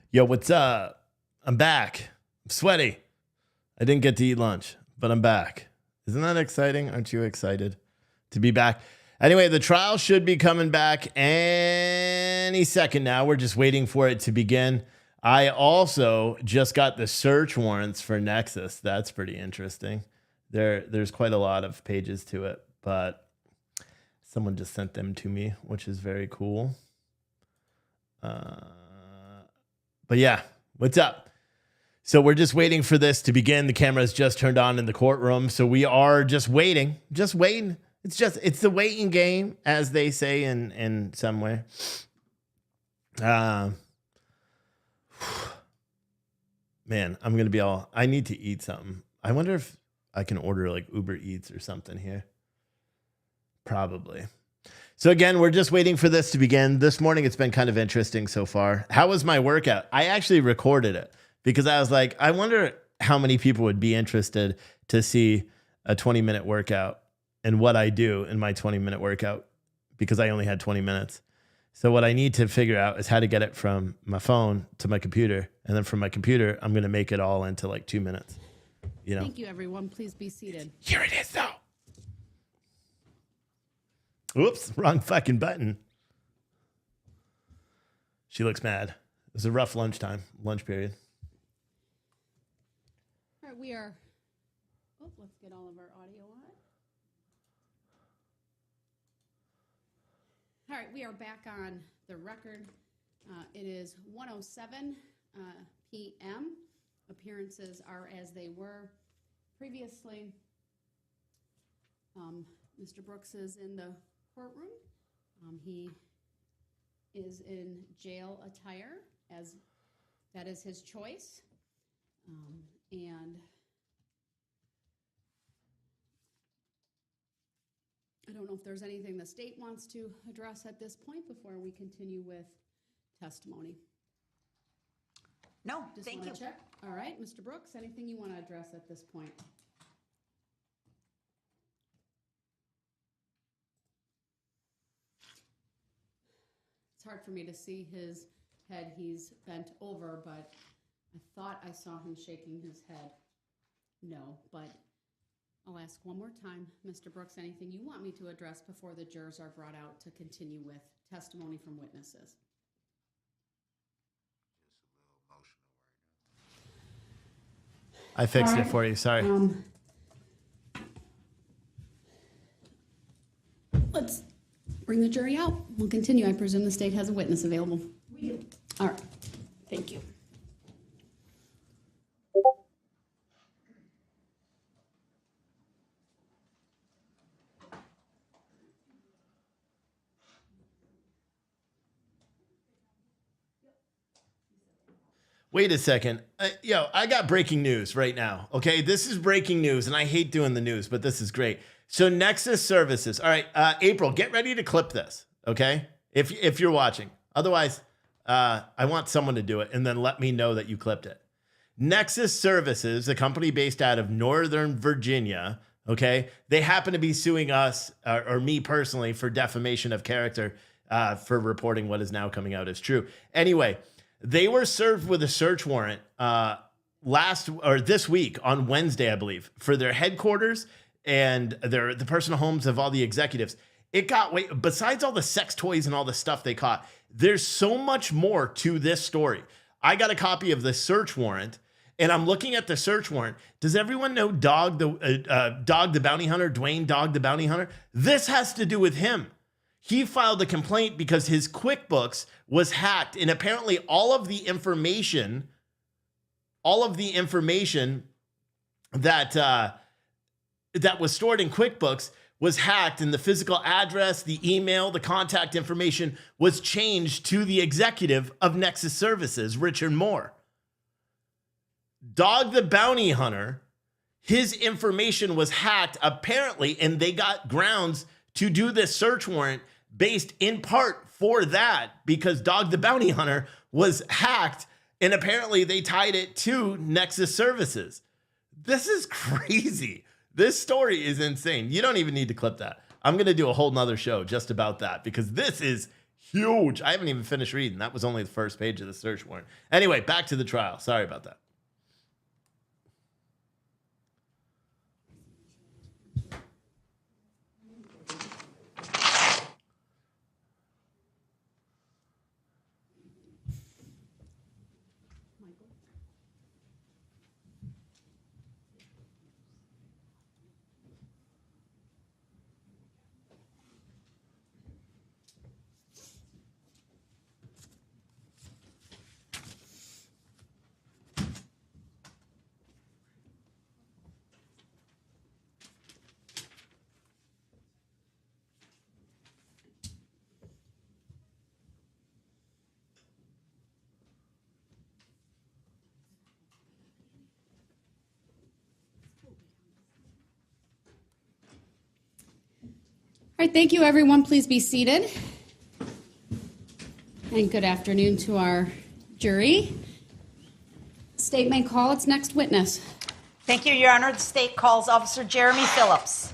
Yo, what's up? I'm back. I'm sweaty. I didn't get to eat lunch, but I'm back. Isn't that exciting? Aren't you excited to be back? Anyway, the trial should be coming back any second now. We're just waiting for it to begin. I also just got the search warrants for Nexus. That's pretty interesting. There's quite a lot of pages to it, but someone just sent them to me, which is very cool. But yeah, what's up? So we're just waiting for this to begin. The camera's just turned on in the courtroom. So we are just waiting. It's the waiting game, as they say in some way. Man, I'm going to be I need to eat something. I wonder if I can order like Uber Eats or something here. Probably. So again, we're just waiting for this to begin. This morning, it's been kind of interesting so far. How was my workout? I actually recorded it because I was like, I wonder how many people would be interested to see a 20-minute workout and what I do in my 20-minute workout because I only had 20 minutes. So what I need to figure out is how to get it from my phone to my computer. And then from my computer, I'm going to make it all into like 2 minutes. You know? Thank you, everyone. Please be seated. Here it is, though. Whoops, wrong fucking button. She looks mad. It was a rough lunch period. All right, we are. Oh, let's get all of our audio on. All right, we are back on the record. It is 1:07 p.m. Appearances are as they were previously. Mr. Brooks is in the courtroom. He is in jail attire, as that is his choice. And I don't know if there's anything the state wants to address at this point before we continue with testimony. No, thank you. Check. All right, Mr. Brooks, anything you want to address at this point? It's hard for me to see his head. He's bent over, but I thought I saw him shaking his head. No, but I'll ask one more time, Mr. Brooks, anything you want me to address before the jurors are brought out to continue with testimony from witnesses? I fixed it for you. Sorry. Let's bring the jury out. We'll continue. I presume the state has a witness available. We do. All right. Thank you. Wait a second. I got breaking news right now. Okay, this is breaking news, and I hate doing the news, but this is great. So Nexus Services. All right, April, get ready to clip this. Okay, if you're watching. Otherwise, I want someone to do it, and then let me know that you clipped it. Nexus Services, a company based out of Northern Virginia. Okay, they happen to be suing us or me personally for defamation of character for reporting what is now coming out as true. Anyway. They were served with a search warrant this week on Wednesday, I believe, for their headquarters and the personal homes of all the executives. It got besides all the sex toys and all the stuff they caught, there's so much more to this story. I got a copy of the search warrant, and I'm looking at the search warrant. Does everyone know Dog the Bounty Hunter, Dwayne Dog the Bounty Hunter? This has to do with him. He filed a complaint because his QuickBooks was hacked, and apparently all of the information that was stored in QuickBooks was hacked, and the physical address, the email, the contact information was changed to the executive of Nexus Services, Richard Moore. Dog the Bounty Hunter, his information was hacked apparently, and they got grounds to do this search warrant based in part for that, because Dog the Bounty Hunter was hacked, and apparently they tied it to Nexus Services. This is crazy. This story is insane. You don't even need to clip that. I'm going to do a whole nother show just about that, because this is huge. I haven't even finished reading. That was only the first page of the search warrant. Anyway, back to the trial. Sorry about that. All right, thank you, everyone. Please be seated. And good afternoon to our jury. State may call its next witness. Thank you, Your Honor. The state calls Officer Jeremy Phillips.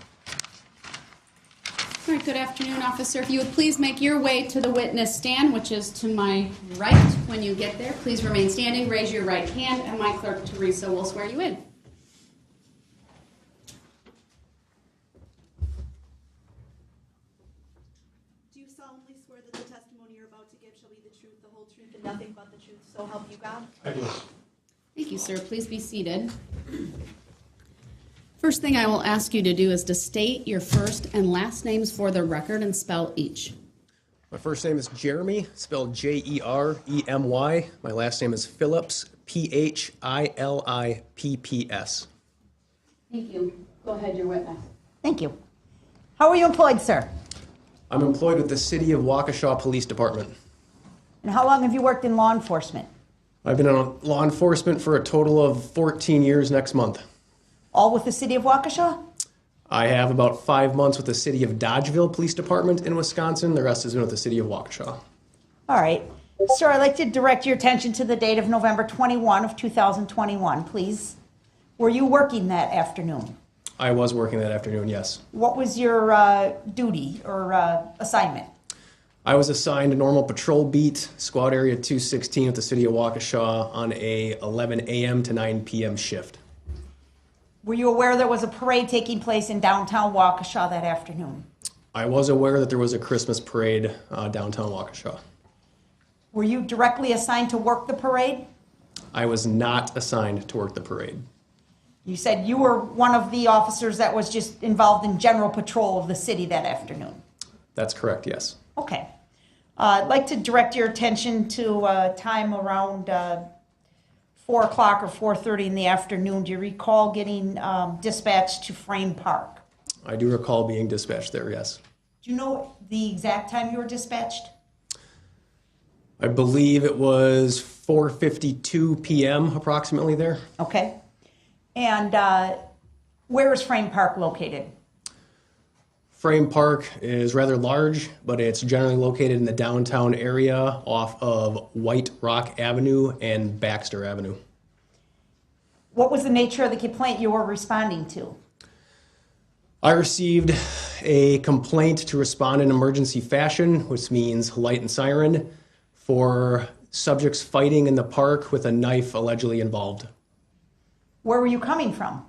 All right, good afternoon, officer. If you would please make your way to the witness stand, which is to my right. When you get there, please remain standing, raise your right hand, and my clerk, Teresa, will swear you in. Do you solemnly swear that the testimony you're about to give shall be the truth, the whole truth, and nothing but the truth, so help you God? I do. Thank you, sir. Please be seated. First thing I will ask you to do is to state your first and last names for the record and spell each. My first name is Jeremy, spelled Jeremy. My last name is Phillips, Phillipps. Thank you. Go ahead, your witness. Thank you. How are you employed, sir? I'm employed with the City of Waukesha Police Department. And how long have you worked in law enforcement? I've been in law enforcement for a total of 14 years next month. All with the City of Waukesha? I have about 5 months with the City of Dodgeville Police Department in Wisconsin. The rest has been with the City of Waukesha. All right. Sir, I'd like to direct your attention to the date of November 21 of 2021, please. Were you working that afternoon? I was working that afternoon, yes. What was your duty or assignment? I was assigned a normal patrol beat, squad area 216 with the City of Waukesha on a 11 a.m. to 9 p.m. shift. Were you aware there was a parade taking place in downtown Waukesha that afternoon? I was aware that there was a Christmas parade downtown Waukesha. Were you directly assigned to work the parade? I was not assigned to work the parade. You said you were one of the officers that was just involved in general patrol of the city that afternoon. That's correct, yes. Okay. I'd like to direct your attention to time around 4 o'clock or 4:30 in the afternoon. Do you recall getting dispatched to Frame Park? I do recall being dispatched there, yes. Do you know the exact time you were dispatched? I believe it was 4:52 p.m. approximately there. Okay. And where is Frame Park located? Frame Park is rather large, but it's generally located in the downtown area off of White Rock Avenue and Baxter Avenue. What was the nature of the complaint you were responding to? I received a complaint to respond in emergency fashion, which means light and siren, for subjects fighting in the park with a knife allegedly involved. Where were you coming from?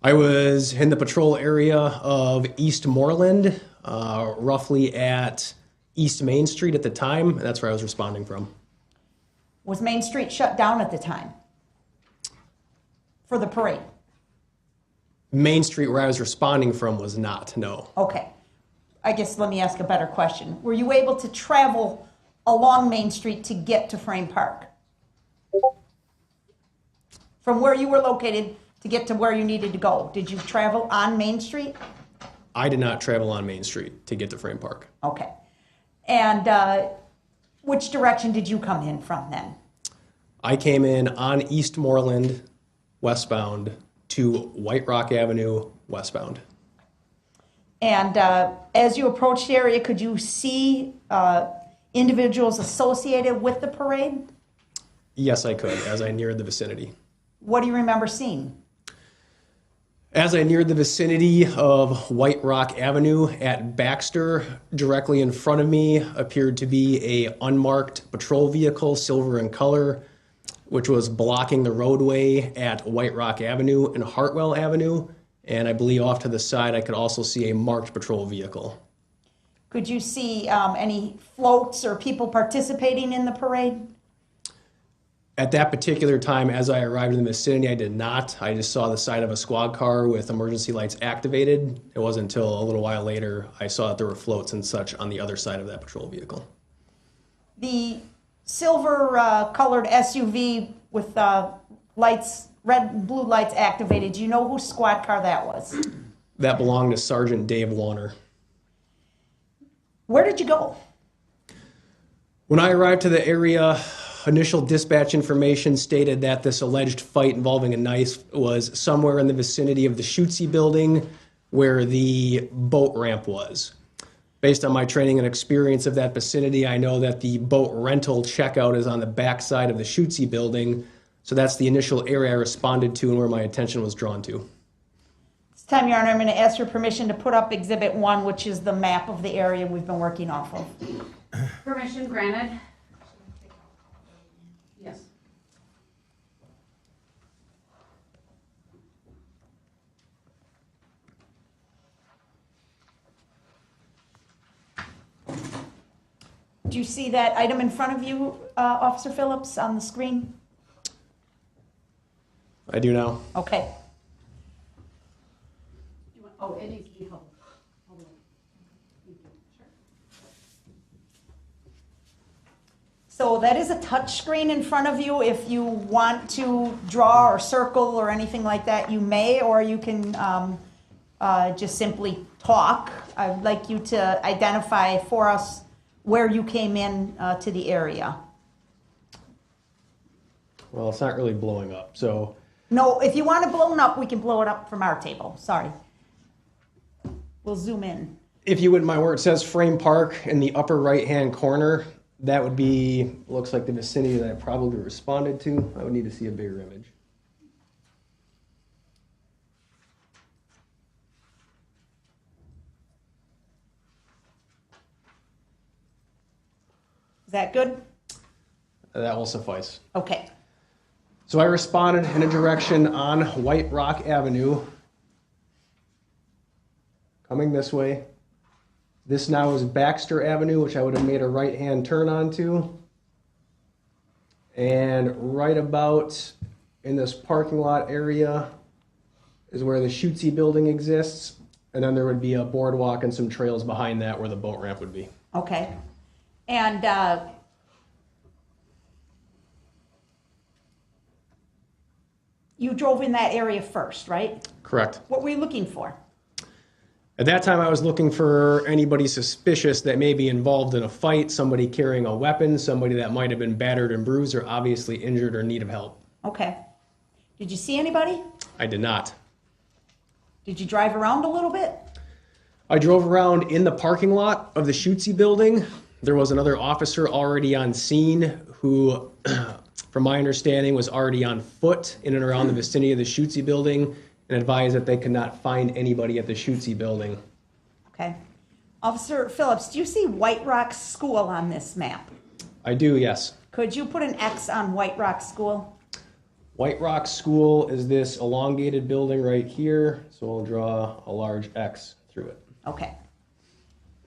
I was in the patrol area of East Moreland, roughly at East Main Street at the time, and that's where I was responding from. Was Main Street shut down at the time for the parade? Main Street, where I was responding from, was not, no. Okay. I guess let me ask a better question. Were you able to travel along Main Street to get to Frame Park? From where you were located to get to where you needed to go, did you travel on Main Street? I did not travel on Main Street to get to Frame Park. Okay. And which direction did you come in from then? I came in on East Moreland, westbound, to White Rock Avenue westbound. And as you approached the area, could you see individuals associated with the parade? Yes, I could, as I neared the vicinity. What do you remember seeing? As I neared the vicinity of White Rock Avenue at Baxter, directly in front of me appeared to be a unmarked patrol vehicle, silver in color, which was blocking the roadway at White Rock Avenue and Hartwell Avenue. And I believe off to the side, I could also see a marked patrol vehicle. Could you see any floats or people participating in the parade? At that particular time, as I arrived in the vicinity, I did not. I just saw the side of a squad car with emergency lights activated. It wasn't until a little while later I saw that there were floats and such on the other side of that patrol vehicle. The silver colored SUV with lights, red and blue lights activated, do you know whose squad car that was? That belonged to Sergeant Dave Warner. Where did you go? When I arrived to the area, initial dispatch information stated that this alleged fight involving a knife was somewhere in the vicinity of the Schutze building where the boat ramp was. Based on my training and experience of that vicinity, I know that the boat rental checkout is on the back side of the Schutze building. So that's the initial area I responded to and where my attention was drawn to. This time, Your Honor, I'm going to ask your permission to put up Exhibit 1, which is the map of the area we've been working off of. Permission granted. Yes. Do you see that item in front of you, Officer Phillips, on the screen? I do now. Okay. Oh, it needs to be held. Hold on. Thank you. Sure. So that is a touch screen in front of you. If you want to draw or circle or anything like that, you may, or you can just simply talk. I'd like you to identify for us where you came in to the area. Well, it's not really blowing up, so. No, if you want it blown up, we can blow it up from our table. Sorry. We'll zoom in. If you wouldn't mind, where it says Frame Park in the upper right-hand corner, that would be, looks like the vicinity that I probably responded to. I would need to see a bigger image. Is that good? That will suffice. Okay. So I responded in a direction on White Rock Avenue, coming this way. This now is Baxter Avenue, which I would have made a right-hand turn onto. And right about in this parking lot area is where the Schutze building exists. And then there would be a boardwalk and some trails behind that where the boat ramp would be. Okay. And you drove in that area first, right? Correct. What were you looking for? At that time, I was looking for anybody suspicious that may be involved in a fight, somebody carrying a weapon, somebody that might have been battered and bruised or obviously injured or in need of help. Okay. Did you see anybody? I did not. Did you drive around a little bit? I drove around in the parking lot of the Schutze building. There was another officer already on scene who, from my understanding, was already on foot in and around the vicinity of the Schutze building and advised that they could not find anybody at the Schutze building. Okay. Officer Phillips, do you see White Rock School on this map? I do, yes. Could you put an X on White Rock School? White Rock School is this elongated building right here, so we'll draw a large X through it. Okay.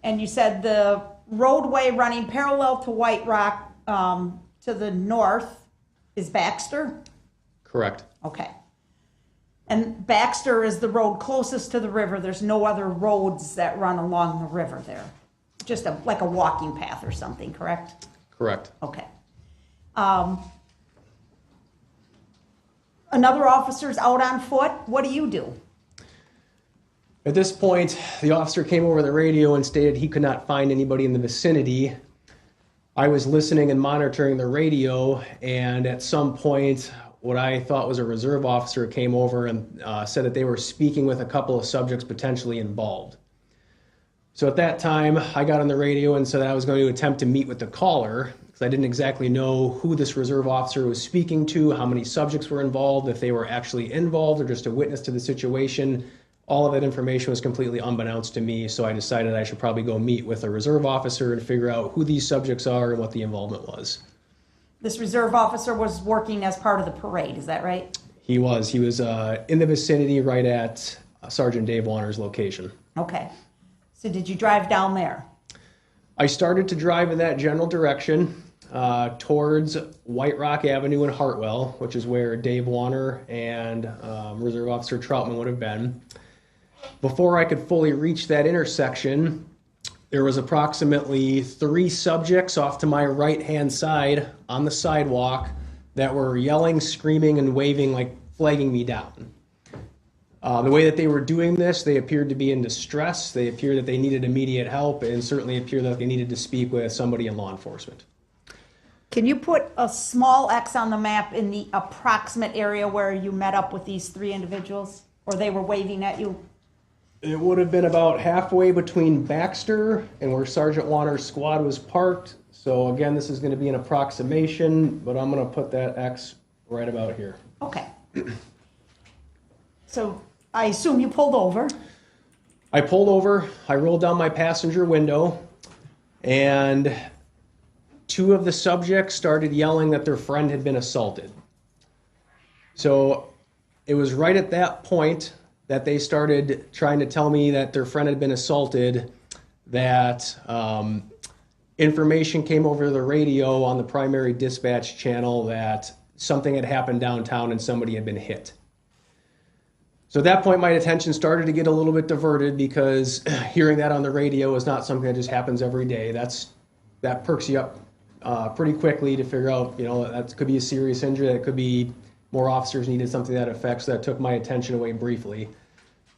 And you said the roadway running parallel to White Rock to the north is Baxter? Correct. Okay. And Baxter is the road closest to the river. There's no other roads that run along the river there. Just like a walking path or something, correct? Correct. Okay. Another officer's out on foot. What do you do? At this point, the officer came over the radio and stated he could not find anybody in the vicinity. I was listening and monitoring the radio, and at some point, what I thought was a reserve officer came over and said that they were speaking with a couple of subjects potentially involved. So at that time, I got on the radio and said I was going to attempt to meet with the caller because I didn't exactly know who this reserve officer was speaking to, how many subjects were involved, if they were actually involved or just a witness to the situation. All of that information was completely unbeknownst to me, so I decided I should probably go meet with a reserve officer and figure out who these subjects are and what the involvement was. This reserve officer was working as part of the parade, is that right? He was in the vicinity right at Sergeant Dave Warner's location. Okay. So did you drive down there? I started to drive in that general direction towards White Rock Avenue in Hartwell, which is where Dave Warner and Reserve Officer Troutman would have been. Before I could fully reach that intersection, there was approximately 3 subjects off to my right-hand side on the sidewalk that were yelling, screaming, and waving, like flagging me down. The way that they were doing this, they appeared to be in distress. They appeared that they needed immediate help, and certainly appeared that they needed to speak with somebody in law enforcement. Can you put a small X on the map in the approximate area where you met up with these 3 individuals, or they were waving at you? It would have been about halfway between Baxter and where Sergeant Warner's squad was parked. So again, this is going to be an approximation, but I'm going to put that X right about here. Okay. So I assume you pulled over. I pulled over, I rolled down my passenger window, and 2 of the subjects started yelling that their friend had been assaulted. So it was right at that point that they started trying to tell me that their friend had been assaulted, that information came over the radio on the primary dispatch channel that something had happened downtown and somebody had been hit. So at that point, my attention started to get a little bit diverted because hearing that on the radio is not something that just happens every day. That perks you up pretty quickly to figure out, that could be a serious injury, that could be more officers needed, something to that effect. So that took my attention away briefly.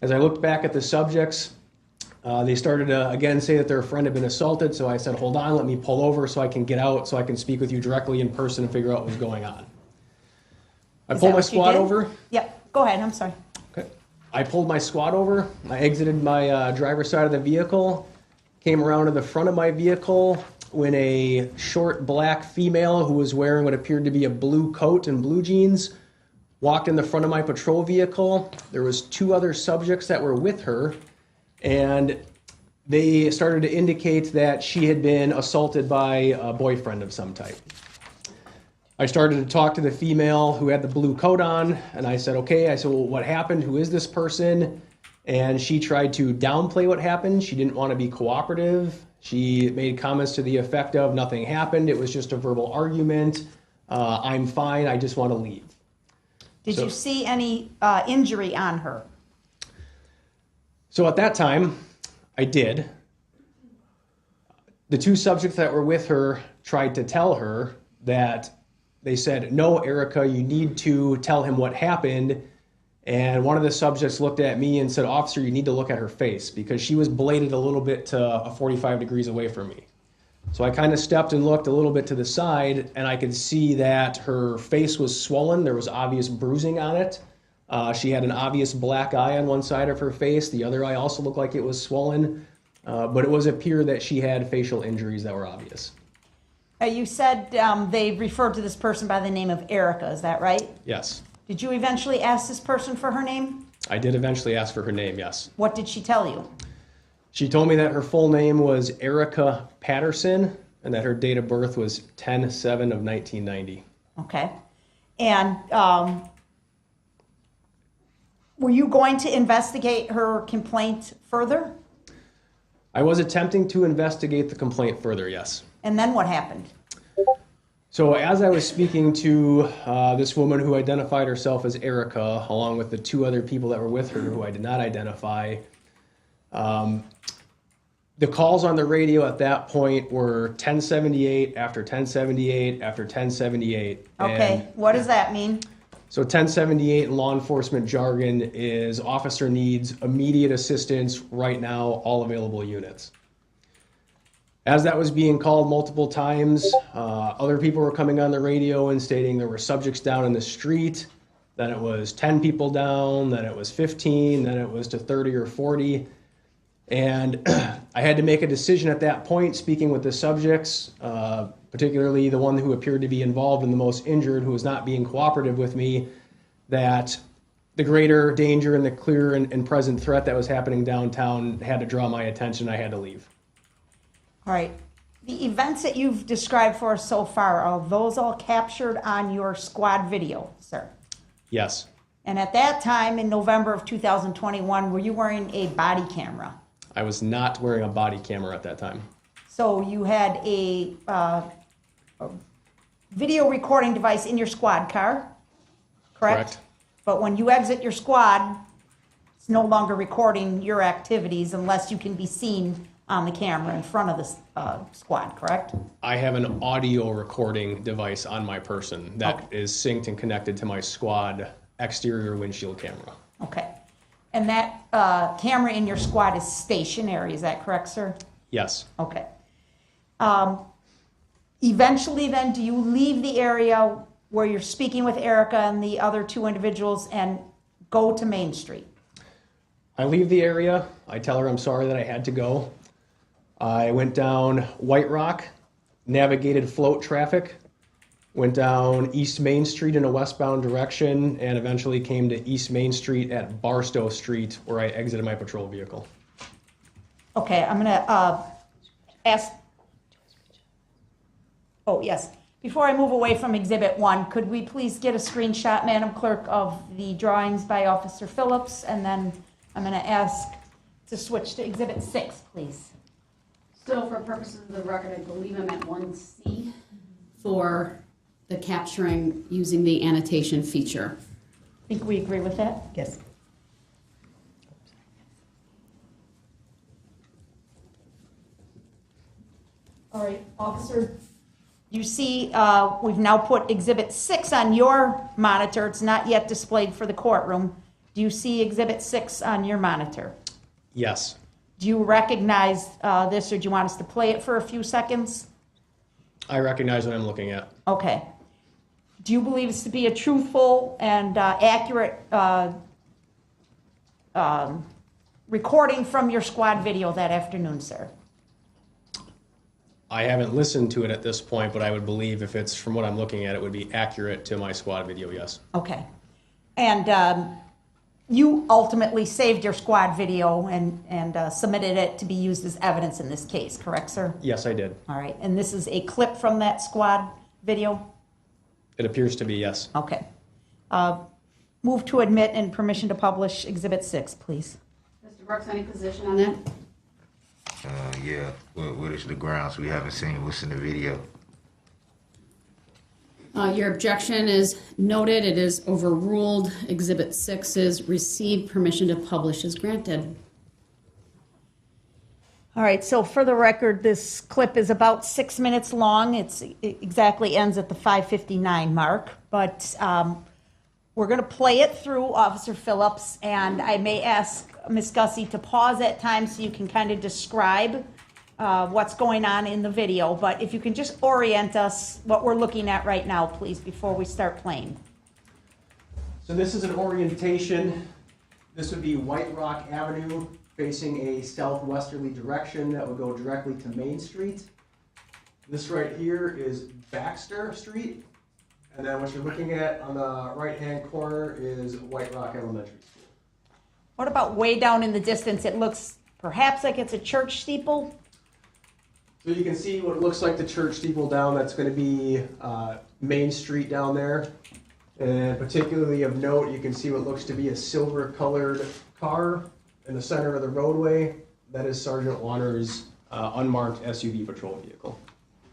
As I looked back at the subjects, they started to again say that their friend had been assaulted. So I said, hold on, let me pull over so I can get out so I can speak with you directly in person and figure out what was going on. I pulled my squad over. Yep, go ahead, I'm sorry. Okay. I pulled my squad over. I exited my driver's side of the vehicle, came around to the front of my vehicle when a short black female who was wearing what appeared to be a blue coat and blue jeans walked in the front of my patrol vehicle. There was 2 other subjects that were with her, and they started to indicate that she had been assaulted by a boyfriend of some type. I started to talk to the female who had the blue coat on, and I said, well, what happened? Who is this person? And she tried to downplay what happened. She didn't want to be cooperative. She made comments to the effect of, nothing happened. It was just a verbal argument. I'm fine. I just want to leave. Did you see any injury on her? So at that time, I did. The 2 subjects that were with her tried to tell her that they said, no, Erica, you need to tell him what happened. And one of the subjects looked at me and said, officer, you need to look at her face, because she was bladed a little bit to 45 degrees away from me. So I kind of stepped and looked a little bit to the side, and I could see that her face was swollen. There was obvious bruising on it. She had an obvious black eye on one side of her face. The other eye also looked like it was swollen, but it was appear that she had facial injuries that were obvious. You said they referred to this person by the name of Erica, is that right? Yes. Did you eventually ask this person for her name? I did eventually ask for her name, yes. What did she tell you? She told me that her full name was Erica Patterson and that her date of birth was 10/7 of 1990. Okay. And were you going to investigate her complaint further? I was attempting to investigate the complaint further, yes. And then what happened? So as I was speaking to this woman who identified herself as Erica, along with the 2 other people that were with her who I did not identify, the calls on the radio at that point were 1078 after 1078 after 1078. Okay, what does that mean? So 1078 in law enforcement jargon is officer needs immediate assistance right now, all available units. As that was being called multiple times, other people were coming on the radio and stating there were subjects down in the street, then it was 10 people down, then it was 15, then it was to 30 or 40. And I had to make a decision at that point, speaking with the subjects, particularly the one who appeared to be involved and the most injured, who was not being cooperative with me, that the greater danger and the clear and present threat that was happening downtown had to draw my attention. I had to leave. All right. The events that you've described for us so far, are those all captured on your squad video, sir? Yes. And at that time, in November of 2021, were you wearing a body camera? I was not wearing a body camera at that time. So you had a video recording device in your squad car, correct? But when you exit your squad, it's no longer recording your activities unless you can be seen on the camera in front of the squad, correct? I have an audio recording device on my person that is synced and connected to my squad exterior windshield camera. Okay. And that camera in your squad is stationary, is that correct, sir? Yes. Okay. Eventually then, do you leave the area where you're speaking with Erica and the other two individuals and go to Main Street? I leave the area. I tell her I'm sorry that I had to go. I went down White Rock, navigated float traffic, went down East Main Street in a westbound direction, and eventually came to East Main Street at Barstow Street, where I exited my patrol vehicle. Okay, I'm gonna ask, oh yes, before I move away from Exhibit 1, could we please get a screenshot, Madam Clerk, of the drawings by Officer Phillips, and then I'm gonna ask to switch to Exhibit 6, please. So for purposes of the record, I believe I'm at 1C for the capturing using the annotation feature. Think we agree with that? Yes. All right, officer, you see we've now put Exhibit 6 on your monitor. It's not yet displayed for the courtroom. Do you see Exhibit 6 on your monitor? Yes. Do you recognize this, or do you want us to play it for a few seconds? I recognize what I'm looking at. Okay. Do you believe this to be a truthful and accurate recording from your squad video that afternoon, sir? I haven't listened to it at this point, but I would believe if it's from what I'm looking at, it would be accurate to my squad video, yes. Okay. And you ultimately saved your squad video and submitted it to be used as evidence in this case, correct, sir? Yes, I did. All right. And this is a clip from that squad video? It appears to be, yes. Okay. Move to admit and permission to publish Exhibit 6, please. Mr. Brooks, any position on that? Yeah. What is the grounds? We haven't seen what's in the video. Your objection is noted. It is overruled. Exhibit 6 is received. Permission to publish is granted. All right, so for the record, this clip is about 6 minutes long. It exactly ends at the 5:59 mark, but we're going to play it through, Officer Phillips, and I may ask Ms. Gussie to pause at times so you can kind of describe what's going on in the video, but if you can just orient us what we're looking at right now, please, before we start playing. So this is an orientation. This would be White Rock Avenue facing a southwesterly direction that would go directly to Main Street. This right here is Baxter Street. And then what you're looking at on the right-hand corner is White Rock Elementary School. What about way down in the distance? It looks perhaps like it's a church steeple. So you can see what looks like the church steeple down. That's going to be Main Street down there. And particularly of note, you can see what looks to be a silver-colored car in the center of the roadway. That is Sergeant Warner's unmarked SUV patrol vehicle.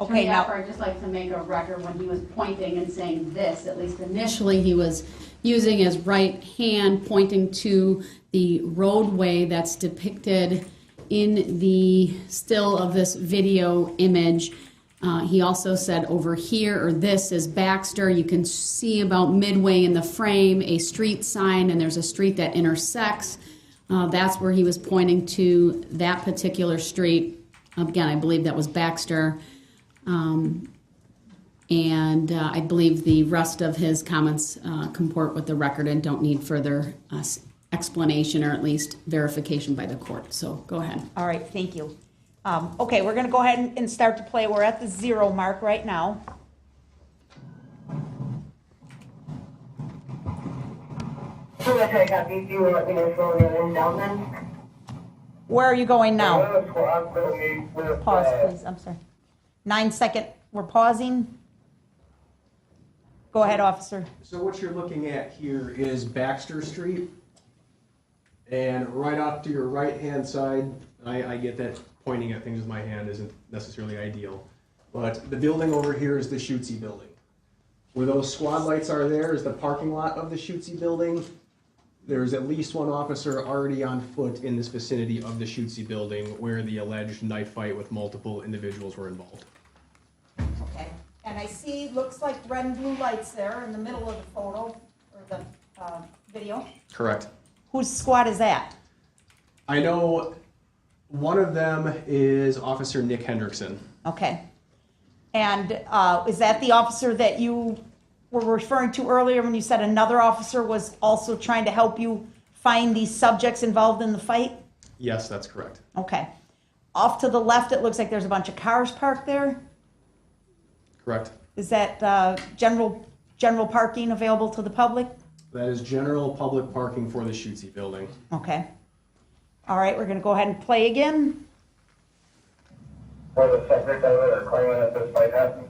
Okay, now I'd just like to make a record when he was pointing and saying this, at least initially he was using his right hand pointing to the roadway that's depicted in the still of this video image. He also said over here, or this is Baxter. You can see about midway in the frame a street sign, and there's a street that intersects. That's where he was pointing to that particular street. Again, I believe that was Baxter. And I believe the rest of his comments comport with the record and don't need further explanation or at least verification by the court. So go ahead. All right, thank you. Okay, we're going to go ahead and start to play. We're at the 0 mark right now. Where are you going now? Pause, please. I'm sorry. 9-second. We're pausing. Go ahead, officer. So what you're looking at here is Baxter Street. And right off to your right-hand side, I get that pointing at things with my hand isn't necessarily ideal. But the building over here is the Schutze building. Where those squad lights are there is the parking lot of the Schutze building. There's at least one officer already on foot in this vicinity of the Schutze building where the alleged knife fight with multiple individuals were involved. Okay. And I see, looks like red and blue lights there in the middle of the photo, or the video. Correct. Whose squad is that? I know one of them is Officer Nick Hendrickson. Okay. And is that the officer that you were referring to earlier when you said another officer was also trying to help you find these subjects involved in the fight? Yes, that's correct. Okay. Off to the left, it looks like there's a bunch of cars parked there. Correct. Is that general parking available to the public? That is general public parking for the Schutze building. Okay. All right, we're going to go ahead and play again. For the subject of it, or claiming that this fight happened.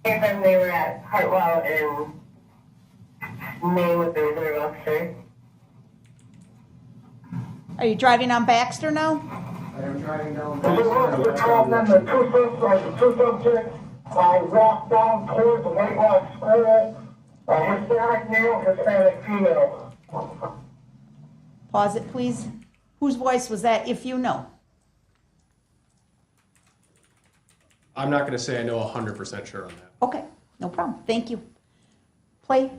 And then they were at Hartwell in May with the reserve officer. Are you driving on Baxter now? I am driving down The two subjects, walked down towards the White Rock School, Hispanic male, Hispanic female. Pause it, please. Whose voice was that, if you know? I'm not going to say I know 100% sure on that. Okay, no problem. Thank you. Play.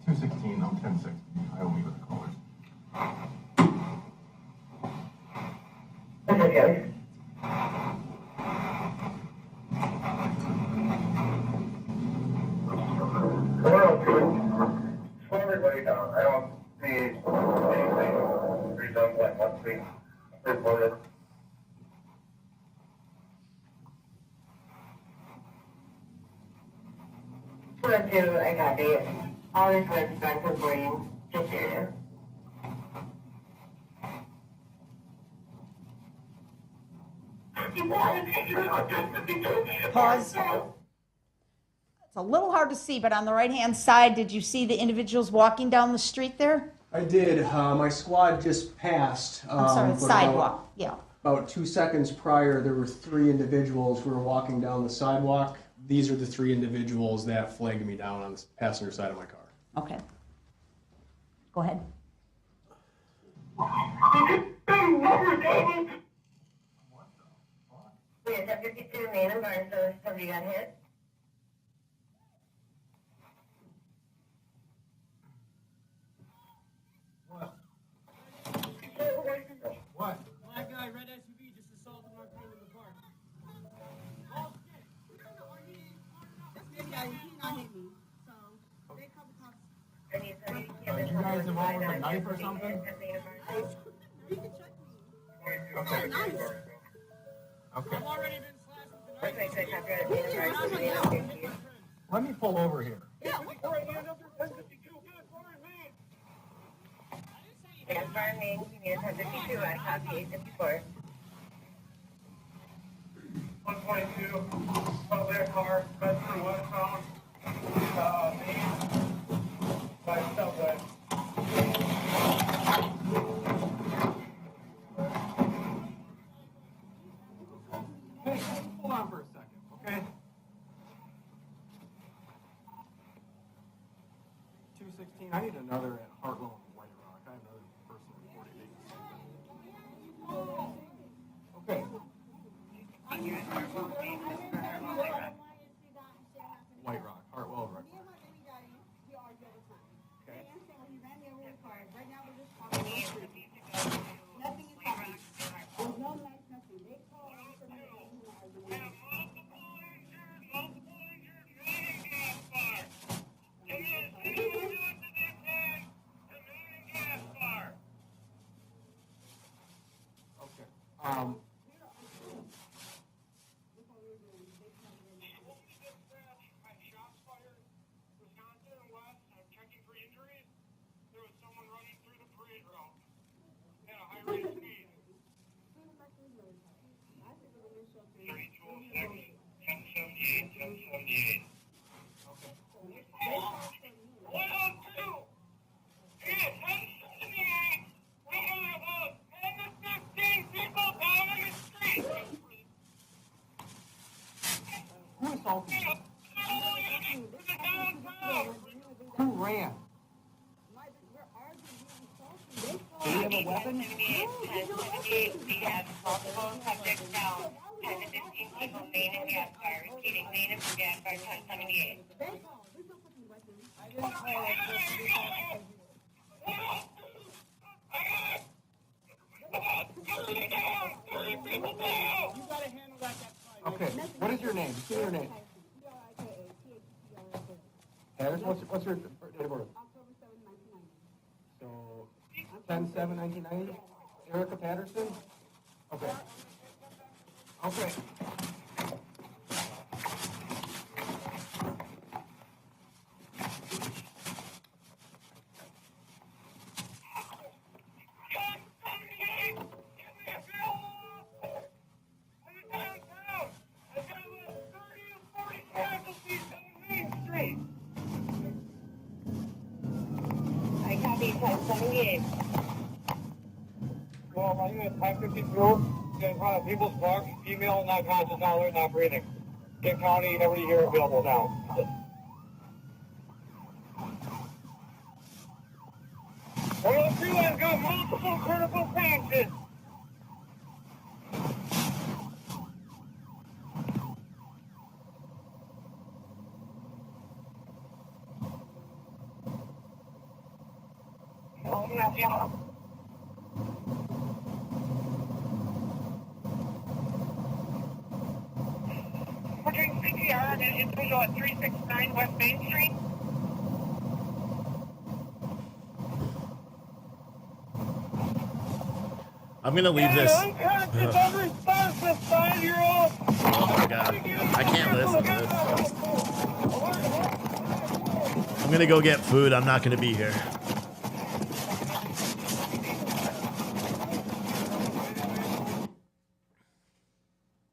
216, I'm 1060. I owe me with the callers. That's okay. Slow everybody down. I don't see anything resembling what's being reported. Let's do, I got it. All this was done for brain, just area. Pause. It's a little hard to see, but on the right-hand side, did you see the individuals walking down the street there? I did. My squad just passed. I'm sorry, but sidewalk. Yeah. About 2 seconds prior, there were 3 individuals who were walking down the sidewalk. These are the 3 individuals that flagged me down on the passenger side of my car. Okay. Go ahead. We had 52 main and Barnes, so somebody got hit. What? Black guy, red SUV, just assaulted my friend in the park. Oh, shit. Yeah, he not hit me, so they come cops. You guys involved with a knife or something? You can check me. Okay. Nice. Okay. I've already been slashed with the knife. Let me pull over here. Yes, Barn Main, Union 1052, I copy 854. 122, out there, car, Bedford, westbound, Main, by subway. Hey, hold on for a second, okay? 216, I need another at Hartwell and White Rock. I have another person reported. Okay. White Rock, Hartwell, White Rock. Shots fired, Wisconsin and West. I'm checking for injuries. There was someone running through the parade route at a high rate of speed. 1078. 102. Yeah, 1078. We have about 10 to 15 people down in the street. Who assaulted you? Who ran? Do we have a weapon? We have multiple subjects down. 10 to 15 people, main and gas fire. Repeating, main and gas fire, 1078. Okay, what is your name? Just give me your name. Harris, what's your date of birth? So, 10/7/1990. Erica Patterson? Okay. Okay. I copy 1078. Well, my name is 552. Getting front of People's Park. Female, not conscious, not alert, not breathing. King County, everybody here available now. Well, two has got multiple critical punches. Oh, yeah. We're doing CPR on an individual at 369 West Main Street. I'm gonna leave this. Unconscious, unresponsive 5-year-old. Oh my god. I can't listen to this. I'm gonna go get food. I'm not gonna be here.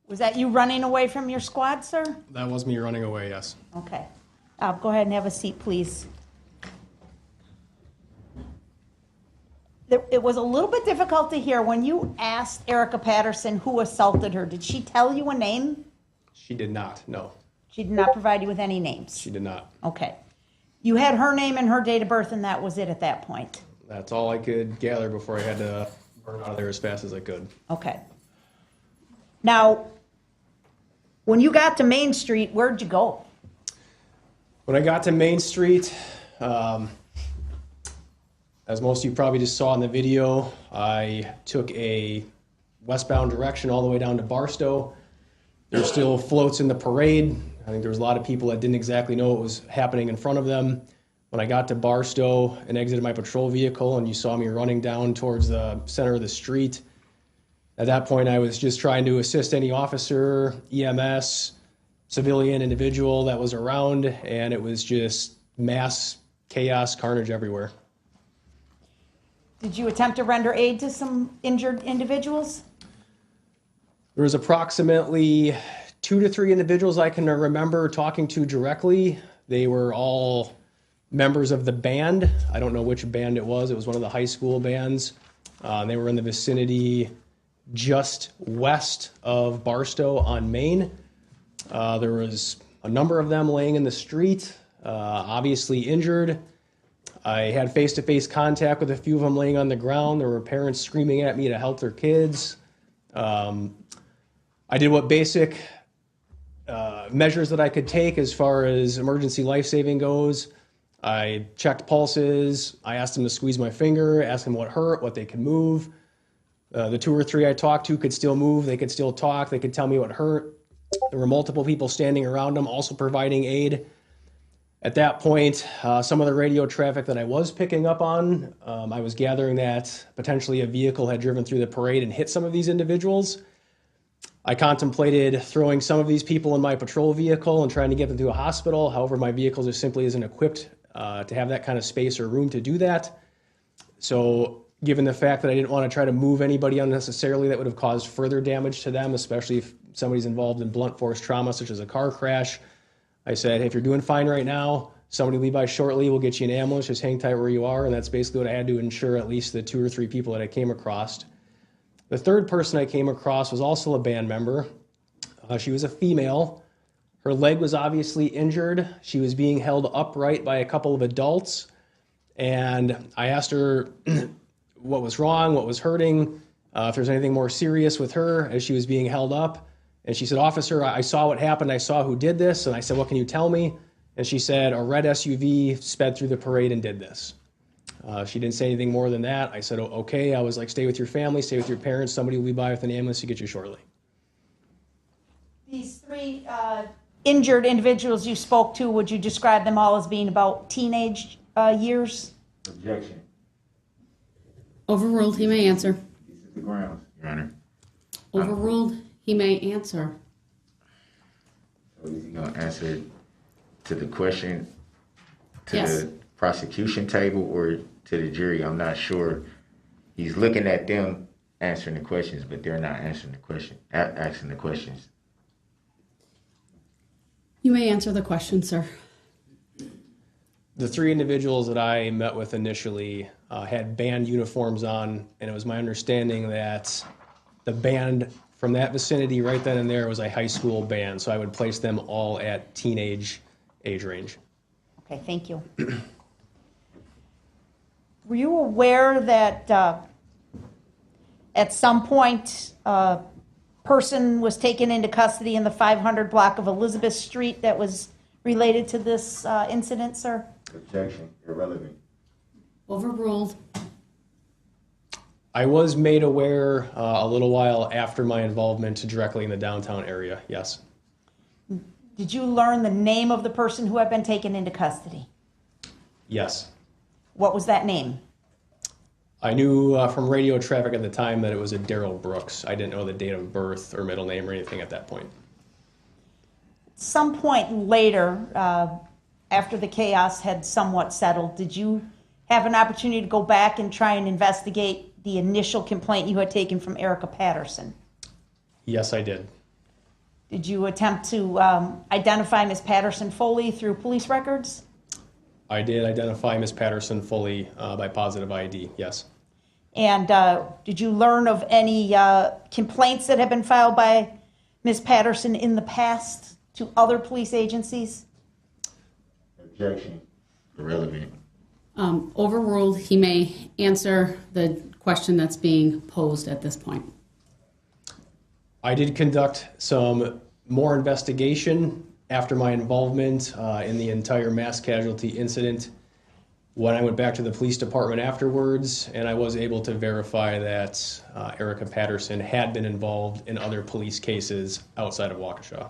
Was that you running away from your squad, sir? That was me running away, yes. Okay. Go ahead and have a seat, please. It was a little bit difficult to hear when you asked Erica Patterson who assaulted her. Did she tell you a name? She did not, no. She did not provide you with any names? She did not. Okay. You had her name and her date of birth, and that was it at that point? That's all I could gather before I had to burn out of there as fast as I could. Okay. Now, when you got to Main Street, where'd you go? When I got to Main Street, as most of you probably just saw in the video, I took a westbound direction all the way down to Barstow. There's still floats in the parade. I think there was a lot of people that didn't exactly know what was happening in front of them. When I got to Barstow and exited my patrol vehicle and you saw me running down towards the center of the street, at that point I was just trying to assist any officer, EMS, civilian individual that was around, and it was just mass chaos, carnage everywhere. Did you attempt to render aid to some injured individuals? There was approximately 2 to 3 individuals I can remember talking to directly. They were all members of the band. I don't know which band it was. It was one of the high school bands. They were in the vicinity just west of Barstow on Main. There was a number of them laying in the street, obviously injured. I had face-to-face contact with a few of them laying on the ground. There were parents screaming at me to help their kids. I did what basic measures that I could take as far as emergency life-saving goes. I checked pulses. I asked them to squeeze my finger, asked them what hurt, what they could move. The 2 or 3 I talked to could still move. They could still talk. They could tell me what hurt. There were multiple people standing around them also providing aid. At that point, some of the radio traffic that I was picking up on, I was gathering that potentially a vehicle had driven through the parade and hit some of these individuals. I contemplated throwing some of these people in my patrol vehicle and trying to get them to a hospital. However, my vehicle just simply isn't equipped to have that kind of space or room to do that. So given the fact that I didn't want to try to move anybody unnecessarily that would have caused further damage to them, especially if somebody's involved in blunt force trauma such as a car crash, I said, hey, if you're doing fine right now, somebody will be by shortly, we'll get you an ambulance, just hang tight where you are. And that's basically what I had to ensure at least the 2 or 3 people that I came across. The third person I came across was also a band member. She was a female. Her leg was obviously injured. She was being held upright by a couple of adults. And I asked her what was wrong, what was hurting, if there's anything more serious with her as she was being held up. And she said, officer, I saw what happened. I saw who did this. And I said, what can you tell me? And she said, a red SUV sped through the parade and did this. She didn't say anything more than that. I said, okay. I was like, stay with your family, stay with your parents. Somebody will be by with an ambulance to get you shortly. These 3 injured individuals you spoke to, would you describe them all as being about teenage years? Objection. Overruled, he may answer. This is the grounds, Your Honor. Overruled, he may answer. So is he gonna answer to the question, to Yes. the prosecution table, or to the jury? I'm not sure. He's looking at them answering the questions, but they're not answering the question, asking the questions. You may answer the question, sir. The 3 individuals that I met with initially had band uniforms on, and it was my understanding that the band from that vicinity right then and there was a high school band, so I would place them all at teenage age range. Okay, thank you. Were you aware that at some point a person was taken into custody in the 500 block of Elizabeth Street that was related to this incident, sir? Objection, irrelevant. Overruled. I was made aware a little while after my involvement directly in the downtown area, yes. Did you learn the name of the person who had been taken into custody? Yes. What was that name? I knew from radio traffic at the time that it was a Darrell Brooks. I didn't know the date of birth or middle name or anything at that point. Some point later, after the chaos had somewhat settled, did you have an opportunity to go back and try and investigate the initial complaint you had taken from Erica Patterson? Yes, I did. Did you attempt to identify Ms. Patterson fully through police records? I did identify Ms. Patterson fully by positive ID, yes. And did you learn of any complaints that have been filed by Ms. Patterson in the past to other police agencies? Objection, irrelevant. Overruled, he may answer the question that's being posed at this point. I did conduct some more investigation after my involvement in the entire mass casualty incident. When I went back to the police department afterwards, and I was able to verify that Erica Patterson had been involved in other police cases outside of Waukesha.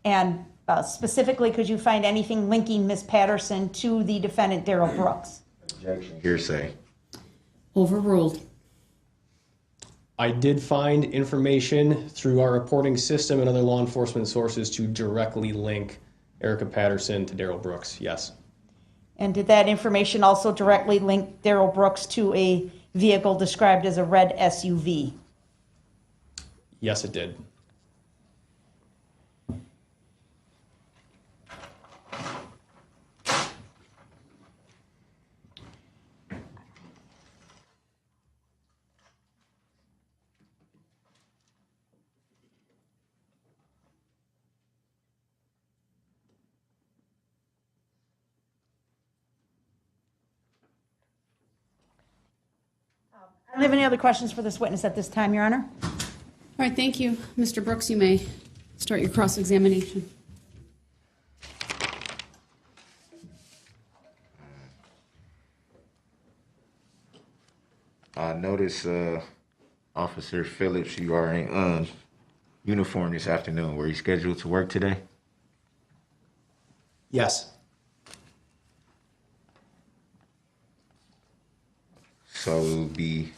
And specifically, could you find anything linking Ms. Patterson to the defendant, Darrell Brooks? Objection, hearsay. Overruled. I did find information through our reporting system and other law enforcement sources to directly link Erica Patterson to Darrell Brooks, yes. And did that information also directly link Darrell Brooks to a vehicle described as a red SUV? Yes, it did. I don't have any other questions for this witness at this time, Your Honor. All right, thank you. Mr. Brooks, you may start your cross-examination. I noticed, Officer Phillips, you are in uniform this afternoon. Were you scheduled to work today? Yes. So it would be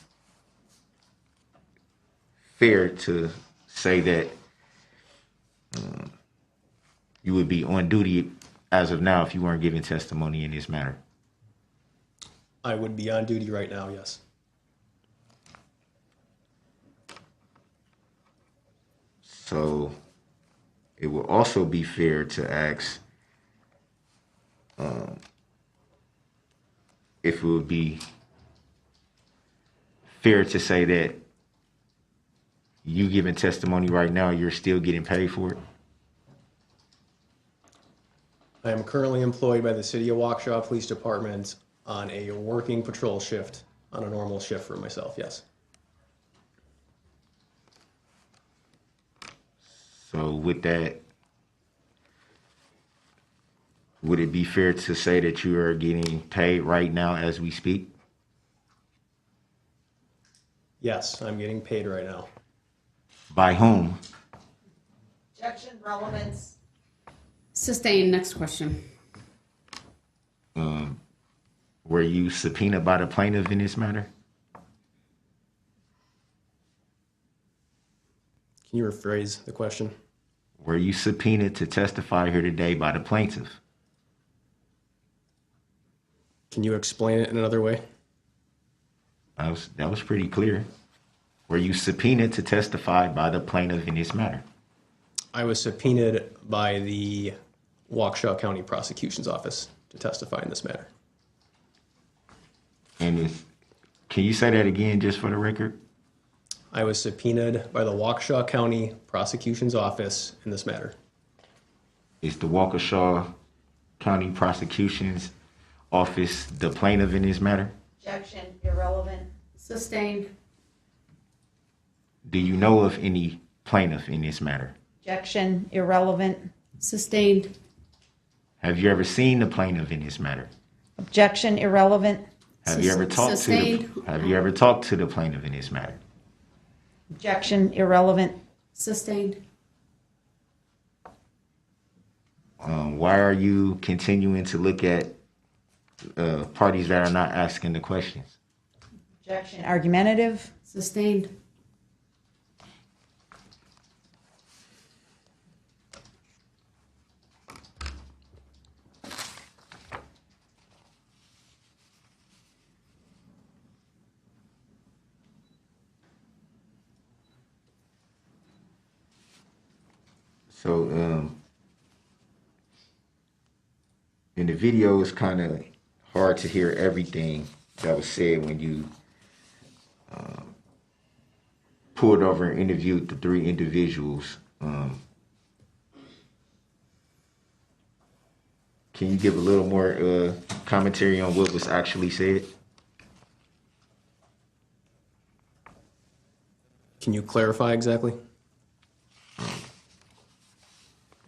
fair to say that you would be on duty as of now if you weren't giving testimony in this matter. I would be on duty right now, yes. So it will also be fair to ask if it would be fair to say that you giving testimony right now, you're still getting paid for it? I am currently employed by the City of Waukesha Police Department on a working patrol shift, on a normal shift for myself, yes. So with that, would it be fair to say that you are getting paid right now as we speak? Yes, I'm getting paid right now. By whom? Objection, relevance. Sustained. Next question. Were you subpoenaed by the plaintiff in this matter? Can you rephrase the question? Were you subpoenaed to testify here today by the plaintiff? Can you explain it in another way? That was pretty clear. Were you subpoenaed to testify by the plaintiff in this matter? I was subpoenaed by the Waukesha County Prosecution's Office to testify in this matter. And can you say that again just for the record? I was subpoenaed by the Waukesha County Prosecution's Office in this matter. Is the Waukesha County Prosecution's Office the plaintiff in this matter? Objection, irrelevant. Sustained. Do you know of any plaintiff in this matter? Objection, irrelevant. Sustained. Have you ever seen the plaintiff in this matter? Objection, irrelevant. Have you ever talked to the plaintiff in this matter? Objection, irrelevant. Sustained. Why are you continuing to look at parties that are not asking the questions? Objection, argumentative. Sustained. So, in the video, it's kind of hard to hear everything that was said when you pulled over and interviewed the three individuals. Can you give a little more commentary on what was actually said? Can you clarify exactly?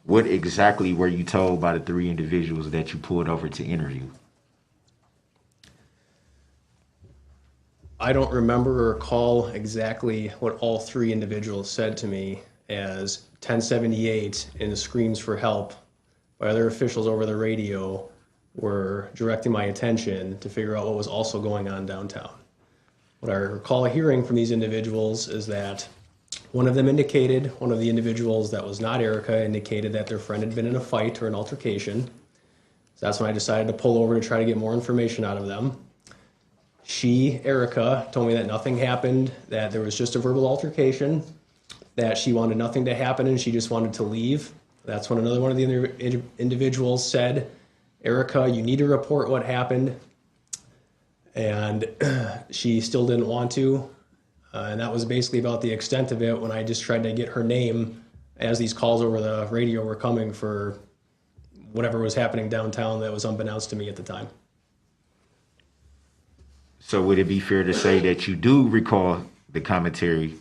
What exactly were you told by the three individuals that you pulled over to interview? I don't remember or recall exactly what all three individuals said to me, as 1078 and the screams for help by other officials over the radio were directing my attention to figure out what was also going on downtown. What I recall hearing from these individuals is that one of the individuals that was not Erica indicated that their friend had been in a fight or an altercation. So that's when I decided to pull over to try to get more information out of them. Erica, told me that nothing happened, that there was just a verbal altercation, that she wanted nothing to happen and she just wanted to leave. That's when another one of the individuals said, Erica, you need to report what happened. And she still didn't want to. And that was basically about the extent of it when I just tried to get her name as these calls over the radio were coming for whatever was happening downtown that was unbeknownst to me at the time. So would it be fair to say that you do recall the commentary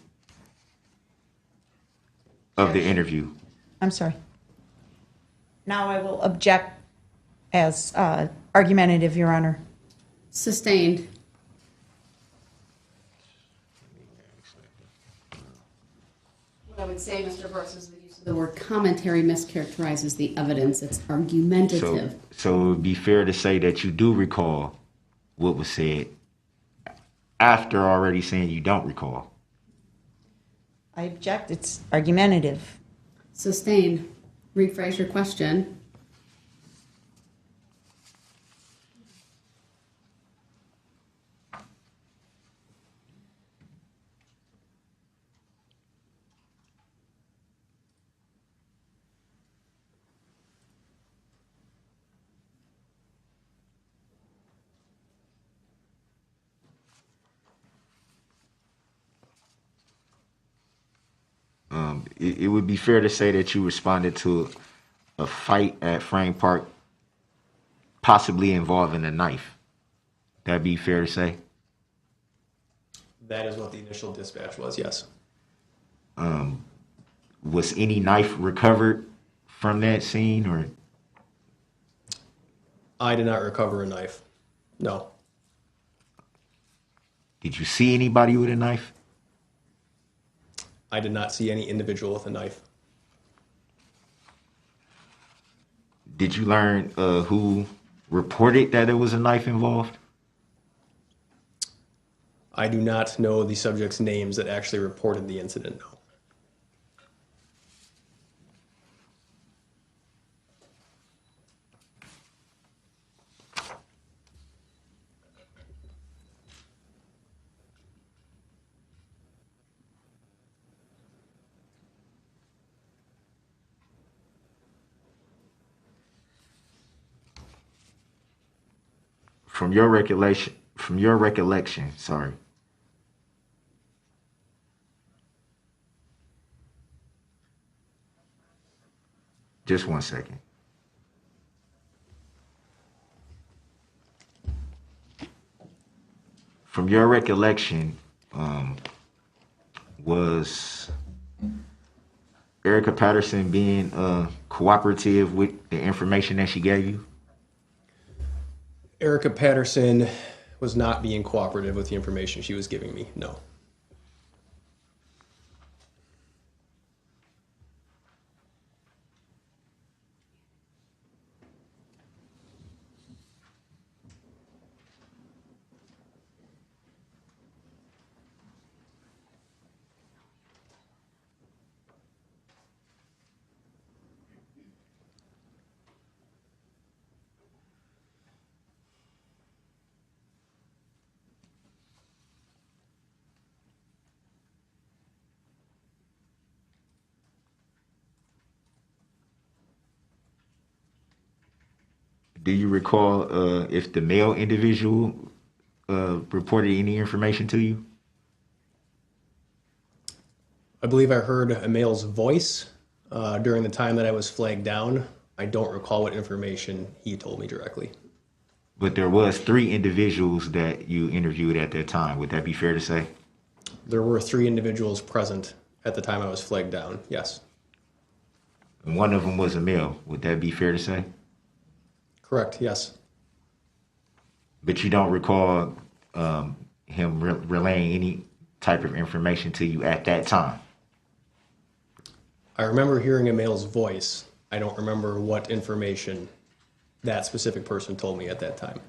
of the interview? I'm sorry. Now I will object as argumentative, Your Honor. Sustained. What I would say, Mr. Brooks, is the use of the word commentary mischaracterizes the evidence. It's argumentative. So it would be fair to say that you do recall what was said. after already saying you don't recall. I object. It's argumentative. Sustain. Rephrase your question. It would be fair to say that you responded to a fight at Frame Park, possibly involving a knife. That'd be fair to say. That is what the initial dispatch was, yes. Was any knife recovered from that scene, or I did not recover a knife. No. did you see anybody with a knife? I did not see any individual with a knife. Did you learn who reported that there was a knife involved? I do not know the subjects' names that actually reported the incident, no. From your recollection, sorry. Just 1 second. From your recollection, was Erica Patterson being cooperative with the information that she gave you? Erica Patterson was not being cooperative with the information she was giving me, no. Do you recall if the male individual reported any information to you? I believe I heard a male's voice during the time that I was flagged down. I don't recall what information he told me directly. But there was 3 individuals that you interviewed at that time. Would that be fair to say? There were 3 individuals present at the time I was flagged down, yes. And one of them was a male. Would that be fair to say? Correct, yes. But you don't recall him relaying any type of information to you at that time? I remember hearing a male's voice. I don't remember what information that specific person told me at that time.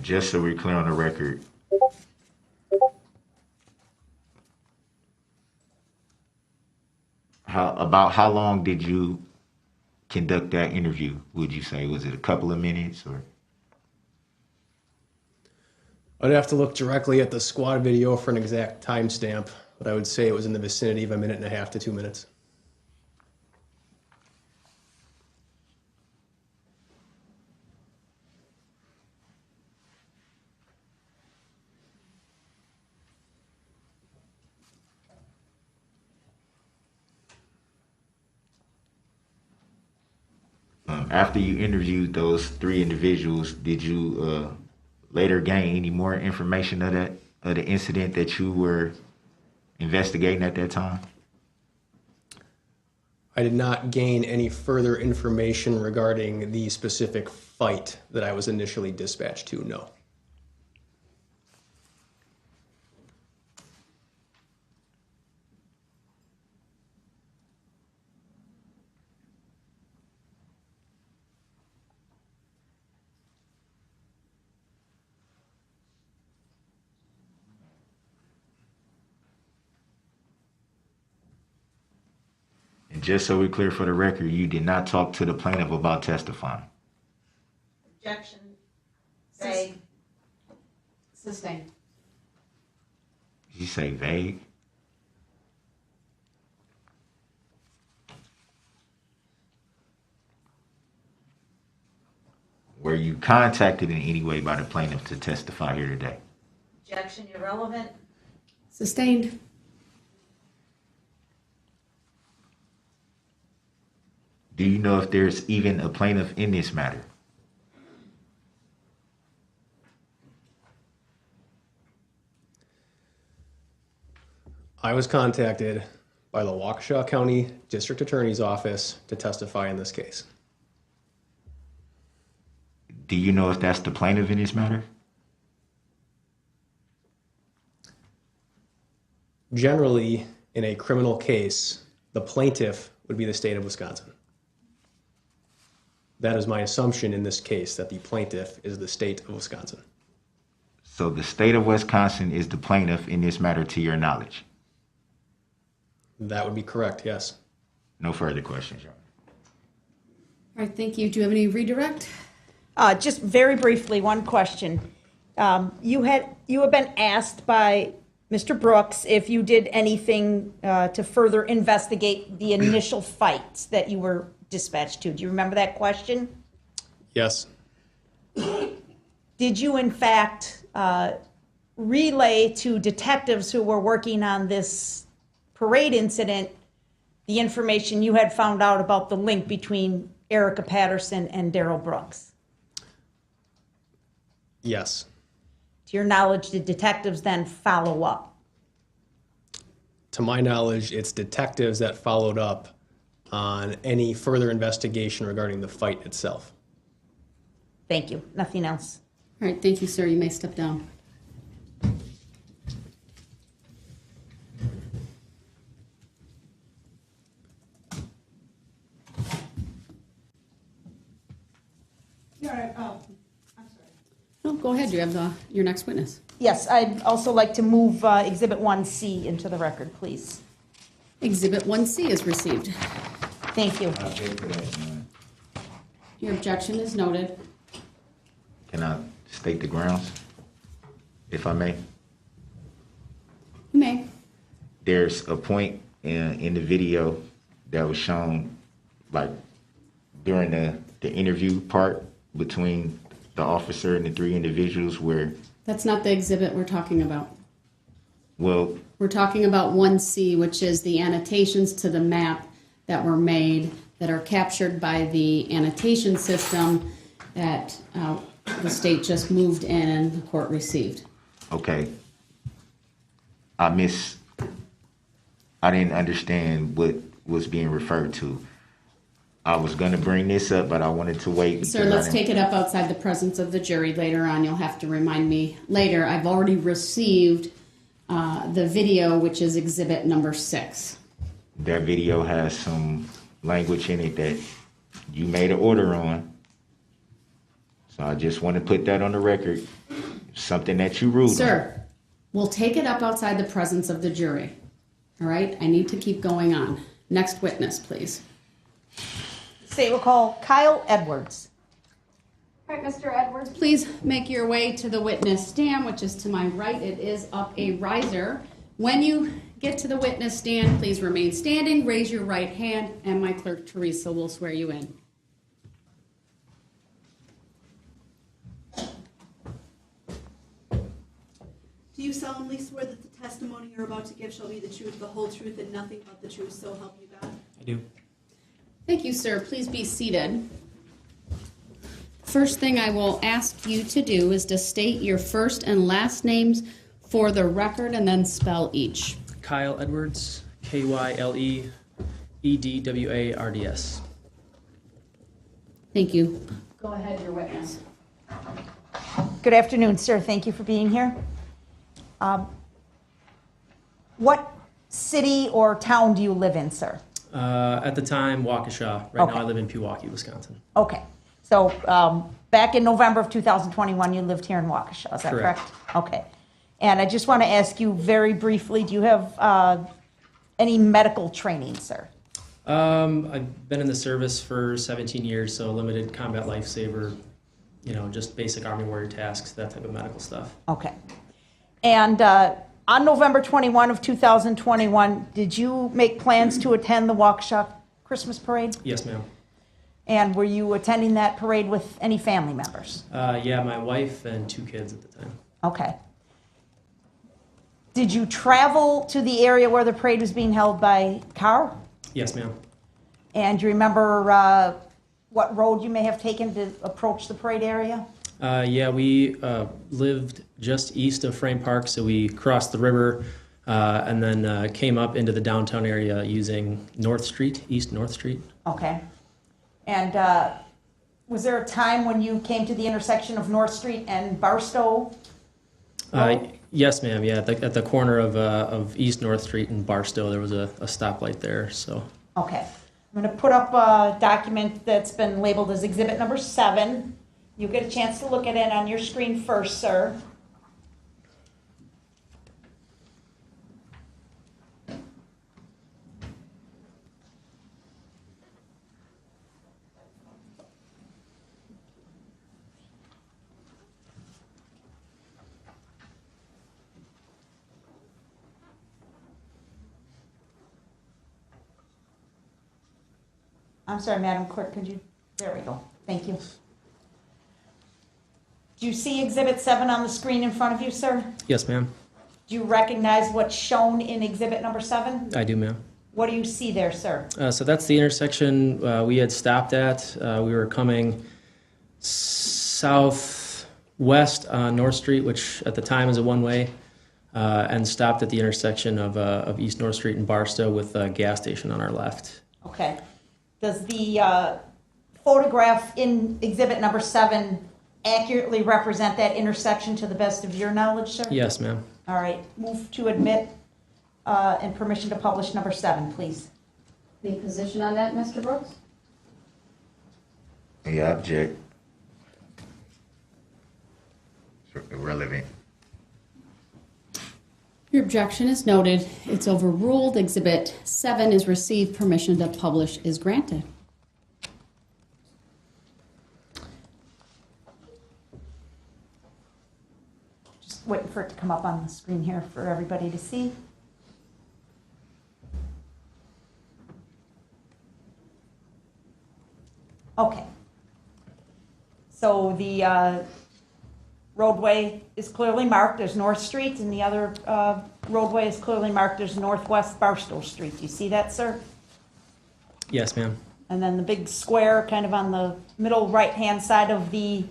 Just so we're clear on the record, how long did you conduct that interview? Would you say, was it a couple of minutes or? I'd have to look directly at the squad video for an exact timestamp, but I would say it was in the vicinity of 1.5 to 2 minutes. After you interviewed those 3 individuals, did you later gain any more information of the incident that you were investigating at that time? I did not gain any further information regarding the specific fight that I was initially dispatched to, no. And just so we're clear for the record, you did not talk to the plaintiff about testifying. Objection. Vague. Sustained. Did you say vague? Were you contacted in any way by the plaintiff to testify here today? Objection irrelevant. Sustained. Do you know if there's even a plaintiff in this matter? I was contacted by the Waukesha County District Attorney's Office to testify in this case. Do you know if that's the plaintiff in this matter? Generally, in a criminal case, the plaintiff would be the state of Wisconsin. That is my assumption in this case, that the plaintiff is the state of Wisconsin. So the state of Wisconsin is the plaintiff in this matter to your knowledge? That would be correct, yes. No further questions, Your Honor. All right, thank you. Do you have any redirect? Just very briefly, one question. You have been asked by Mr. Brooks if you did anything to further investigate the initial fights that you were dispatched to. Do you remember that question? Yes. Did you, in fact, relay to detectives who were working on this parade incident the information you had found out about the link between Erica Patterson and Darrell Brooks? Yes. To your knowledge, did detectives then follow up? To my knowledge, it's detectives that followed up on any further investigation regarding the fight itself. Thank you. Nothing else. All right, thank you, sir. You may step down. No, go ahead. You have your next witness. Yes, I'd also like to move Exhibit 1C into the record, please. Exhibit 1C is received. Thank you. I'll pay for that, Your Honor. Your objection is noted. Can I state the grounds, if I may? You may. There's a point in the video that was shown, like, during the interview part between the officer and the three individuals where... That's not the exhibit we're talking about. Well... We're talking about 1C, which is the annotations to the map that were made that are captured by the annotation system that the state just moved in and the court received. Okay. I didn't understand what was being referred to. I was going to bring this up, but I wanted to wait. Sir, let's take it up outside the presence of the jury later on. You'll have to remind me later. I've already received the video, which is exhibit number 6. That video has some language in it that you made an order on. So I just want to put that on the record. Something that you ruled on. Sir, we'll take it up outside the presence of the jury. All right? I need to keep going on. Next witness, please. State will call Kyle Edwards. All right, Mr. Edwards, please make your way to the witness stand, which is to my right. It is up a riser. When you get to the witness stand, please remain standing, raise your right hand, and my clerk, Teresa, will swear you in. Do you solemnly swear that the testimony you're about to give shall be the truth, the whole truth, and nothing but the truth, so help you God? I do. Thank you, sir. Please be seated. First thing I will ask you to do is to state your first and last names for the record and then spell each. Kyle Edwards, Kyle EDWARDS. Thank you. Go ahead, your witness. Good afternoon, sir. Thank you for being here. What city or town do you live in, sir? At the time, Waukesha. Right Okay. now I live in Pewaukee, Wisconsin. Okay. So back in November of 2021, you lived here in Waukesha. Is that Correct. correct? Okay. And I just want to ask you very briefly, do you have any medical training, sir? I've been in the service for 17 years, so limited combat lifesaver, just basic Army warrior tasks, that type of medical stuff. Okay. And on November 21 of 2021, did you make plans to attend the Waukesha Christmas parade? Yes, ma'am. And were you attending that parade with any family members? Yeah, my wife and 2 kids at the time. Okay. Did you travel to the area where the parade was being held by car? Yes, ma'am. And do you remember what road you may have taken to approach the parade area? Yeah, we lived just east of Frame Park, so we crossed the river and then came up into the downtown area using North Street, East North Street. Okay. And was there a time when you came to the intersection of North Street and Barstow? Yes, ma'am. Yeah, at the corner of East North Street and Barstow, there was a stoplight there. So. Okay. I'm going to put up a document that's been labeled as Exhibit Number 7. You get a chance to look at it on your screen first, sir. I'm sorry, Madam Clerk, could you, there we go. Thank you. Do you see Exhibit 7 on the screen in front of you, sir? Yes, ma'am. Do you recognize what's shown in Exhibit Number 7? I do, ma'am. What do you see there, sir? So that's the intersection we had stopped at. We were coming southwest on North Street, which at the time is a one-way, and stopped at the intersection of East North Street and Barstow with a gas station on our left. Okay. Does the photograph in Exhibit Number 7 accurately represent that intersection to the best of your knowledge, sir? Yes, ma'am. All right. Move to admit and permission to publish Number 7, please. The position on that, Mr. Brooks? Yeah, object. Irrelevant. Your objection is noted. It's overruled. Exhibit 7 is received. Permission to publish is granted. Just waiting for it to come up on the screen here for everybody to see. Okay. So the roadway is clearly marked as North Street, and the other roadway is clearly marked as Northwest Barstow Street. Do you see that, sir? Yes, ma'am. And then the big square kind of on the middle right-hand side of the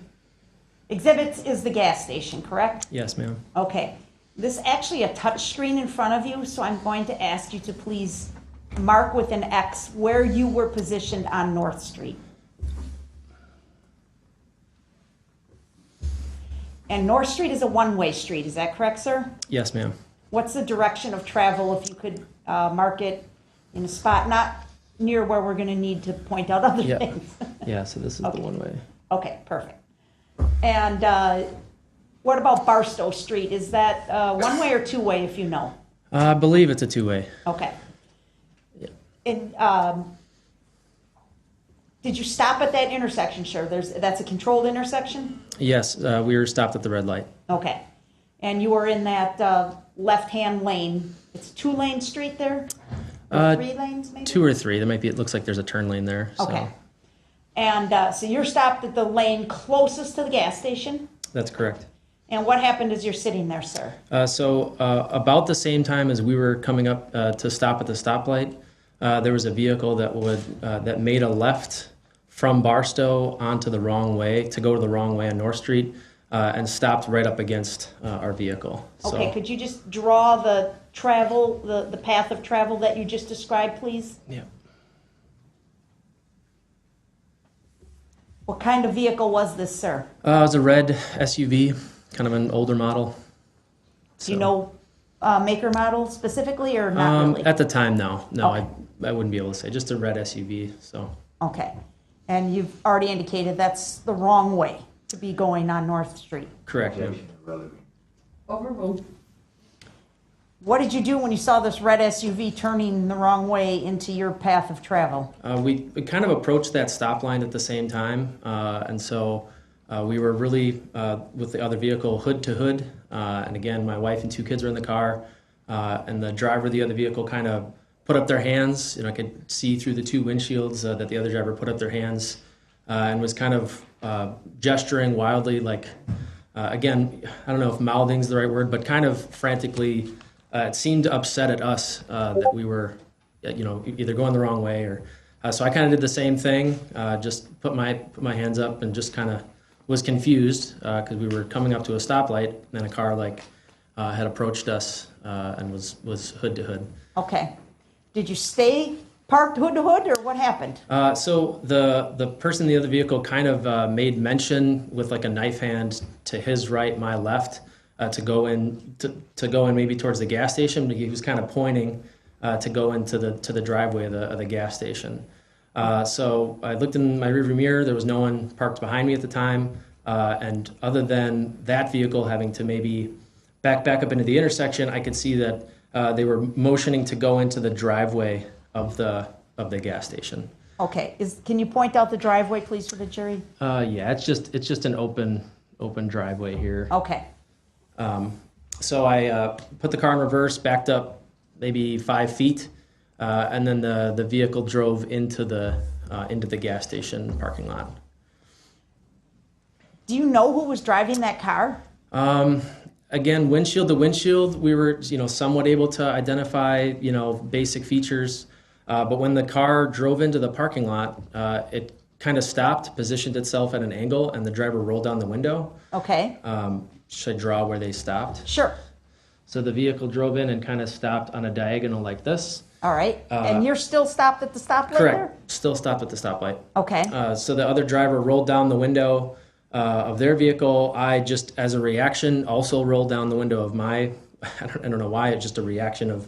exhibits is the gas station, correct? Yes, ma'am. Okay. This is actually a touch screen in front of you, so I'm going to ask you to please mark with an X where you were positioned on North Street. And North Street is a one-way street, is that correct, sir? Yes, ma'am. What's the direction of travel, if you could mark it in a spot not near where we're going to need to point out other Yeah. things? Yeah, so this is Okay. the one way. Okay, perfect. And what about Barstow Street? Is that one-way or two-way, if you know? I believe it's a two-way. Okay. Yeah. And did you stop at that intersection, sir? That's a controlled intersection? Yes, we were stopped at the red light. Okay. And you were in that left-hand lane. It's two-lane street there? Or 3 lanes, maybe? 2 or 3. There might be. It looks like there's a turn lane there. So. Okay. And so you're stopped at the lane closest to the gas station? That's correct. And what happened as you're sitting there, sir? So about the same time as we were coming up to stop at the stoplight, there was a vehicle that made a left from Barstow onto the wrong way, to go to the wrong way on North Street, and stopped right up against our vehicle. Okay, could you just draw the path of travel that you just described, please? Yeah. What kind of vehicle was this, sir? It was a red SUV, kind of an older model. Do you know maker model specifically or not really? At the time, no. No, Okay. I wouldn't be able to say. Just a red SUV, so. Okay. And you've already indicated that's the wrong way to be going on North Street. Correct, ma'am. Overruled. What did you do when you saw this red SUV turning the wrong way into your path of travel? We kind of approached that stop line at the same time, and so we were really with the other vehicle hood to hood, and again, my wife and 2 kids were in the car, and the driver of the other vehicle kind of put up their hands. I could see through the 2 windshields that the other driver put up their hands and was kind of gesturing wildly, like, again, I don't know if mouthing's the right word, but kind of frantically. It seemed upset at us that we were, either going the wrong way or. So I kind of did the same thing. Just put my hands up and just kind of was confused because we were coming up to a stoplight and then a car had approached us and was hood to hood. Okay. Did you stay parked hood to hood, or what happened? So the person in the other vehicle kind of made mention with like a knife hand to his right, my left. To go in maybe towards the gas station, but he was kind of pointing to go into the driveway of the gas station. So I looked in my rearview mirror. There was no one parked behind me at the time, and other than that vehicle having to maybe back up into the intersection, I could see that they were motioning to go into the driveway of the gas station. Okay. Can you point out the driveway, please, for the jury? Yeah, it's just an open driveway here. Okay. So I put the car in reverse, backed up maybe 5 feet, and then the vehicle drove into the gas station parking lot. Do you know who was driving that car? Again, windshield to windshield, we were somewhat able to identify basic features, but when the car drove into the parking lot, it kind of stopped, positioned itself at an angle, and the driver rolled down the window. Okay. Should I draw where they stopped? Sure. So the vehicle drove in and kind of stopped on a diagonal like this. All right. And you're still stopped at the stoplight Correct. there? Still stopped at the stoplight. Okay. So the other driver rolled down the window of their vehicle. I just, as a reaction, also rolled down the window of my. I don't know why. It's just a reaction of.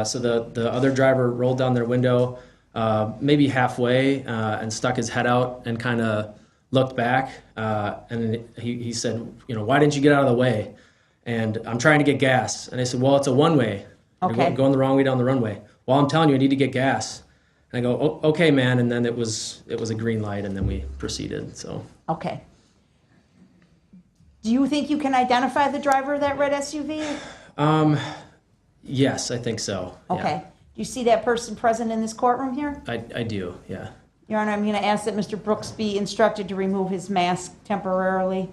So the other driver rolled down their window, maybe halfway, and stuck his head out and kind of looked back, and he said, why didn't you get out of the way? And I'm trying to get gas. And I said, well, it's a one-way. Okay. You're going the wrong way down the runway. Well, I'm telling you, I need to get gas. And I go, oh, okay, man. And then it was a green light, and then we proceeded. So. Okay. Do you think you can identify the driver of that red SUV? Yes, I think so. Okay. Yeah. Do you see that person present in this courtroom here? I do, yeah. Your Honor, I'm going to ask that Mr. Brooks be instructed to remove his mask temporarily.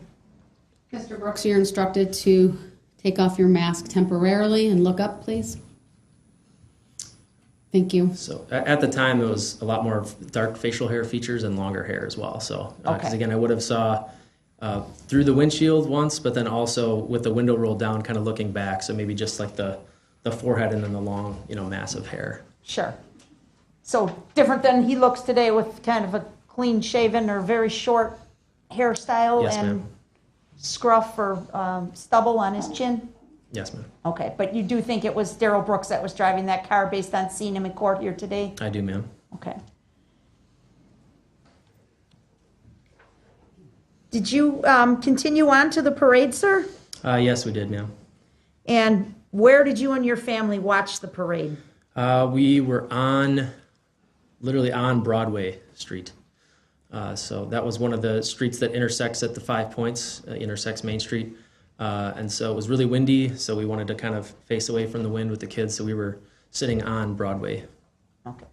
Mr. Brooks, you're instructed to take off your mask temporarily and look up, please. Thank you. So at the time, it was a lot more dark facial hair features and longer hair as well. So, because Okay. again, I would have saw through the windshield once, but then also with the window rolled down, kind of looking back. So maybe just like the forehead and then the long, massive hair. Sure. So different than he looks today with kind of a clean shaven or very short hairstyle Yes, and ma'am. scruff or stubble on his chin? Yes, ma'am. Okay, but you do think it was Darrell Brooks that was driving that car based on seeing him in court here today? I do, ma'am. Okay. Did you continue on to the parade, sir? Yes, we did, ma'am. And where did you and your family watch the parade? We were literally on Broadway Street. So that was one of the streets that intersects at the 5 Points, intersects Main Street. And so it was really windy, so we wanted to kind of face away from the wind with the kids, so we were sitting on Broadway. Okay.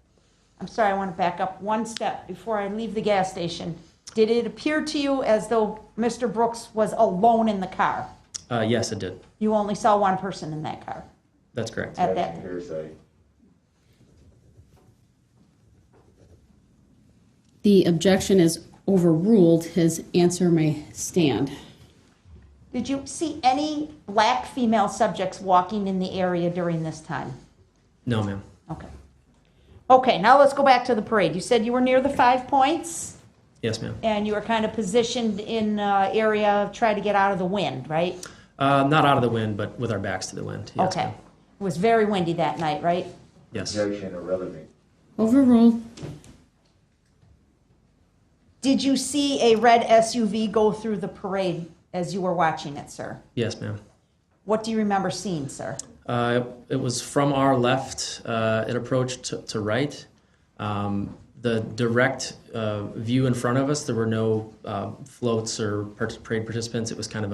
I'm sorry, I want to back up one step before I leave the gas station. Did it appear to you as though Mr. Brooks was alone in the car? Yes, it did. You only saw one person in that car That's correct. at that. The objection is overruled. His answer may stand. Did you see any black female subjects walking in the area during this time? No, ma'am. Okay. Okay, now let's go back to the parade. You said you were near the 5 Points? Yes, ma'am. And you were kind of positioned in area, try to get out of the wind, right? Not out of the wind, but with our backs to the wind. Yes, Okay. ma'am. It was very windy that night, right? Yes. Objection irrelevant. Overruled. Did you see a red SUV go through the parade as you were watching it, sir? Yes, ma'am. What do you remember seeing, sir? It was from our left. It approached to right. The direct view in front of us, there were no floats or parade participants. It was kind of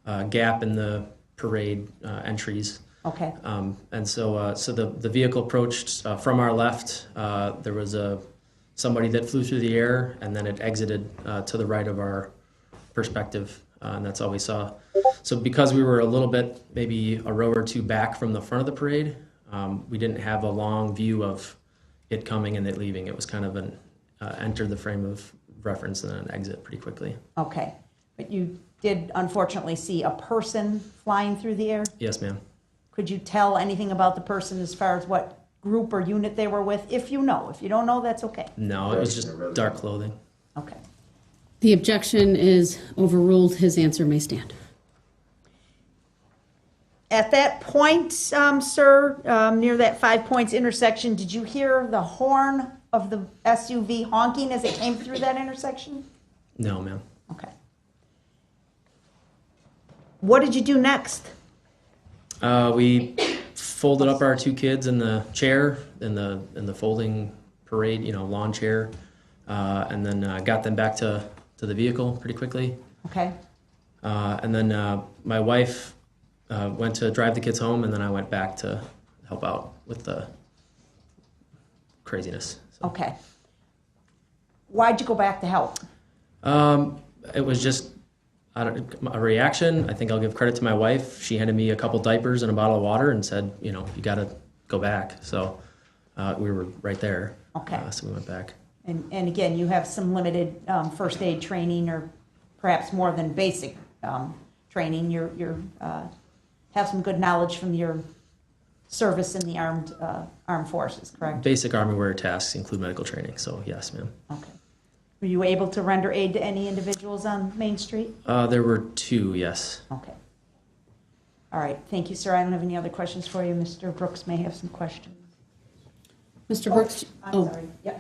a gap in the parade entries. Okay. And so the vehicle approached from our left. There was somebody that flew through the air, and then it exited to the right of our perspective, and that's all we saw. So because we were a little bit, maybe a row or two back from the front of the parade, we didn't have a long view of it coming and it leaving. It was kind of an enter the frame of reference and then an exit pretty quickly. Okay. But you did unfortunately see a person flying through the air? Yes, ma'am. Could you tell anything about the person as far as what group or unit they were with? If you know. If you don't know, that's okay. No, it was just dark clothing. Okay. The objection is overruled. His answer may stand. At that point, sir, near that 5 Points intersection, did you hear the horn of the SUV honking as it came through that intersection? No, ma'am. Okay. What did you do next? We folded up our two kids in the chair, in the folding parade, lawn chair, and then got them back to the vehicle pretty quickly. Okay. And then my wife went to drive the kids home, and then I went back to help out with the craziness. So, Okay. Why'd you go back to help? it was just a reaction. I think I'll give credit to my wife. She handed me a couple diapers and a bottle of water and said, you got to go back. So we were right there. Okay. So we went back. And again, you have some limited first aid training, or perhaps more than basic training. You're have some good knowledge from your service in the armed forces, correct? Basic Army wear tasks include medical training. So yes, ma'am. Okay. Were you able to render aid to any individuals on Main Street? There were two, yes. Okay. All right. Thank you, sir. I don't have any other questions for you. Mr. Brooks may have some questions. Mr. Brooks? I'm sorry. Yeah.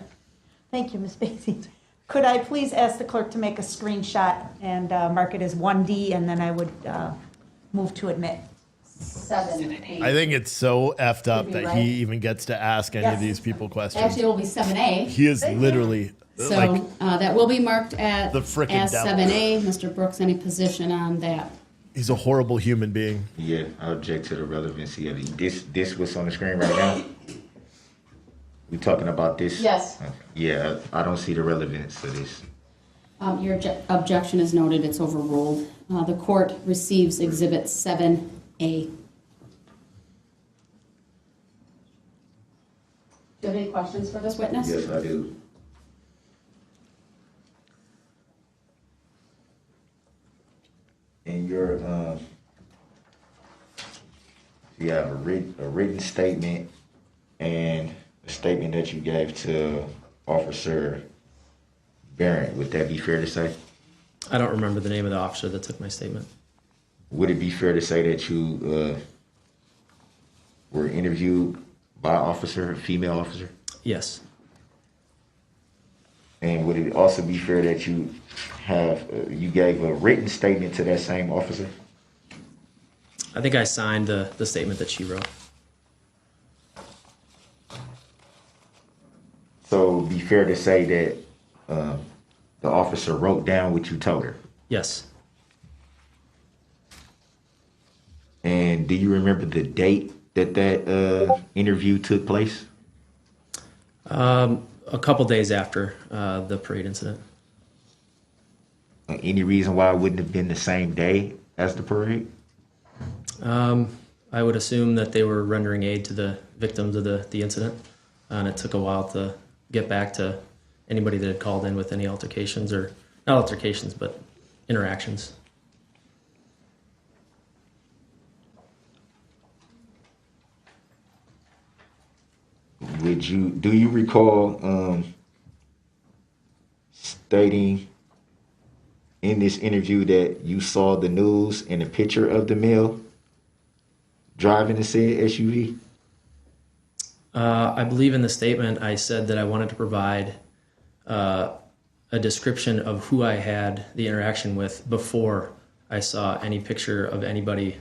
Thank you, Ms. Basie. Could I please ask the clerk to make a screenshot and mark it as 1D, and then I would move to admit 7A. I think it's so effed up Could be that right. he even gets to ask any of Yes. these people questions. Actually, it will be 7A. He is literally So like that will be marked at The frickin' as devil. 7A. Mr. Brooks, any position on that? he's a horrible human being. Yeah, I object to the relevancy of it. This what's on the screen right now. We talking about this? Yes. Okay. Yeah, I don't see the relevance of this. Your objection is noted. It's overruled. The court receives Exhibit 7A. Do you have any questions for this witness? Yes, I do. In your you have a written statement and a statement that you gave to Officer Barrett. Would that be fair to say? I don't remember the name of the officer that took my statement. Would it be fair to say that you were interviewed by an officer, a female officer? Yes. And would it also be fair that you have you gave a written statement to that same officer? I think I signed the statement that she wrote. So it'd be fair to say that the officer wrote down what you told her. Yes. And do you remember the date that interview took place? A couple days after the parade incident. Any reason why it wouldn't have been the same day as the parade? I would assume that they were rendering aid to the victims of the incident, and it took a while to get back to anybody that had called in with any altercations, or not altercations, but interactions. Do you recall stating in this interview that you saw the news and a picture of the male driving the said SUV? I believe in the statement I said that I wanted to provide a description of who I had the interaction with before I saw any picture of anybody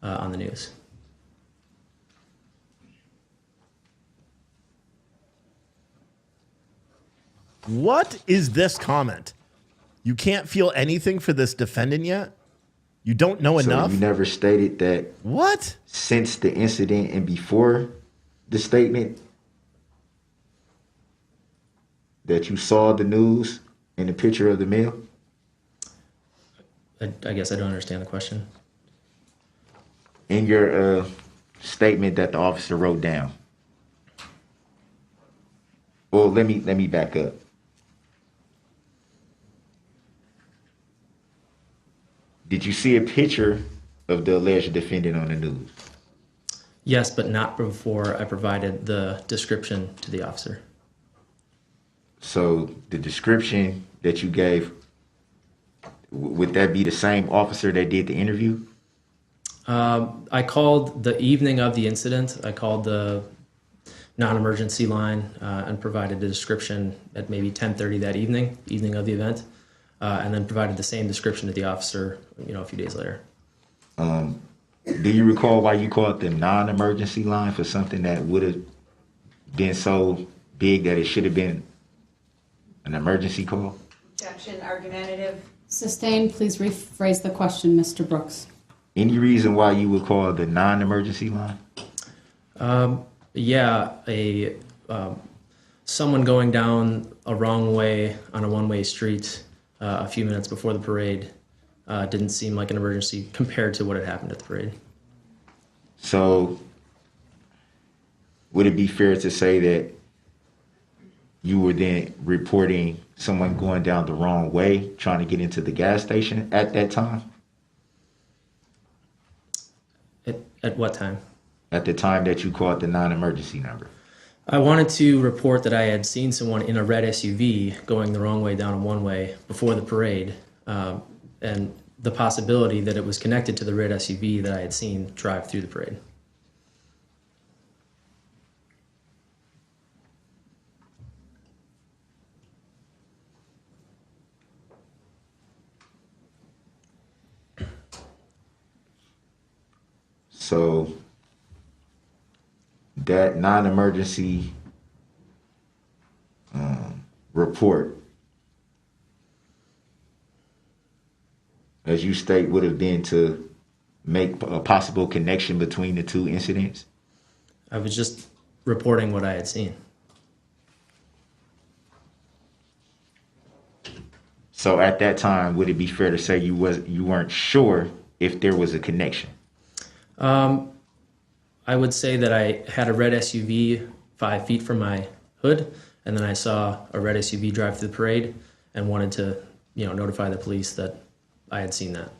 on the news. What is this comment? You can't feel anything for this defendant yet? You don't know enough? So you never stated that What? since the incident and before the statement that you saw the news and the picture of the male? I guess I don't understand the question. In your statement that the officer wrote down. Well, let me back up. Did you see a picture of the alleged defendant on the news? Yes, but not before I provided the description to the officer. So the description that you gave, would that be the same officer that did the interview? I called the evening of the incident. I called the non-emergency line and provided a description at maybe 10:30 that evening of the event, and then provided the same description to the officer, a few days later. Do you recall why you called the non-emergency line for something that would have been so big that it should have been an emergency call? Objection, argumentative. Sustained. Please rephrase the question, Mr. Brooks. Any reason why you would call the non-emergency line? Someone going down a wrong way on a one-way street a few minutes before the parade didn't seem like an emergency compared to what had happened at the parade. So would it be fair to say that you were then reporting someone going down the wrong way, trying to get into the gas station at that time? At what time? At the time that you called the non-emergency number. I wanted to report that I had seen someone in a red SUV going the wrong way down a one-way before the parade, and the possibility that it was connected to the red SUV that I had seen drive through the parade. So that non-emergency report, as you state, would have been to make a possible connection between the two incidents? I was just reporting what I had seen. So at that time, would it be fair to say you weren't sure if there was a connection? I would say that I had a red SUV 5 feet from my hood, and then I saw a red SUV drive through the parade and wanted to, notify the police that I had seen that.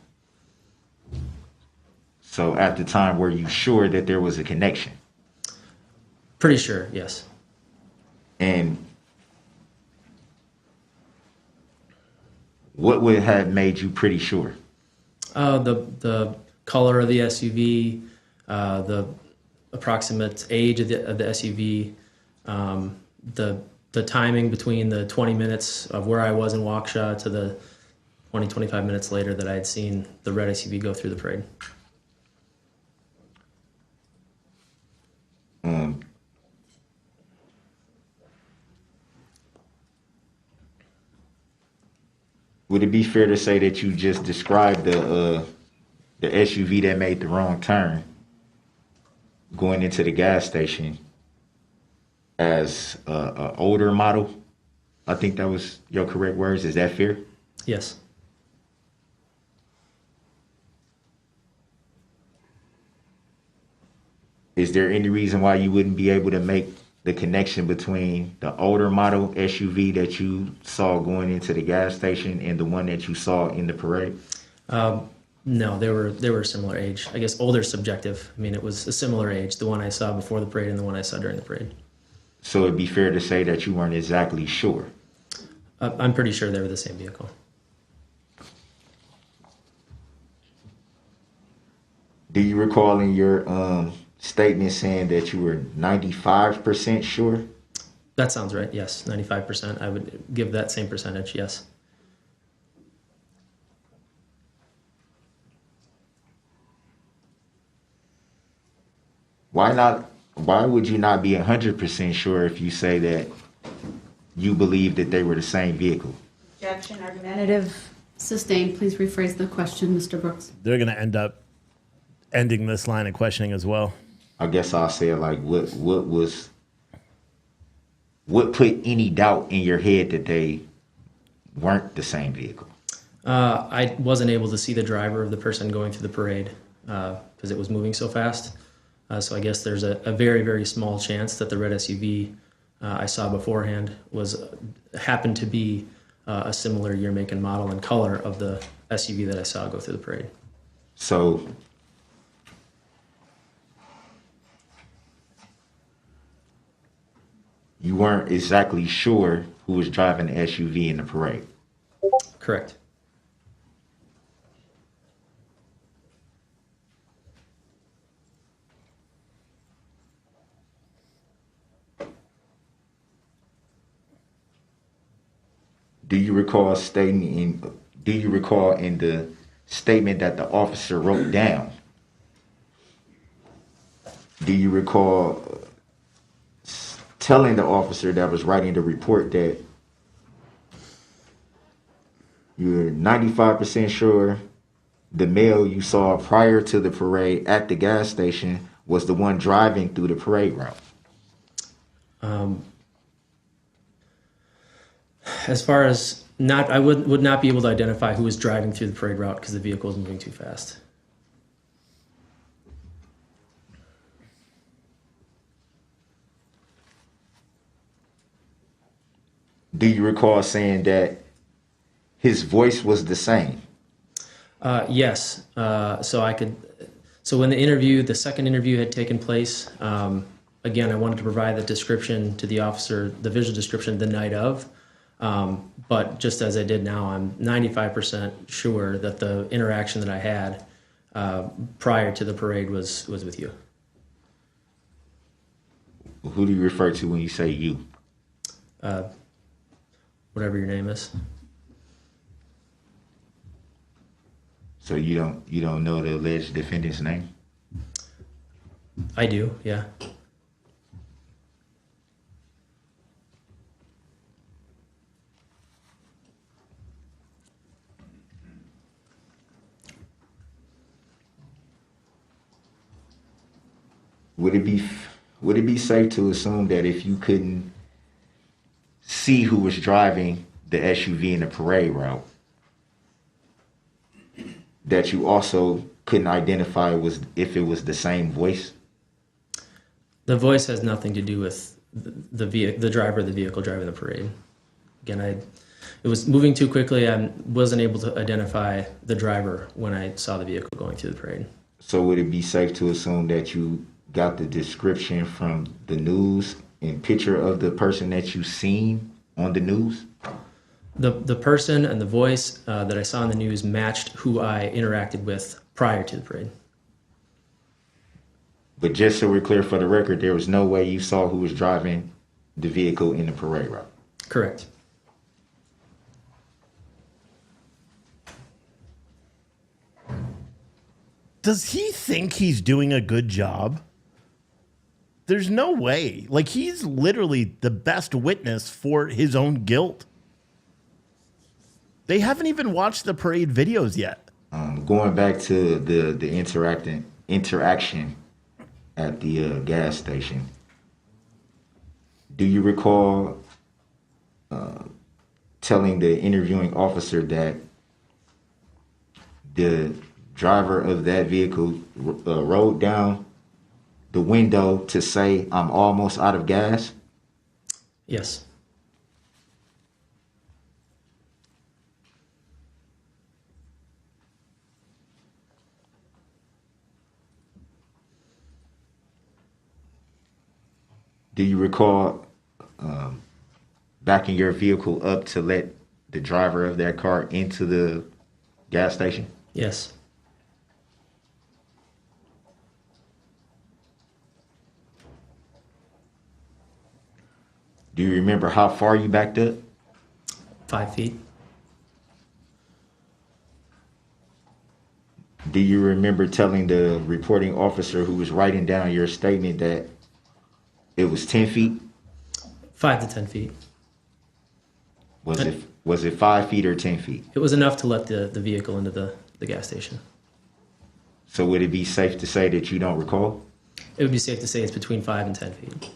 So at the time, were you sure that there was a connection? Pretty sure, yes. And what would have made you pretty sure? The color of the SUV, the approximate age of the SUV, the timing between the 20 minutes of where I was in Waukesha to the 25 minutes later that I had seen the red SUV go through the parade. Would it be fair to say that you just described the SUV that made the wrong turn going into the gas station as an older model? I think that was your correct words. Is that fair? Yes. Is there any reason why you wouldn't be able to make the connection between the older model SUV that you saw going into the gas station and the one that you saw in the parade? No, they were a similar age. I guess older subjective. I mean, it was a similar age, the one I saw before the parade and the one I saw during the parade. So it'd be fair to say that you weren't exactly sure. I'm pretty sure they were the same vehicle. Do you recall in your statement saying that you were 95% sure? That sounds right. Yes, 95%. I would give that same percentage. Yes. Why not? Why would you not be 100% sure if you say that you believe that they were the same vehicle? Objection, argumentative. Sustained. Please rephrase the question, Mr. Brooks. They're going to end up ending this line of questioning as well. I guess I'll say it like, what put any doubt in your head that they weren't the same vehicle? I wasn't able to see the driver of the person going through the parade because it was moving so fast. So I guess there's a very, very small chance that the red SUV I saw beforehand happened to be a similar year, make, and model and color of the SUV that I saw go through the parade. So you weren't exactly sure who was driving the SUV in the parade? Correct. Do you recall in the statement that the officer wrote down? Do you recall telling the officer that was writing the report that you're 95% sure the male you saw prior to the parade at the gas station was the one driving through the parade route? As far as I would not be able to identify who was driving through the parade route because the vehicle was moving too fast. Do you recall saying that his voice was the same? Yes. So when the second interview had taken place, again, I wanted to provide the description to the officer, the visual description the night of. But just as I did now, I'm 95% sure that the interaction that I had prior to the parade was with you. Who do you refer to when you say you? Whatever your name is. So you don't know the alleged defendant's name? I do, yeah. Would it be safe to assume that if you couldn't see who was driving the SUV in the parade route, that you also couldn't identify if it was the same voice? The voice has nothing to do with the driver of the vehicle driving the parade. Again, it was moving too quickly. I wasn't able to identify the driver when I saw the vehicle going through the parade. So would it be safe to assume that you got the description from the news and picture of the person that you seen on the news? The person and the voice that I saw in the news matched who I interacted with prior to the parade. But just so we're clear for the record, there was no way you saw who was driving the vehicle in the parade route? Correct. Does he think he's doing a good job? There's no way. Like, he's literally the best witness for his own guilt. They haven't even watched the parade videos yet. Going back to the interaction at the gas station, do you recall telling the interviewing officer that the driver of that vehicle rolled down the window to say, "I'm almost out of gas"? Yes. Do you recall backing your vehicle up to let the driver of that car into the gas station? Yes. Do you remember how far you backed up? 5 feet. Do you remember telling the reporting officer who was writing down your statement that it was 10 feet? 5 to 10 feet. Was it 5 feet or 10 feet? It was enough to let the vehicle into the gas station. So would it be safe to say that you don't recall? It would be safe to say it's between 5 and 10 feet.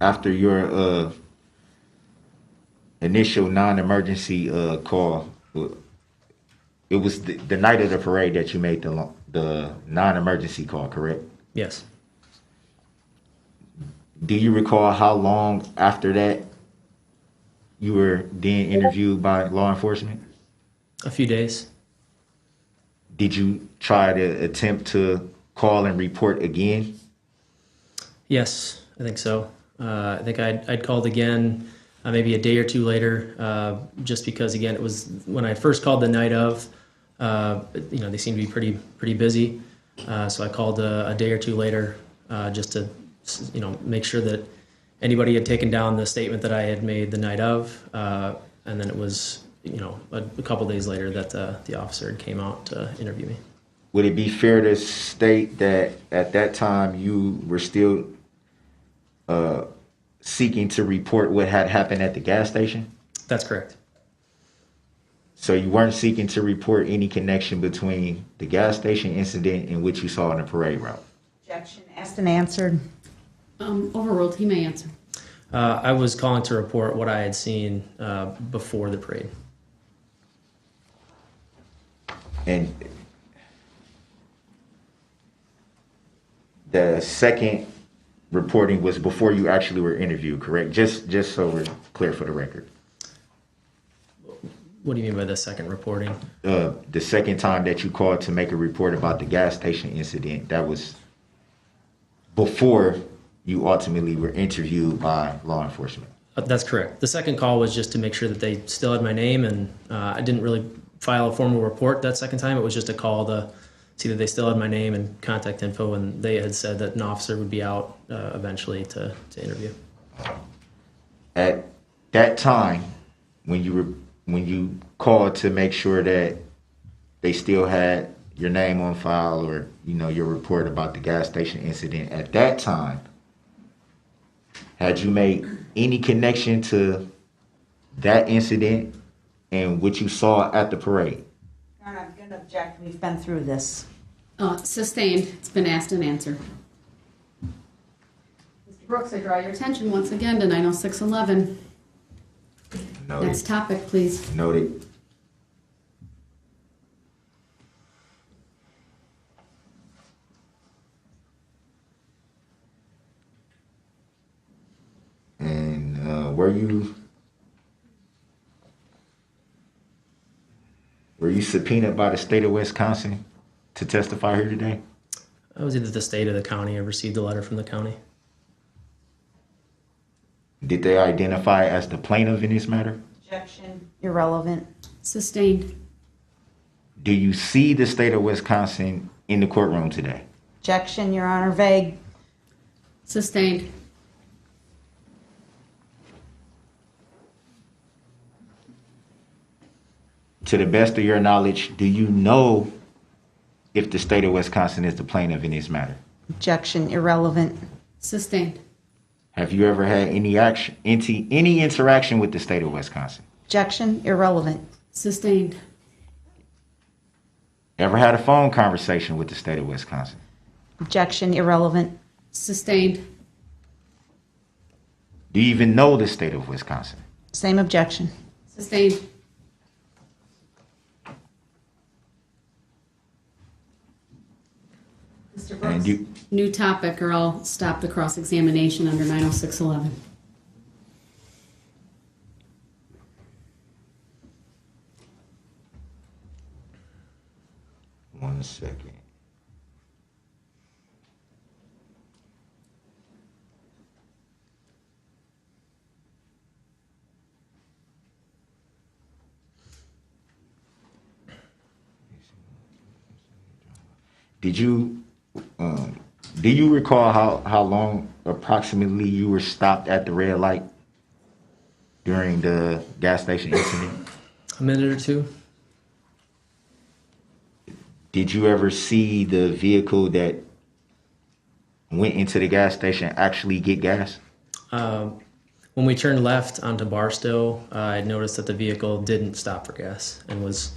After your initial non-emergency call, it was the night of the parade that you made the non-emergency call, correct? Yes. Do you recall how long after that you were then interviewed by law enforcement? A few days. Did you try to attempt to call and report again? Yes, I think so. I think I'd called again maybe a day or two later, just because, again, it was when I first called the night of, they seemed to be pretty busy. So I called a day or two later just to, make sure that anybody had taken down the statement that I had made the night of. And then it was, a couple days later that the officer came out to interview me. Would it be fair to state that at that time you were still seeking to report what had happened at the gas station? That's correct. So you weren't seeking to report any connection between the gas station incident and what you saw on the parade route? Objection, asked and answered. Overruled. He may answer. I was calling to report what I had seen before the parade. And the second reporting was before you actually were interviewed, correct? Just so we're clear for the record. What do you mean by the second reporting? The second time that you called to make a report about the gas station incident, that was before you ultimately were interviewed by law enforcement. That's correct. The second call was just to make sure that they still had my name, and I didn't really file a formal report that second time. It was just a call to see that they still had my name and contact info, and they had said that an officer would be out eventually to interview. At that time, when you called to make sure that they still had your name on file or your report about the gas station incident, at that time, had you made any connection to that incident and what you saw at the parade? I'm going to object. We've been through this. Sustained. It's been asked and answered. Mr. Brooks, I draw your attention once again to 90611. Noted. Next topic, please. Noted. And were you subpoenaed by the state of Wisconsin to testify here today? I was either the state or the county. I received a letter from the county. Did they identify as the plaintiff in this matter? Objection, irrelevant. Sustained. Do you see the state of Wisconsin in the courtroom today? Objection, Your Honor, vague. Sustained. To the best of your knowledge, do you know if the state of Wisconsin is the plaintiff in this matter? Objection, irrelevant. Sustained. Have you ever had any interaction with the state of Wisconsin? Objection, irrelevant. Sustained. Ever had a phone conversation with the state of Wisconsin? Objection, irrelevant. Sustained. Do you even know the state of Wisconsin? Same objection. Sustained. Mr. And Brooks, you, new topic, or I'll stop the cross-examination under 90611. one second. Did you, do you recall how long approximately you were stopped at the red light during the gas station incident? A minute or two. Did you ever see the vehicle that went into the gas station actually get gas? When we turned left onto Barstow, I noticed that the vehicle didn't stop for gas and was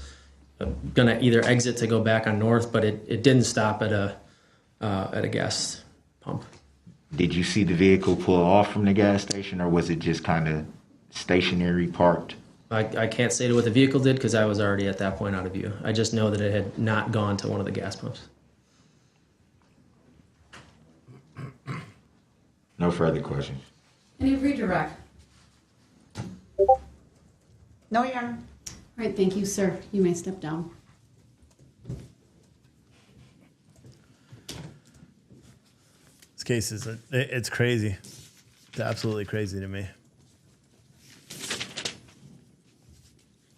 gonna either exit to go back on north, but it didn't stop at a gas pump. Did you see the vehicle pull off from the gas station, or was it just kind of stationary parked? I can't say what the vehicle did because I was already at that point out of view. I just know that it had not gone to one of the gas pumps. No further questions. Any redirect? No, Your Honor. All right, thank you, sir. You may step down. This case is, it's crazy. It's absolutely crazy to me.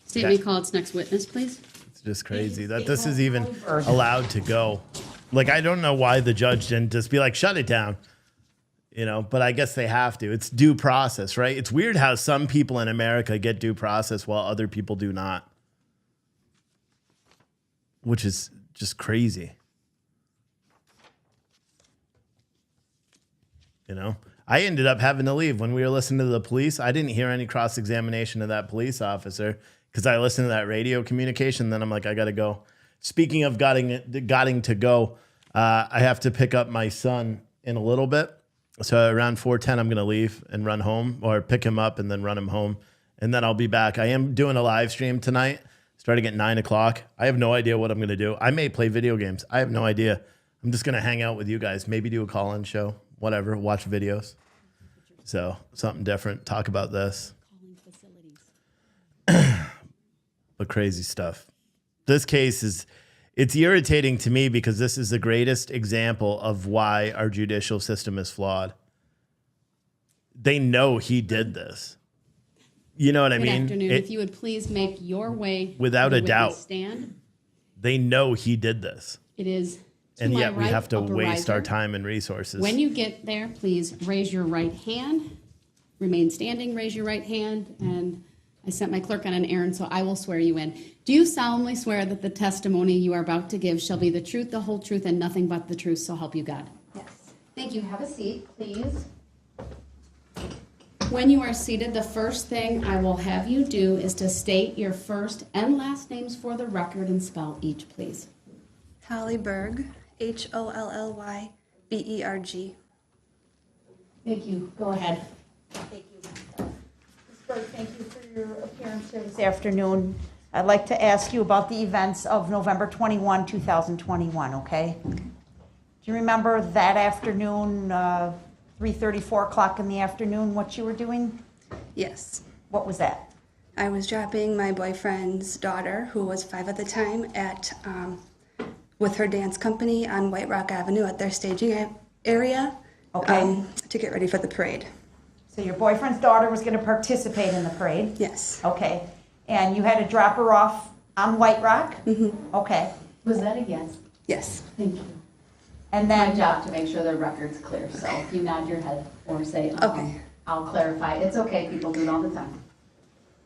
State may call its next witness, please. It's just crazy that this is even allowed to go. Like, I don't know why the judge didn't just be like, shut it down. You know, but I guess they have to. It's due process, right? It's weird how some people in America get due process while other people do not. Which is just crazy. You know, I ended up having to leave when we were listening to the police. I didn't hear any cross-examination of that police officer because I listened to that radio communication. Then I'm like, I got to go. Speaking of getting to go, I have to pick up my son in a little bit. So around 4:10, I'm going to leave and run home, or pick him up and then run him home. And then I'll be back. I am doing a live stream tonight, starting at 9 o'clock. I have no idea what I'm going to do. I may play video games. I have no idea. I'm just going to hang out with you guys, maybe do a call-in show, whatever, watch videos. So something different, talk about this. But crazy stuff. This case is, it's irritating to me because this is the greatest example of why our judicial system is flawed. They know he did this. You know what I mean? Good afternoon. If you would please make your way without to a the doubt. witness stand. They know he did this. It is to And my yet we right, have to upper waste our riser. time and resources. When you get there, please raise your right hand. Remain standing, raise your right hand, and I sent my clerk on an errand, so I will swear you in. Do you solemnly swear that the testimony you are about to give shall be the truth, the whole truth, and nothing but the truth, so help you God? Yes. Thank you. Have a seat, please. When you are seated, the first thing I will have you do is to state your first and last names for the record and spell each, please. Holly Berg, HOLLYBERG. Thank you. Go ahead. Thank you. Ms. Berg, thank you for your appearance here this afternoon. I'd like to ask you about the events of November 21, 2021, okay? Do you remember that afternoon, 3:30, 4 o'clock in the afternoon, what you were doing? Yes. What was that? I was dropping my boyfriend's daughter, who was 5 at the time, at with her dance company on White Rock Avenue at their staging area to get ready for the parade. So your boyfriend's daughter was going to participate in the parade? Yes. Okay. And you had to drop her off on White Rock? Mm-hmm. Okay. Was that a yes? Yes. Thank you. And My then, job to make sure the record's clear, so if you nod your head or say, Okay. I'll clarify. It's okay, people do it all the time.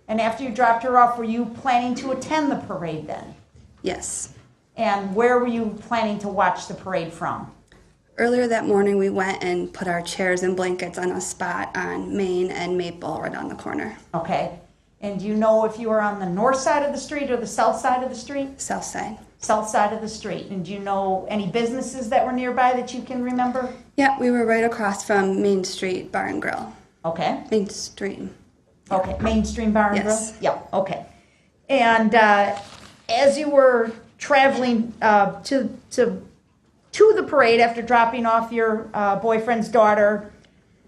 and after you dropped her off, were you planning to attend the parade then? Yes. And where were you planning to watch the parade from? Earlier that morning, we went and put our chairs and blankets on a spot on Main and Maple right on the corner. Okay. And do you know if you were on the north side of the street or the south side of the street? South side. South side of the street. And do you know any businesses that were nearby that you can remember? Yeah, we were right across from Main Street Bar and Grill. Okay. Main Street. Okay, Mainstream Bar and Yes. Grill? Yeah, okay. And as you were traveling to to the parade after dropping off your boyfriend's daughter,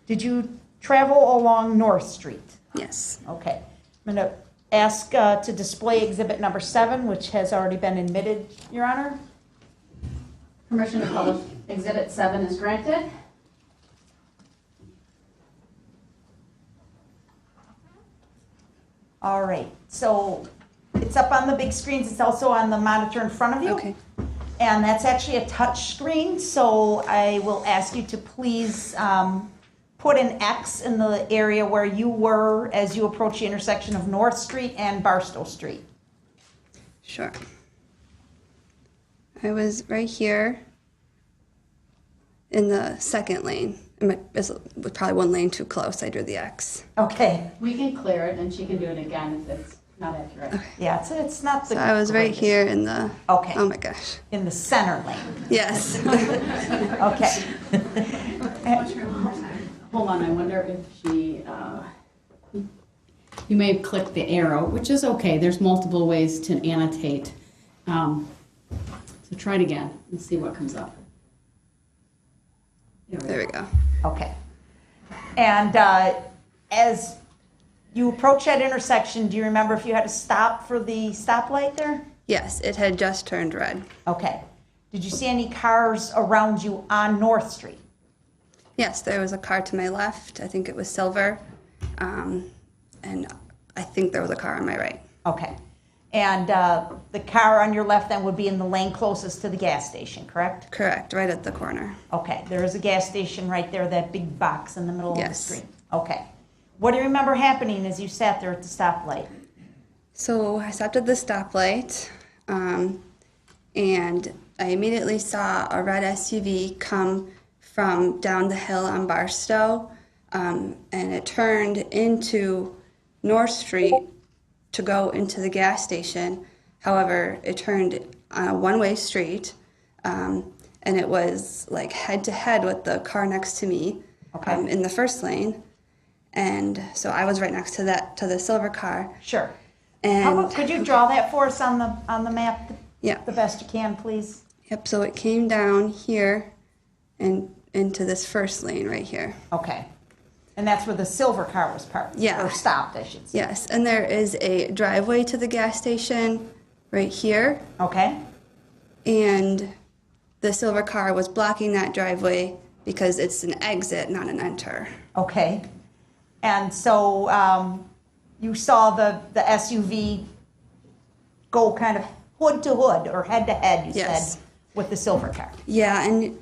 did you travel along North Street? Yes. Okay. I'm going to ask to display exhibit number 7, which has already been admitted, Your Honor. Permission to publish Exhibit 7 is granted. All right. So it's up on the big screens. It's also on the monitor in front of you. Okay. And that's actually a touch screen. So I will ask you to please put an X in the area where you were as you approach the intersection of North Street and Barstow Street. Sure. I was right here in the second lane. It was probably one lane too close. I drew the X. Okay. We can clear it, and she can do it again if it's not accurate. Okay. Yeah, it's not the So I was right greatest. here in the. Okay. Oh my gosh. In the center lane. Yes. Okay. Hold on, I wonder if she, you may have clicked the arrow, which is okay. There's multiple ways to annotate. So try it again and see what comes up. There we go. Okay. And as you approach that intersection, do you remember if you had to stop for the stoplight there? Yes, it had just turned red. Okay. Did you see any cars around you on North Street? Yes, there was a car to my left. I think it was silver. And I think there was a car on my right. Okay. And the car on your left then would be in the lane closest to the gas station, correct? Correct, right at the corner. Okay. There is a gas station right there, that big box in the middle Yes. of the street. Okay. What do you remember happening as you sat there at the stoplight? So I stopped at the stoplight, and I immediately saw a red SUV come from down the hill on Barstow, and it turned into North Street to go into the gas station. However, it turned on a one-way street, and it was like head-to-head with the car next to me in the first lane. And so I was right next to the silver car. Sure. And Could you draw that for us on the map? Yeah. The best you can, please. Yep, so it came down here and into this first lane right here. Okay. And that's where the silver car was parked? Yeah. Or stopped, I should say. Yes, and there is a driveway to the gas station right here. Okay. And the silver car was blocking that driveway because it's an exit, not an enter. Okay. And so you saw the SUV go kind of hood to hood or head to head, you Yes. said, with the silver car. Yeah, and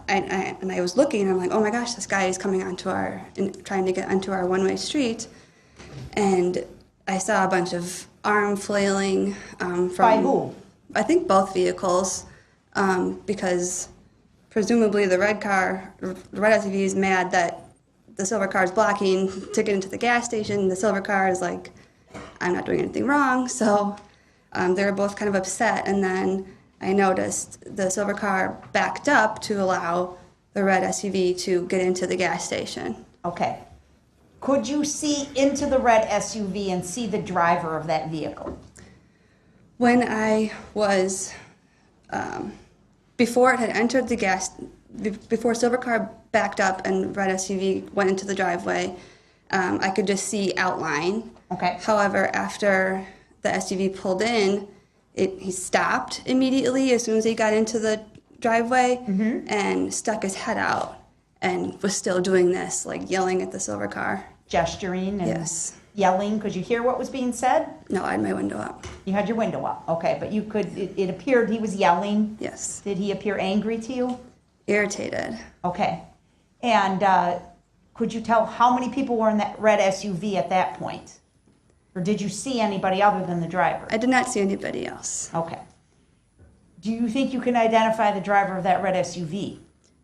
I was looking, and I'm like, oh my gosh, this guy is coming onto trying to get onto our one-way street, and I saw a bunch of arm flailing from. By who? I think both vehicles, because presumably the red SUV is mad that the silver car is blocking to get into the gas station. The silver car is like, I'm not doing anything wrong, so they were both kind of upset, and then I noticed the silver car backed up to allow the red SUV to get into the gas station. Okay. Could you see into the red SUV and see the driver of that vehicle? When I was, before it had entered the before silver car backed up and red SUV went into the driveway, I could just see outline. Okay. However, after the SUV pulled in, he stopped immediately as soon as he got into the driveway and stuck his head out and was still doing this, like yelling at the silver car. Gesturing and Yes. yelling. Could you hear what was being said? No, I had my window up. You had your window up. Okay, but you could, it appeared he was yelling. Yes. Did he appear angry to you? Irritated. Okay. And could you tell how many people were in that red SUV at that point? Or did you see anybody other than the driver? I did not see anybody else. Okay. Do you think you can identify the driver of that red SUV?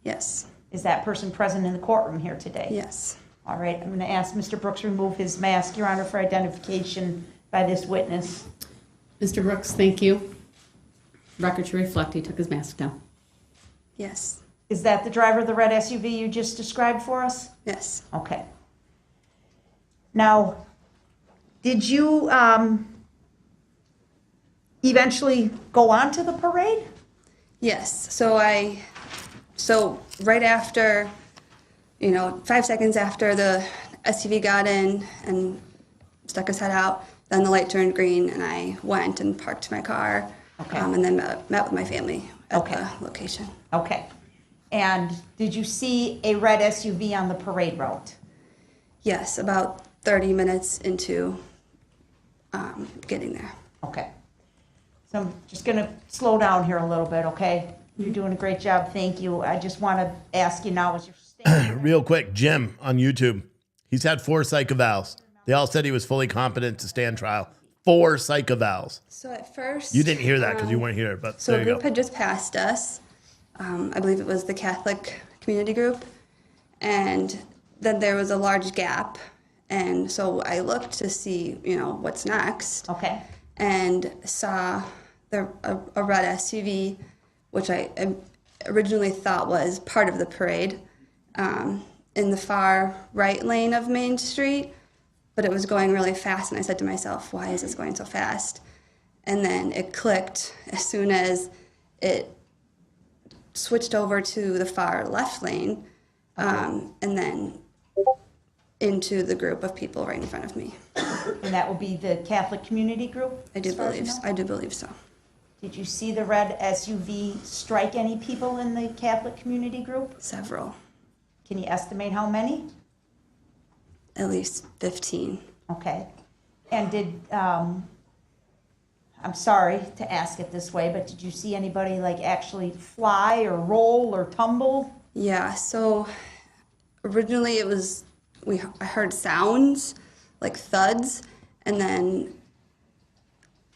Yes. Is that person present in the courtroom here today? Yes. All right. I'm going to ask Mr. Brooks to remove his mask, Your Honor, for identification by this witness. Mr. Brooks, thank you. Record to reflect, he took his mask down. Yes. Is that the driver of the red SUV you just described for us? Yes. Okay. Now, did you eventually go on to the parade? Yes. So right after, 5 seconds after the SUV got in and stuck his head out, then the light turned green and I went and parked my car. Okay. And then met with my family at Okay. the location. Okay. And did you see a red SUV on the parade route? Yes, about 30 minutes into getting there. Okay. So I'm just going to slow down here a little bit, okay? You're doing a great job. Thank you. I just want to ask you now, as you're standing Real quick, Jim on YouTube. He's had 4 psych evals. They all said he was fully competent to stand trial. 4 psych evals. So at first... You didn't hear that because you weren't here, but So there a you group go. had just passed us. I believe it was the Catholic community group. And then there was a large gap. And so I looked to see, what's next. Okay. And saw a red SUV, which I originally thought was part of the parade, in the far right lane of Main Street. But it was going really fast, and I said to myself, why is this going so fast? And then it clicked as soon as it switched over to the far left lane, and then into the group of people right in front of me. And that will be the Catholic community group? I do as far as you know? believe so. Did you see the red SUV strike any people in the Catholic community group? Several. Can you estimate how many? At least 15. Okay. And did, I'm sorry to ask it this way, but did you see anybody actually fly or roll or tumble? Yeah, so originally I heard sounds like thuds, and then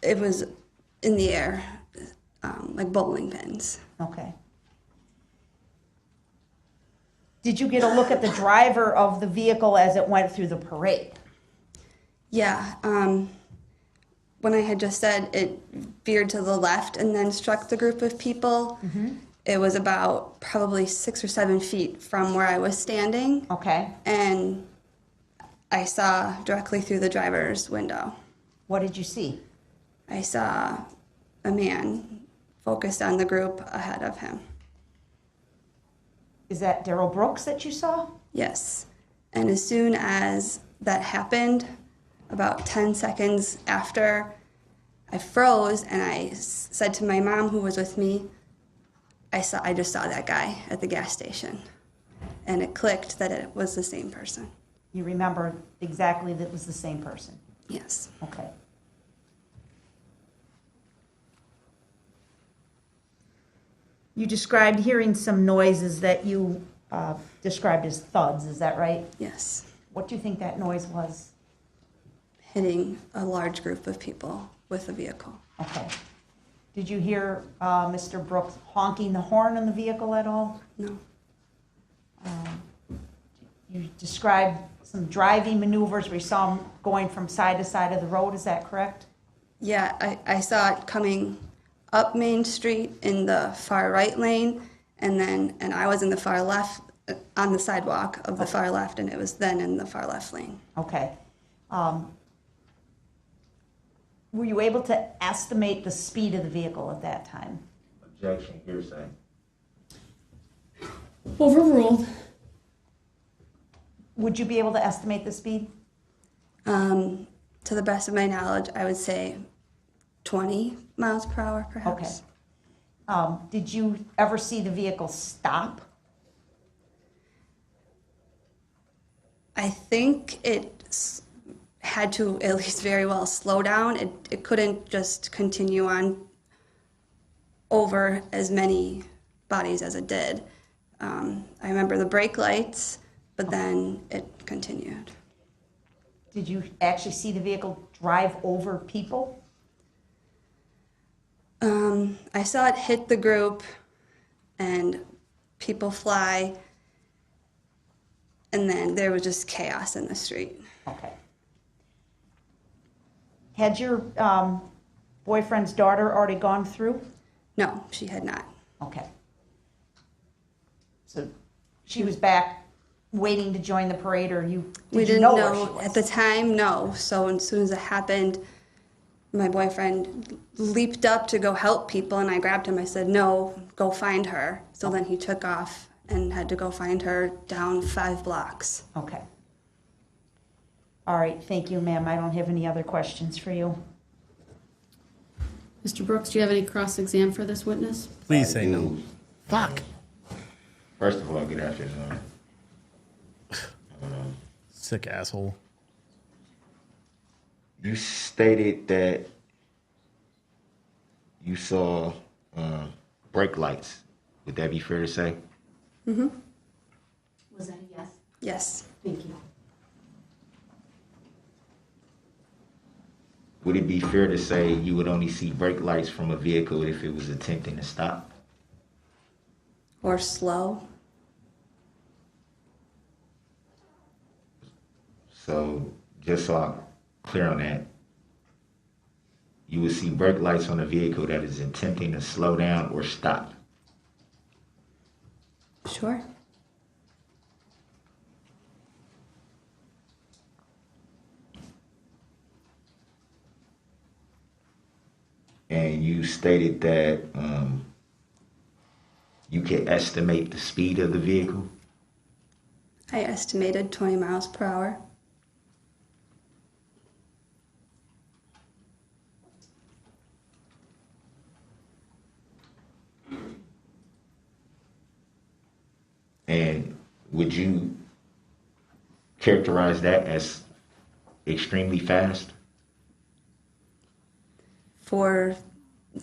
it was in the air, like bowling pins. Okay. Did you get a look at the driver of the vehicle as it went through the parade? Yeah, when I had just said it veered to the left and then struck the group of people, it was about probably 6 or 7 feet from where I was standing. Okay. And I saw directly through the driver's window. What did you see? I saw a man focused on the group ahead of him. Is that Darrell Brooks that you saw? Yes. And as soon as that happened, about 10 seconds after, I froze and I said to my mom, who was with me, I just saw that guy at the gas station. And it clicked that it was the same person. You remember exactly that it was the same person? Yes. Okay. You described hearing some noises that you described as thuds, is that right? Yes. What do you think that noise was? Hitting a large group of people with a vehicle. Okay. Did you hear Mr. Brooks honking the horn in the vehicle at all? No. You described some driving maneuvers where you saw him going from side to side of the road, is that correct? Yeah, I saw it coming up Main Street in the far right lane, and I was in the far left, on the sidewalk of the far left, and it was then in the far left lane. Okay. Were you able to estimate the speed of the vehicle at that time? Objection, hearsay. Overruled. Would you be able to estimate the speed? To the best of my knowledge, I would say 20 miles per hour, perhaps. Okay. Did you ever see the vehicle stop? I think it had to at least very well slow down. It couldn't just continue on over as many bodies as it did. I remember the brake lights, but then it continued. Did you actually see the vehicle drive over people? I saw it hit the group and people fly, and then there was just chaos in the street. Okay. Had your boyfriend's daughter already gone through? No, she had not. Okay. So she was back waiting to join the parade, or We did you didn't know know where she was? at the time, no. So as soon as it happened, my boyfriend leaped up to go help people, and I grabbed him. I said, no, go find her. So then he took off and had to go find her down 5 blocks. Okay. All right, thank you, ma'am. I don't have any other questions for you. Mr. Brooks, do you have any cross-exam for this witness? Please say no. Fuck. First of all, good afternoon. Sick asshole. You stated that you saw brake lights. Would that be fair to say? Mm-hmm. Was that a yes? Yes. Thank you. Would it be fair to say you would only see brake lights from a vehicle if it was attempting to stop? Or slow. So, just so I'm clear on that, you would see brake lights on a vehicle that is attempting to slow down or stop. Sure. And you stated that you can estimate the speed of the vehicle. I estimated 20 miles per hour. And would you characterize that as extremely fast?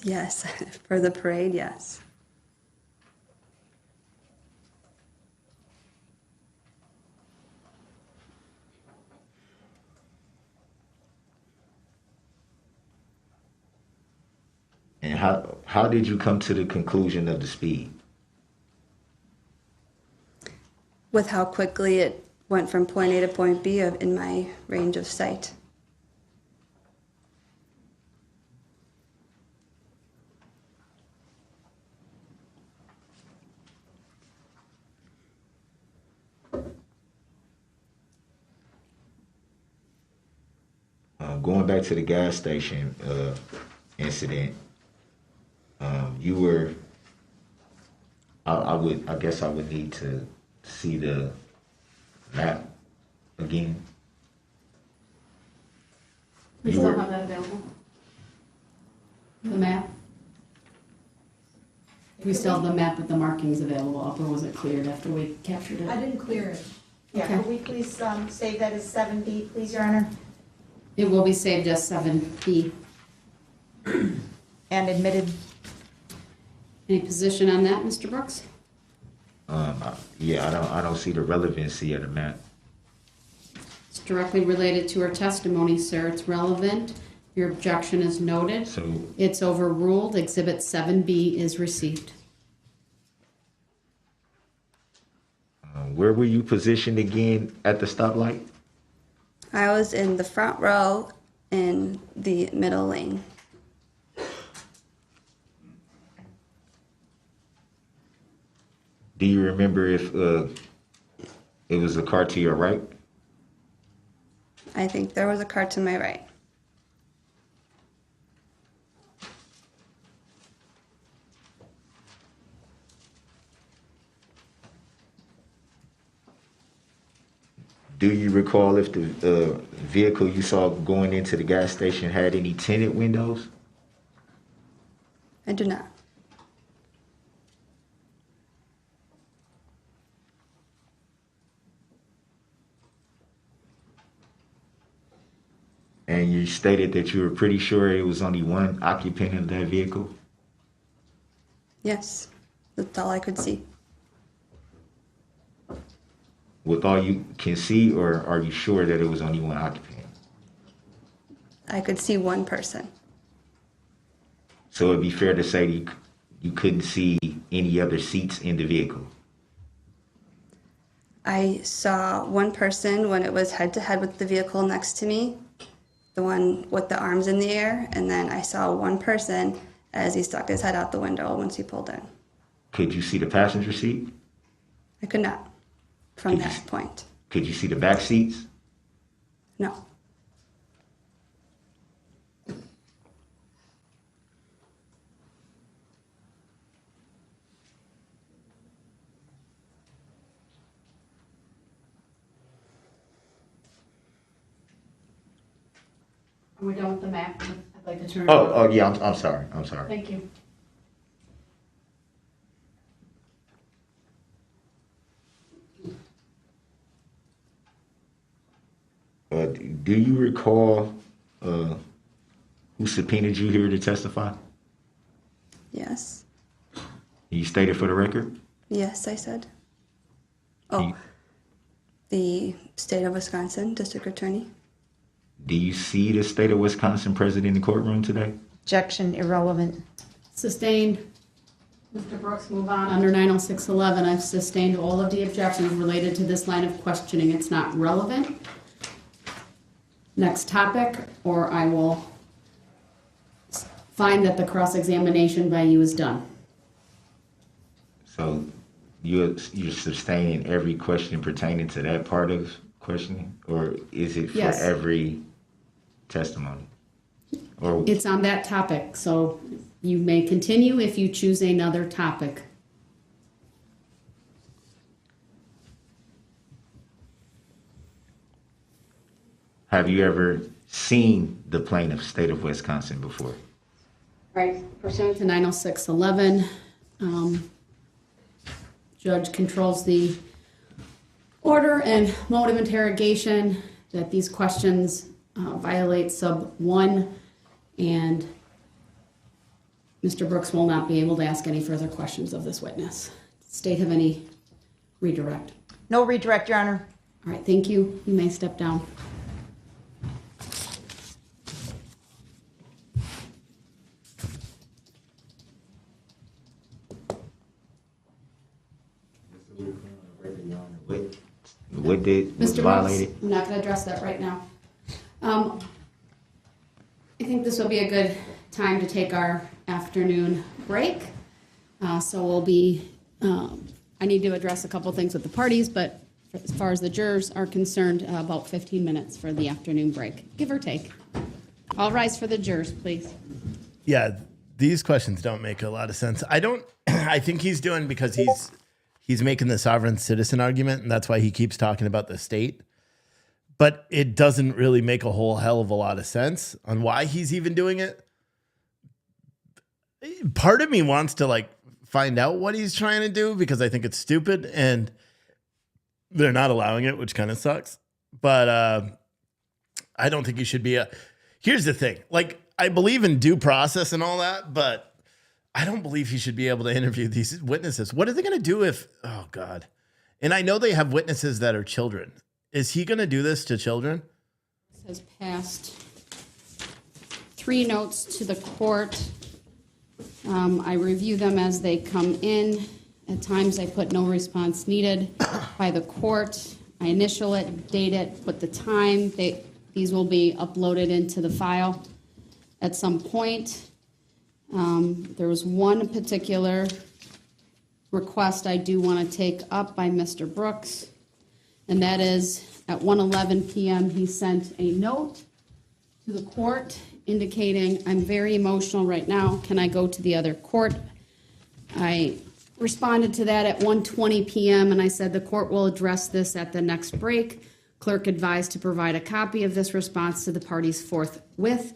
Yes, for the parade, yes. And how did you come to the conclusion of the speed? With how quickly it went from point A to point B in my range of sight. Going back to the gas station incident, you were. I guess I would need to see the map again. We still have that available? The map? We still have the map with the markings available up, or was it cleared after we captured I it? didn't clear it. Yeah, Okay. could we please save that as 7B, please, Your Honor? It will be saved as 7B. And admitted. Any position on that, Mr. Brooks? Yeah, I don't see the relevancy of the map. It's directly related to her testimony, sir. It's relevant. Your objection is noted. So It's overruled. Exhibit 7B is received. where were you positioned again at the stoplight? I was in the front row in the middle lane. Do you remember if it was a car to your right? I think there was a car to my right. Do you recall if the vehicle you saw going into the gas station had any tinted windows? I do not. And you stated that you were pretty sure it was only one occupant of that vehicle? Yes, that's all I could see. With all you can see, or are you sure that it was only one occupant? I could see one person. So it'd be fair to say you couldn't see any other seats in the vehicle? I saw one person when it was head to head with the vehicle next to me, the one with the arms in the air, and then I saw one person as he stuck his head out the window once he pulled in. Could you see the passenger seat? I could not from Could you that point. Could you see the back seats? No. Are we done with the map? I'd like to turn. Oh, yeah, I'm sorry. Thank you. Do you recall who subpoenaed you here to testify? Yes. You stated for the record? Yes, I said. Oh, the state of Wisconsin district attorney. Do you see the state of Wisconsin present in the courtroom today? Objection irrelevant. Sustained. Mr. Brooks, move on. Under 90611, I've sustained all of the objections related to this line of questioning. It's not relevant. Next topic, or I will find that the cross-examination by you is done. So you're sustaining every question pertaining to that part of questioning? Or is it for Yes. every testimony? Or It's on that topic, so you may continue if you choose another topic. have you ever seen the plaintiff, state of Wisconsin, before? Right, pursuant to 90611, judge controls the order and mode of interrogation, that these questions violate sub 1, and Mr. Brooks will not be able to ask any further questions of this witness. State have any redirect? No redirect, Your Honor. All right, thank you. You may step down. What was Mr. violated? Brooks, I'm not going to address that right now. I think this will be a good time to take our afternoon break. So we'll be, I need to address a couple things with the parties, but as far as the jurors are concerned, about 15 minutes for the afternoon break, give or take. All rise for the jurors, please. Yeah, these questions don't make a lot of sense. I think he's doing because he's making the sovereign citizen argument, and that's why he keeps talking about the state. But it doesn't really make a whole hell of a lot of sense on why he's even doing it. Part of me wants to find out what he's trying to do because I think it's stupid and they're not allowing it, which kind of sucks. But I don't think he should be here's the thing. I believe in due process and all that, but I don't believe he should be able to interview these witnesses. What are they going to do if, oh God. And I know they have witnesses that are children. Is he going to do this to children? Has passed 3 notes to the court. I review them as they come in. At times I put no response needed by the court. I initial it, date it, put the time. These will be uploaded into the file at some point. There was one particular request I do want to take up by Mr. Brooks, and that is at 1:11 p.m. he sent a note to the court indicating, I'm very emotional right now. Can I go to the other court? I responded to that at 1:20 p.m. and I said the court will address this at the next break. Clerk advised to provide a copy of this response to the parties forthwith.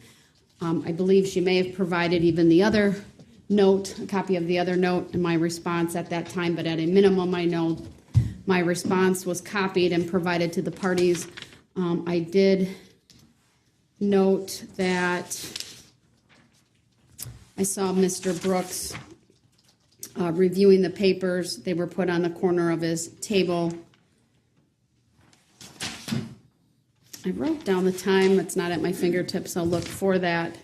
I believe she may have provided even the other note, a copy of the other note in my response at that time, but at a minimum, I know my response was copied and provided to the parties. I did note that I saw Mr. Brooks reviewing the papers. They were put on the corner of his table. I wrote down the time. It's not at my fingertips. I'll look for that.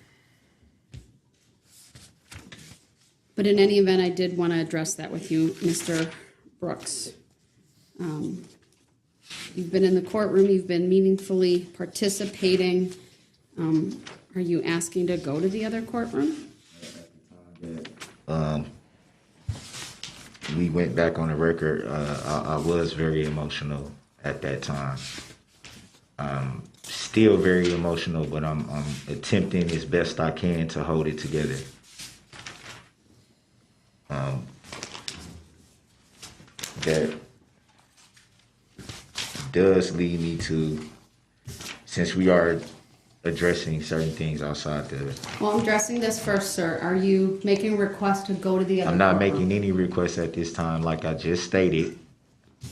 But in any event, I did want to address that with you, Mr. Brooks. You've been in the courtroom. You've been meaningfully participating. Are you asking to go to the other courtroom? We went back on the record. I was very emotional at that time. Still very emotional, but I'm attempting as best I can to hold it together. That does lead me to, since we are addressing certain things outside the. Well, I'm addressing this first, sir. Are you making a request to go to the other I'm not courtroom? making any requests at this time. Like I just stated,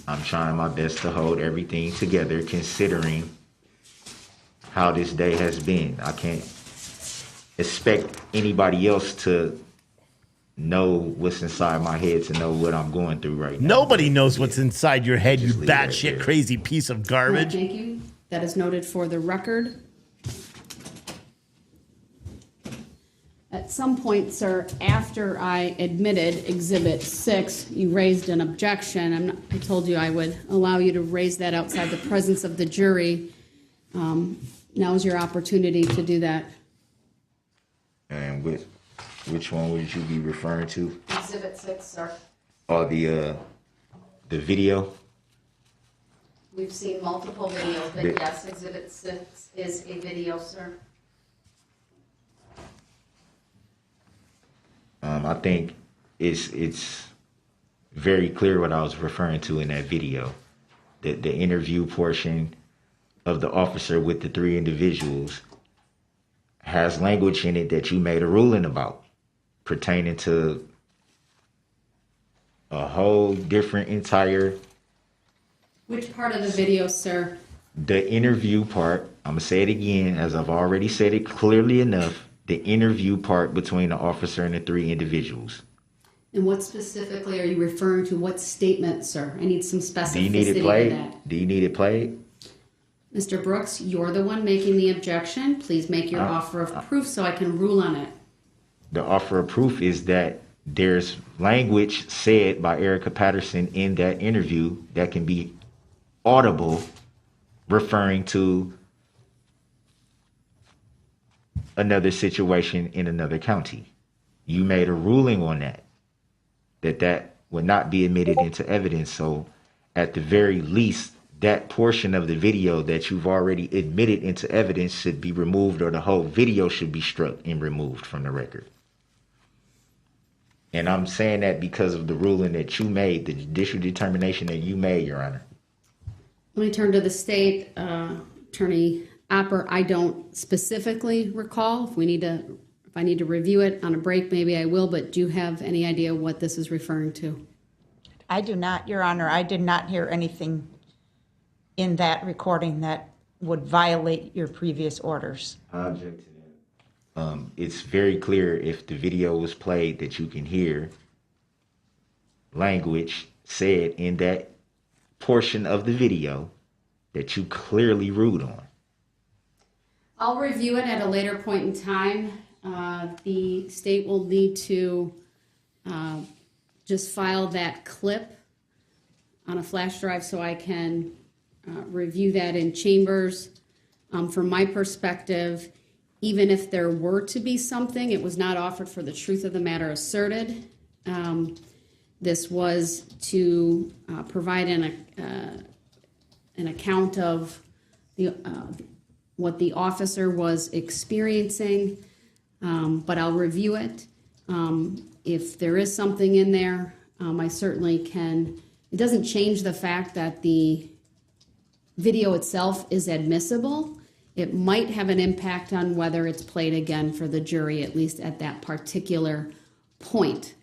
I'm trying my best to hold everything together considering how this day has been. I can't expect anybody else to know what's inside my head to know what I'm going through right now. Nobody knows what's inside your head, you Just leave it right batshit there. crazy piece of Right, garbage. thank you. That is noted for the record. At some point, sir, after I admitted Exhibit 6, you raised an objection. I told you I would allow you to raise that outside the presence of the jury. Now is your opportunity to do that. And which one would you be referring to? Exhibit 6, sir. Or the video? We've seen multiple videos, but yes, Exhibit 6 is a video, sir. I think it's very clear what I was referring to in that video. The interview portion of the officer with the 3 individuals has language in it that you made a ruling about pertaining to a whole different entire. Which part of the video, sir? The interview part, I'm going to say it again, as I've already said it clearly enough, the interview part between the officer and the 3 individuals. And what specifically are you referring to? What statement, sir? I need some specificity Do you need it to played? that. Do you need it played? Mr. Brooks, you're the one making the objection. Please make your offer of proof so I can rule on it. The offer of proof is that there's language said by Erica Patterson in that interview that can be audible, referring to another situation in another county. You made a ruling on that would not be admitted into evidence. So at the very least, that portion of the video that you've already admitted into evidence should be removed, or the whole video should be struck and removed from the record. And I'm saying that because of the ruling that you made, the judicial determination that you made, Your Honor. Let me turn to the state. Attorney Opper, I don't specifically recall. If I need to review it on a break, maybe I will, but do you have any idea what this is referring to? I do not, Your Honor. I did not hear anything in that recording that would violate your previous orders. I object to that. It's very clear if the video was played that you can hear language said in that portion of the video that you clearly ruled on. I'll review it at a later point in time. The state will need to just file that clip on a flash drive so I can review that in chambers. From my perspective, even if there were to be something, it was not offered for the truth of the matter asserted. This was to provide an account of what the officer was experiencing, but I'll review it. If there is something in there, I certainly can. It doesn't change the fact that the video itself is admissible. It might have an impact on whether it's played again for the jury, at least at that particular point.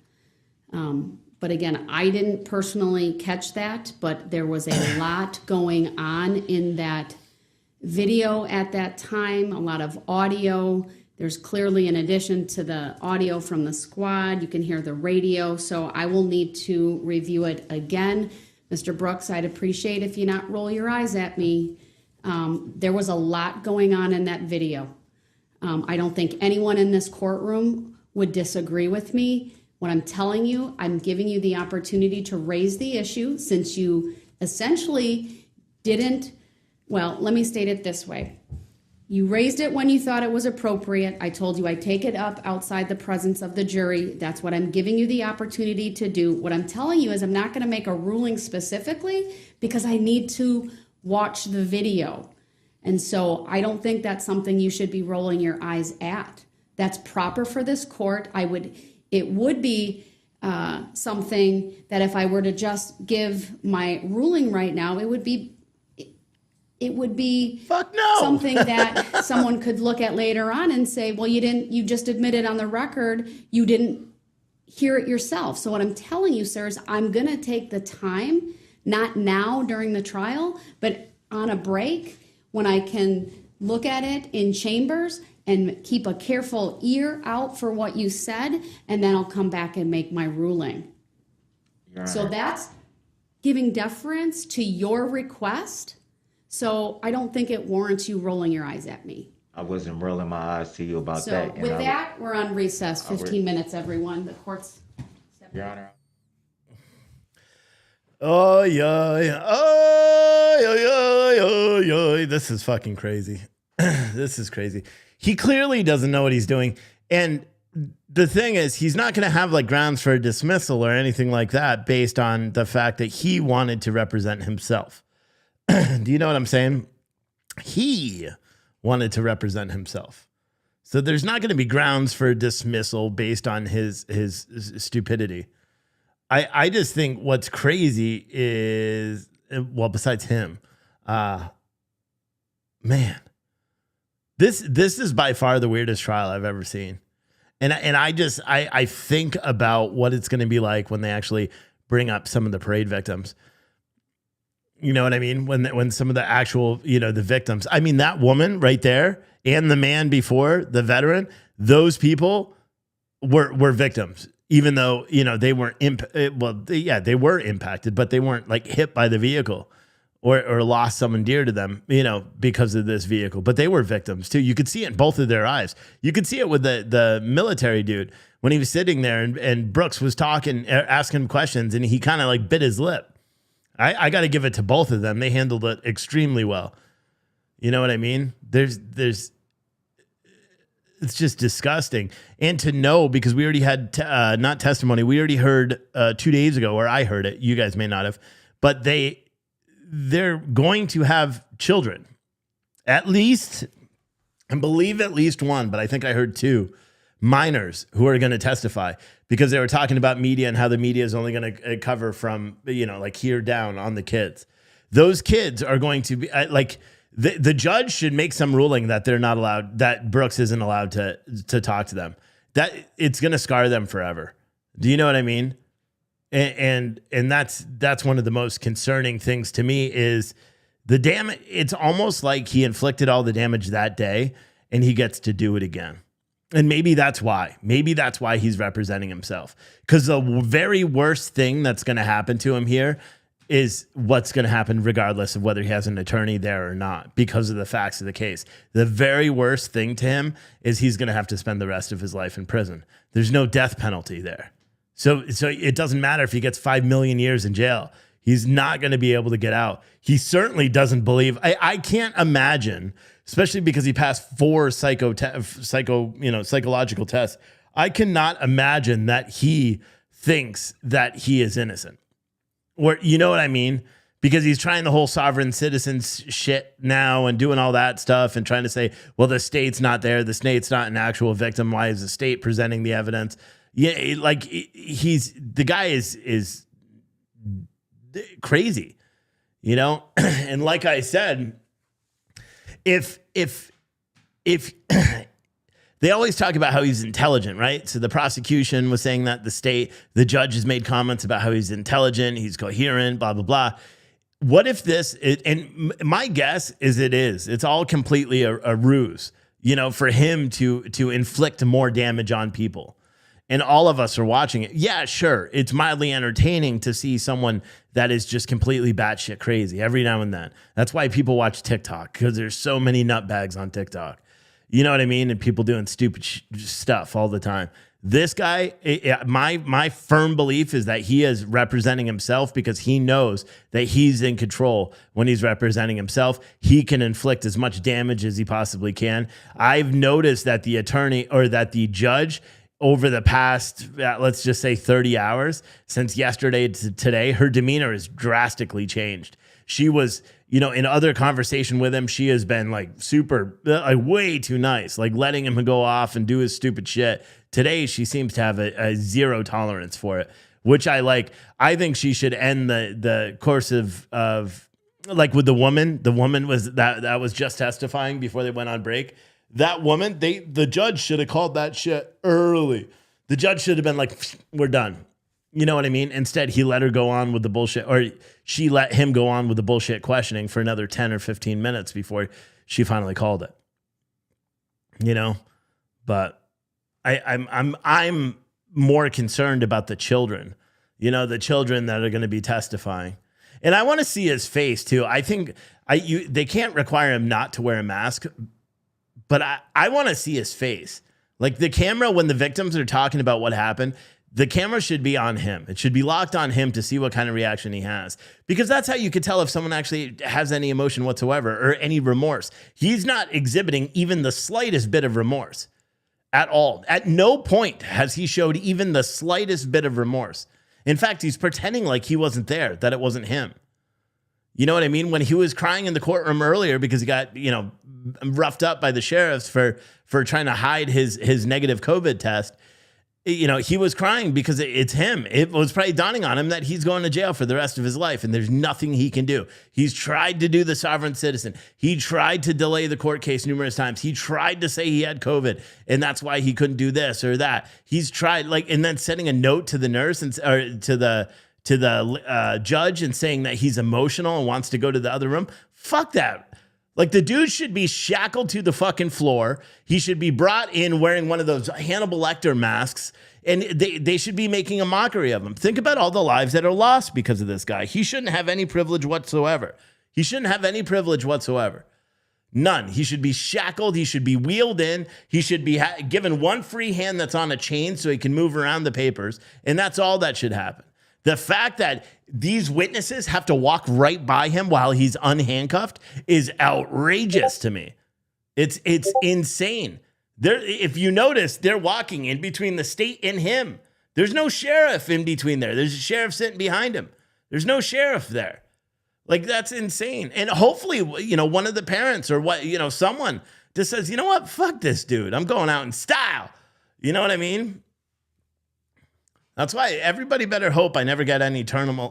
But again, I didn't personally catch that, but there was a lot going on in that video at that time, a lot of audio. There's clearly, in addition to the audio from the squad, you can hear the radio. So I will need to review it again. Mr. Brooks, I'd appreciate if you not roll your eyes at me. There was a lot going on in that video. I don't think anyone in this courtroom would disagree with me. What I'm telling you, I'm giving you the opportunity to raise the issue since you essentially didn't. Well, let me state it this way. You raised it when you thought it was appropriate. I told you I'd take it up outside the presence of the jury. That's what I'm giving you the opportunity to do. What I'm telling you is I'm not going to make a ruling specifically because I need to watch the video. And so I don't think that's something you should be rolling your eyes at. That's proper for this court. It would be something that if I were to just give my ruling right now, it would be it would be Fuck no. something that someone could look at later on and say, well, you just admitted on the record you didn't hear it yourself. So what I'm telling you, sir, is I'm going to take the time, not now during the trial, but on a break when I can look at it in chambers and keep a careful ear out for what you said, and then I'll come back and make my ruling. So that's giving deference to your request. So I don't think it warrants you rolling your eyes at me. I wasn't rolling my eyes to you about So that. with that, we're on recess, 15 minutes, everyone. The court's... Your Honor. Oh, yeah. Oh, yeah. This is fucking crazy. This is crazy. He clearly doesn't know what he's doing. And the thing is, he's not going to have like grounds for a dismissal or anything like that based on the fact that he wanted to represent himself. Do you know what I'm saying? He wanted to represent himself. So there's not going to be grounds for a dismissal based on his stupidity. I just think what's crazy is, well, besides him, man, this is by far the weirdest trial I've ever seen. And I think about what it's going to be like when they actually bring up some of the parade victims. You know what I mean? When some of the actual, the victims, I mean, that woman right there and the man before, the veteran, those people were victims, even though, they weren't, they were impacted, but they weren't like hit by the vehicle or lost someone dear to them, because of this vehicle, but they were victims too. You could see it in both of their eyes. You could see it with the military dude when he was sitting there and Brooks was talking, asking him questions, and he kind of like bit his lip. I got to give it to both of them. They handled it extremely well. You know what I mean? It's just disgusting. And to know, because we already had, not testimony, we already heard 2 days ago, or I heard it, you guys may not have, but they're going to have children. At least, I believe at least one, but I think I heard two minors who are going to testify, because they were talking about media and how the media is only going to cover from, like here down on the kids. Those kids are going to be like, the judge should make some ruling that they're not allowed, that Brooks isn't allowed to talk to them. That it's going to scar them forever. Do you know what I mean? And that's one of the most concerning things to me is the damage. It's almost like he inflicted all the damage that day and he gets to do it again. And maybe that's why. Maybe that's why he's representing himself. Because the very worst thing that's going to happen to him here is what's going to happen regardless of whether he has an attorney there or not, because of the facts of the case. The very worst thing to him is he's going to have to spend the rest of his life in prison. There's no death penalty there. So it doesn't matter if he gets 5 million years in jail. He's not going to be able to get out. He certainly doesn't believe. I can't imagine, especially because he passed 4 psychological tests. I cannot imagine that he thinks that he is innocent. Or, you know what I mean? Because he's trying the whole sovereign citizens shit now and doing all that stuff and trying to say, well, the state's not there. The state's not an actual victim. Why is the state presenting the evidence? Yeah, like the guy is crazy, And like I said, if they always talk about how he's intelligent, right? So the prosecution was saying that the judge has made comments about how he's intelligent, he's coherent, blah, blah, blah. What if and my guess is it's all completely a ruse, for him to inflict more damage on people. And all of us are watching it. Yeah, sure. It's mildly entertaining to see someone that is just completely batshit crazy every now and then. That's why people watch TikTok, because there's so many nutbags on TikTok. You know what I mean? And people doing stupid stuff all the time. This guy, my firm belief is that he is representing himself because he knows that he's in control when he's representing himself. He can inflict as much damage as he possibly can. I've noticed that the attorney or that the judge over the past, let's just say 30 hours, since yesterday to today, her demeanor has drastically changed. She was, in other conversation with him, she has been like super, way too nice, like letting him go off and do his stupid shit. Today, she seems to have a zero tolerance for it, which I like. I think she should end the course of like with the woman was that was just testifying before they went on break. That woman, the judge should have called that shit early. The judge should have been like, we're done. You know what I mean? Instead, he let her go on with the bullshit, or she let him go on with the bullshit questioning for another 10 or 15 minutes before she finally called it. You know, but I'm more concerned about the children. You know, the children that are going to be testifying, and I want to see his face too. I think they can't require him not to wear a mask, but I want to see his face. Like the camera, when the victims are talking about what happened, the camera should be on him. It should be locked on him to see what kind of reaction he has. Because that's how you could tell if someone actually has any emotion whatsoever or any remorse. He's not exhibiting even the slightest bit of remorse at all. At no point has he showed even the slightest bit of remorse. In fact, he's pretending like he wasn't there, that it wasn't him. You know what I mean? When he was crying in the courtroom earlier because he got, you know, roughed up by the sheriffs for trying to hide his negative COVID test, you know, he was crying because it's him. It was probably dawning on him that he's going to jail for the rest of his life and there's nothing he can do. He's tried to do the sovereign citizen. He tried to delay the court case numerous times. He tried to say he had COVID and that's why he couldn't do this or that. He's tried, like, and then sending a note to the nurse or to the judge and saying that he's emotional and wants to go to the other room. Fuck that. Like, the dude should be shackled to the fucking floor. He should be brought in wearing one of those Hannibal Lecter masks, and they should be making a mockery of him. Think about all the lives that are lost because of this guy. He shouldn't have any privilege whatsoever. He shouldn't have any privilege whatsoever. None. He should be shackled. He should be wheeled in. He should be given one free hand that's on a chain so he can move around the papers, and that's all that should happen. The fact that these witnesses have to walk right by him while he's unhandcuffed is outrageous to me. It's insane. If you notice, they're walking in between the state and him. There's no sheriff in between there. There's a sheriff sitting behind him. There's no sheriff there. Like, that's insane. And hopefully, you know, one of the parents or what, you know, someone just says, you know what, fuck this dude. I'm going out in style. You know what I mean? That's why everybody better hope I never get any terminal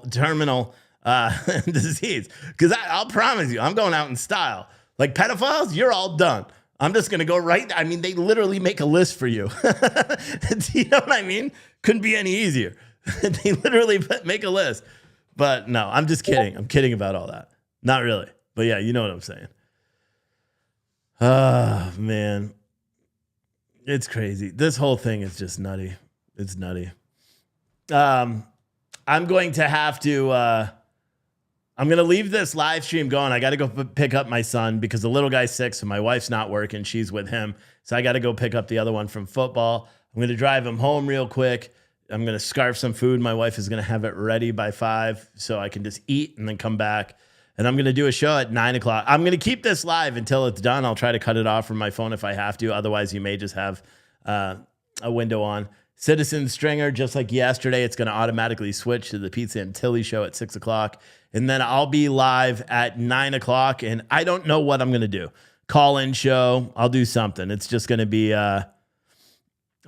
disease. Because I'll promise you, I'm going out in style. Like pedophiles, you're all done. I'm just going to go right. I mean, they literally make a list for you. You know what I mean? Couldn't be any easier. They literally make a list. But no, I'm just kidding. I'm kidding about all that. Not really. But yeah, you know what I'm saying. Oh, man. It's crazy. This whole thing is just nutty. It's nutty. I'm going to have to, I'm going to leave this live stream going. I got to go pick up my son because the little guy's sick. So my wife's not working. She's with him. So I got to go pick up the other one from football. I'm going to drive him home real quick. I'm going to scarf some food. My wife is going to have it ready by 5 so I can just eat and then come back. And I'm going to do a show at 9 o'clock. I'm going to keep this live until it's done. I'll try to cut it off from my phone if I have to. Otherwise, you may just have a window on. Citizen Stringer, just like yesterday, it's going to automatically switch to the Pizza and Tilly show at 6 o'clock. And then I'll be live at 9 o'clock. And I don't know what I'm going to do. Call-in show. I'll do something. It's just going to be, I'm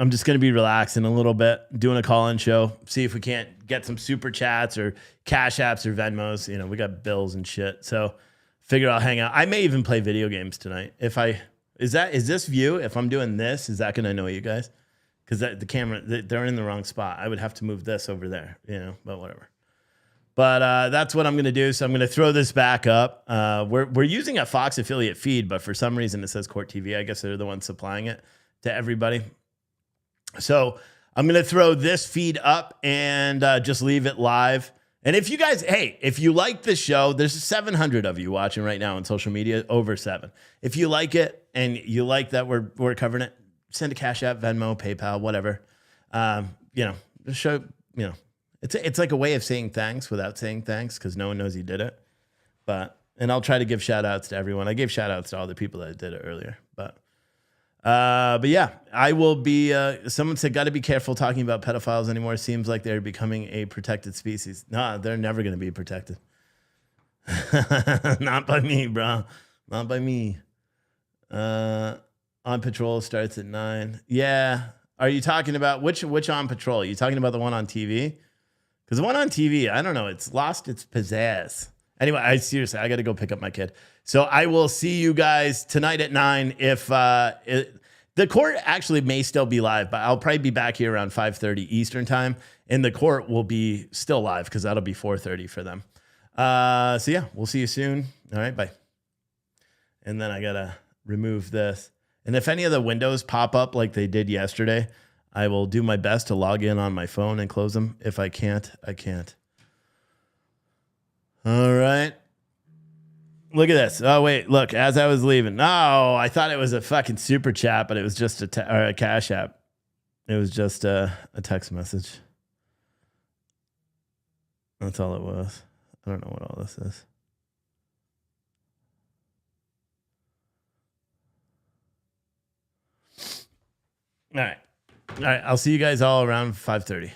just going to be relaxing a little bit, doing a call-in show. See if we can't get some super chats or cash apps or Venmos. You know, we got bills and shit. So figure I'll hang out. I may even play video games tonight. Is this view? If I'm doing this, is that going to annoy you guys? Because the camera, they're in the wrong spot. I would have to move this over there, you know, but whatever. But that's what I'm going to do. So I'm going to throw this back up. We're using a Fox affiliate feed, but for some reason it says Court TV. I guess they're the ones supplying it to everybody. So I'm going to throw this feed up and just leave it live. And if you guys, hey, if you like this show, there's 700 of you watching right now on social media, over 7. If you like it and you like that we're covering it, send a Cash App, Venmo, PayPal, whatever. You know, just show, you know, it's like a way of saying thanks without saying thanks because no one knows you did it. And I'll try to give shout outs to everyone. I gave shout outs to all the people that did it earlier. But yeah, I will be, someone said, got to be careful talking about pedophiles anymore. Seems like they're becoming a protected species. No, they're never going to be protected. Not by me, bro. Not by me. On Patrol starts at 9. Yeah. Are you talking about which On Patrol? Are you talking about the one on TV? Because the one on TV, I don't know. It's lost its pizzazz. Anyway, I got to go pick up my kid. So I will see you guys tonight at 9. If the court actually may still be live, but I'll probably be back here around 5:30 Eastern time, and the court will be still live because that'll be 4:30 for them. So yeah, we'll see you soon. All right, bye. And then I gotta remove this. And if any of the windows pop up like they did yesterday, I will do my best to log in on my phone and close them. If I can't, I can't. All right. Look at this. Oh, wait. Look, as I was leaving. No, I thought it was a fucking super chat, but it was just a Cash App. It was just a text message. That's all it was. I don't know what all this is. All right. All right. I'll see you guys all around 5:30.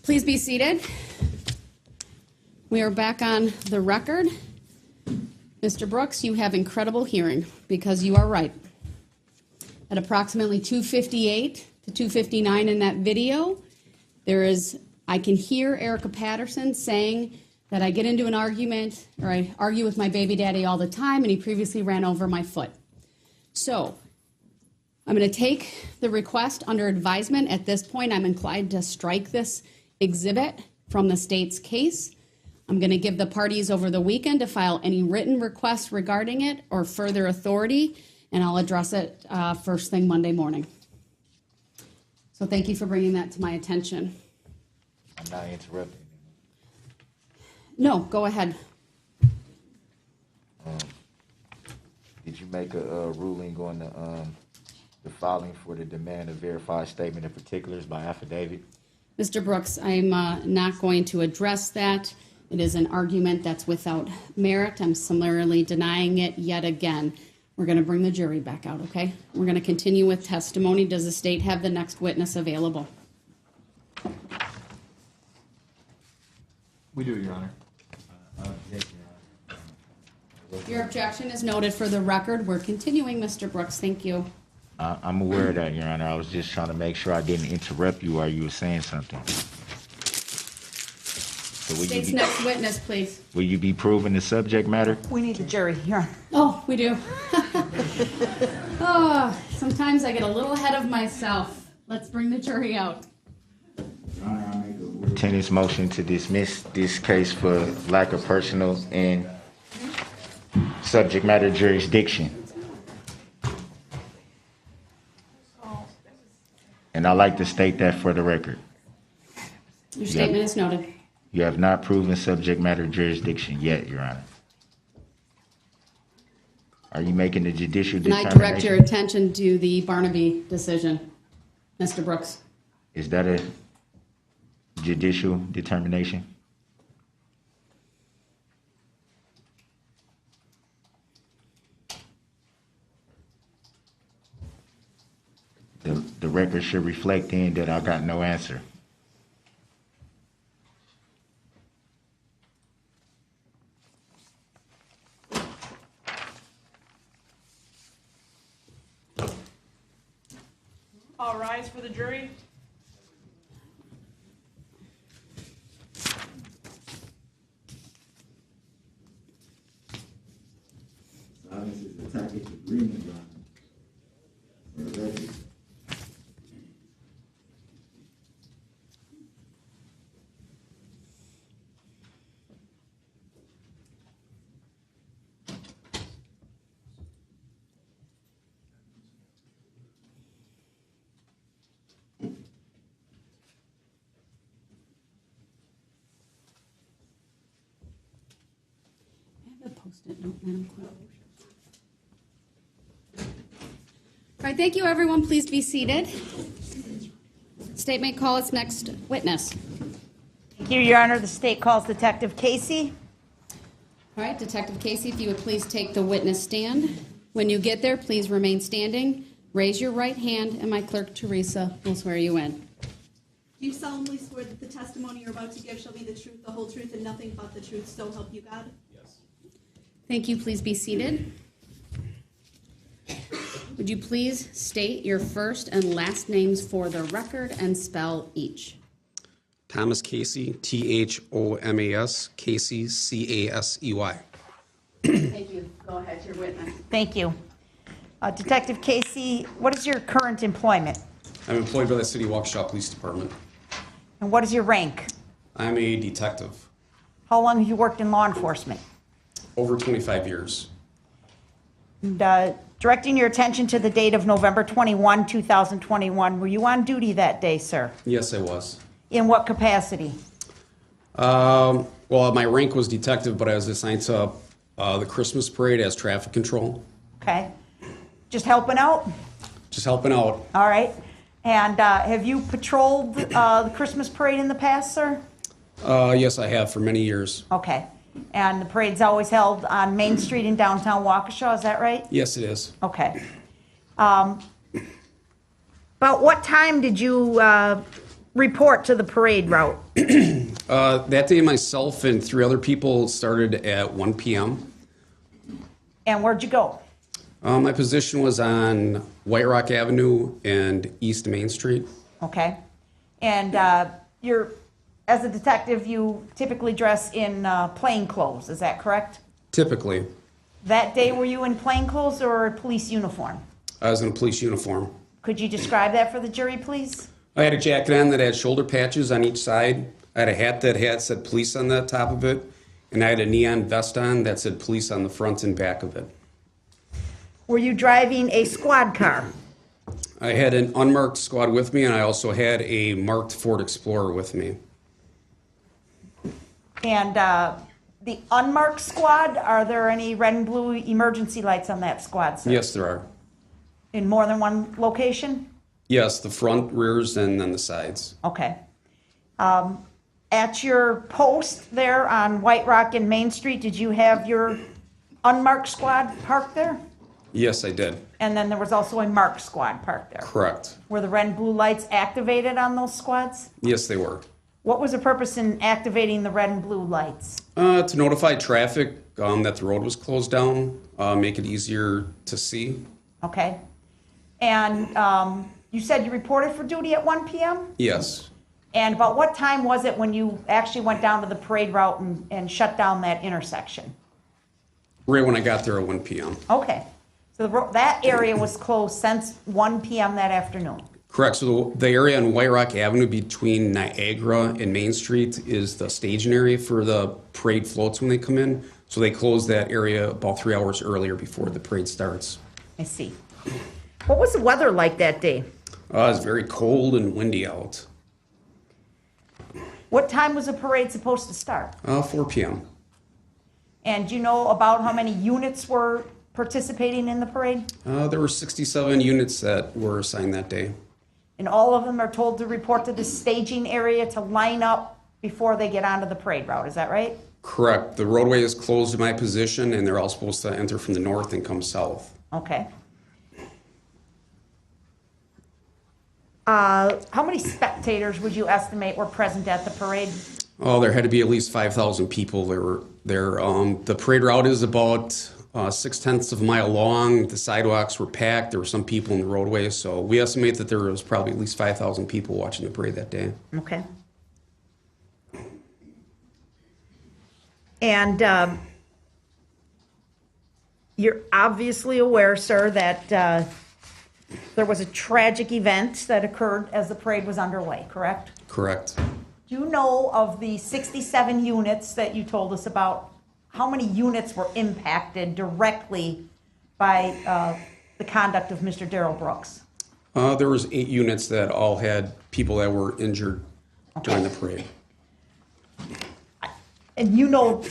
Please be seated. We are back on the record. Mr. Brooks, you have incredible hearing because you are right. At approximately 2:58 to 2:59 in that video, I can hear Erica Patterson saying that I get into an argument or I argue with my baby daddy all the time and he previously ran over my foot. So I'm going to take the request under advisement. At this point, I'm inclined to strike this exhibit from the state's case. I'm going to give the parties over the weekend to file any written requests regarding it or further authority, and I'll address it first thing Monday morning. So thank you for bringing that to my attention. I'm not interrupting. No, go ahead. Did you make a ruling on the filing for the demand of verified statement of particulars by affidavit? Mr. Brooks, I'm not going to address that. It is an argument that's without merit. I'm summarily denying it yet again. We're going to bring the jury back out, okay? We're going to continue with testimony. Does the state have the next witness available? We do, Your Honor. Your objection is noted for the record. We're continuing, Mr. Brooks. Thank you. I'm aware of that, Your Honor. I was just trying to make sure I didn't interrupt you while you were saying something. So State's next witness, please. Will you be proving the subject matter? We need the jury here. Oh, we do. Oh, sometimes I get a little ahead of myself. Let's bring the jury out. Tenant's motion to dismiss this case for lack of personal and subject matter jurisdiction. And I'd like to state that for the record. Your statement is noted. You have not proven subject matter jurisdiction yet, Your Honor. Are you making the judicial And I determination? direct your attention to the Barnaby decision, Mr. Brooks. Is that a judicial determination? The record should reflect then that I got no answer. All rise for the jury. This is the package agreement, Your Honor. For the record. Post-it note, Madam Clerk. All right, thank you, everyone. Please be seated. State may call its next witness. Thank you, Your Honor. The state calls Detective Casey. All right, Detective Casey, if you would please take the witness stand. When you get there, please remain standing. Raise your right hand, and my clerk, Teresa, will swear you in. Do you solemnly swear that the testimony you're about to give shall be the truth, the whole truth, and nothing but the truth, so help you God? Thank you. Please be seated. Would you please state your first and last names for the record and spell each? Thomas Casey, Thomas, Casey, Casey. Thank you. Go ahead, your witness. Thank you. Detective Casey, what is your current employment? I'm employed by the City of Waukesha Police Department. And what is your rank? I'm a detective. How long have you worked in law enforcement? Over 25 years. And, directing your attention to the date of November 21, 2021, were you on duty that day, sir? Yes, I was. In what capacity? Well, my rank was detective, but I was assigned to the Christmas parade as traffic control. Okay. Just helping out? Just helping out. All right. And have you patrolled the Christmas parade in the past, sir? Yes, I have for many years. Okay. And the parade's always held on Main Street in downtown Waukesha, is that right? Yes, it is. Okay. About what time did you report to the parade route? That day, myself and 3 other people started at 1 p.m. And where'd you go? My position was on White Rock Avenue and East Main Street. Okay. And as a detective, you typically dress in plain clothes, is that correct? Typically, That day, were you in plain clothes or a police uniform? I was in a police uniform. Could you describe that for the jury, please? I had a jacket on that had shoulder patches on each side. I had a hat that said police on the top of it. And I had a neon vest on that said police on the front and back of it. Were you driving a squad car? I had an unmarked squad with me, and I also had a marked Ford Explorer with me. And the unmarked squad, are there any red and blue emergency lights on that squad, sir? Yes, there are. In more than one location? Yes, the front, rears, and then the sides. Okay. At your post there on White Rock and Main Street, did you have your unmarked squad parked there? Yes, I did. And then there was also a marked squad parked there? Correct. Were the red and blue lights activated on those squads? Yes, they were. What was the purpose in activating the red and blue lights? To notify traffic that the road was closed down, make it easier to see. Okay. And you said you reported for duty at 1 p.m.? Yes. And about what time was it when you actually went down to the parade route and shut down that intersection? Right when I got there at 1 p.m. Okay. So that area was closed since 1 p.m. that afternoon? Correct. So the area on White Rock Avenue between Niagara and Main Street is the staging area for the parade floats when they come in. So they close that area about 3 hours earlier before the parade starts. I see. What was the weather like that day? It was very cold and windy out. What time was the parade supposed to start? 4 p.m. And do you know about how many units were participating in the parade? There were 67 units that were assigned that day. And all of them are told to report to the staging area to line up before they get onto the parade route, is that right? Correct. The roadway is closed in my position, and they're all supposed to enter from the north and come south. Okay. How many spectators would you estimate were present at the parade? Oh, there had to be at least 5,000 people that were there. The parade route is about 0.6 of a mile long. The sidewalks were packed. There were some people in the roadway, so we estimate that there was probably at least 5,000 people watching the parade that day. Okay. And you're obviously aware, sir, that there was a tragic event that occurred as the parade was underway, correct? Correct. Do you know of the 67 units that you told us about, how many units were impacted directly by the conduct of Mr. Darrell Brooks? There was 8 units that all had people that were injured during the parade. And you know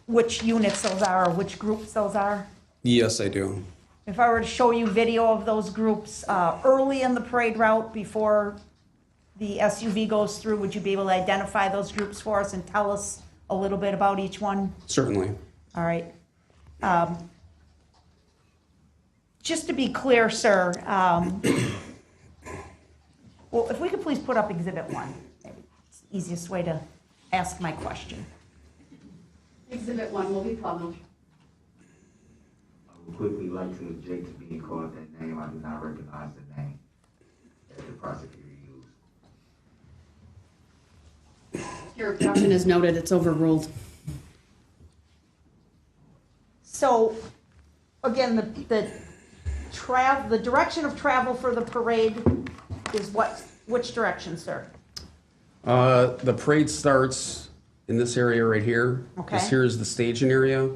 which units those are, or which groups those are? Yes, I do. If I were to show you video of those groups early in the parade route before the SUV goes through, would you be able to identify those groups for us and tell us a little bit about each one? Certainly. All right. Just to be clear, sir, well, if we could please put up Exhibit 1. Maybe it's the easiest way to ask my question. Exhibit 1 will be published. I would quickly like to object to being called that name. I do not recognize the name that the prosecutor used. Your objection is noted, it's overruled. So, again, the direction of travel for the parade is what? Which direction, sir? The parade starts in this area right here. Okay. This here is the staging area,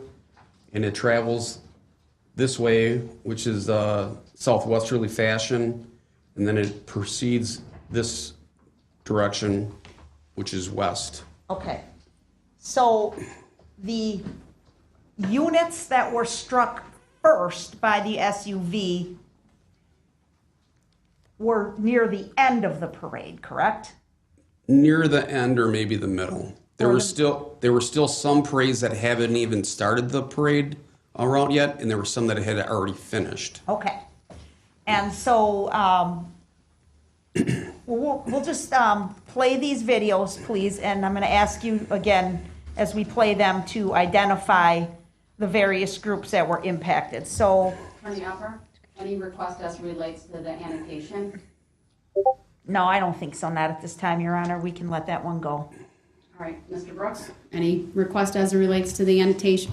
and it travels this way, which is southwesterly fashion, and then it proceeds this direction, which is west. Okay. So the units that were struck first by the SUV were near the end of the parade, correct? Near the end or maybe the middle. There were still some parades that haven't even started the parade route yet, and there were some that had already finished. Okay. And so Well, we'll just play these videos, please, and I'm going to ask you again, as we play them, to identify the various groups that were impacted. So, Attorney Upper, any request as relates to the annotation? no, I don't think so, not at this time, Your Honor. We can let that one go. All right, Mr. Brooks, any request as it relates to the annotation?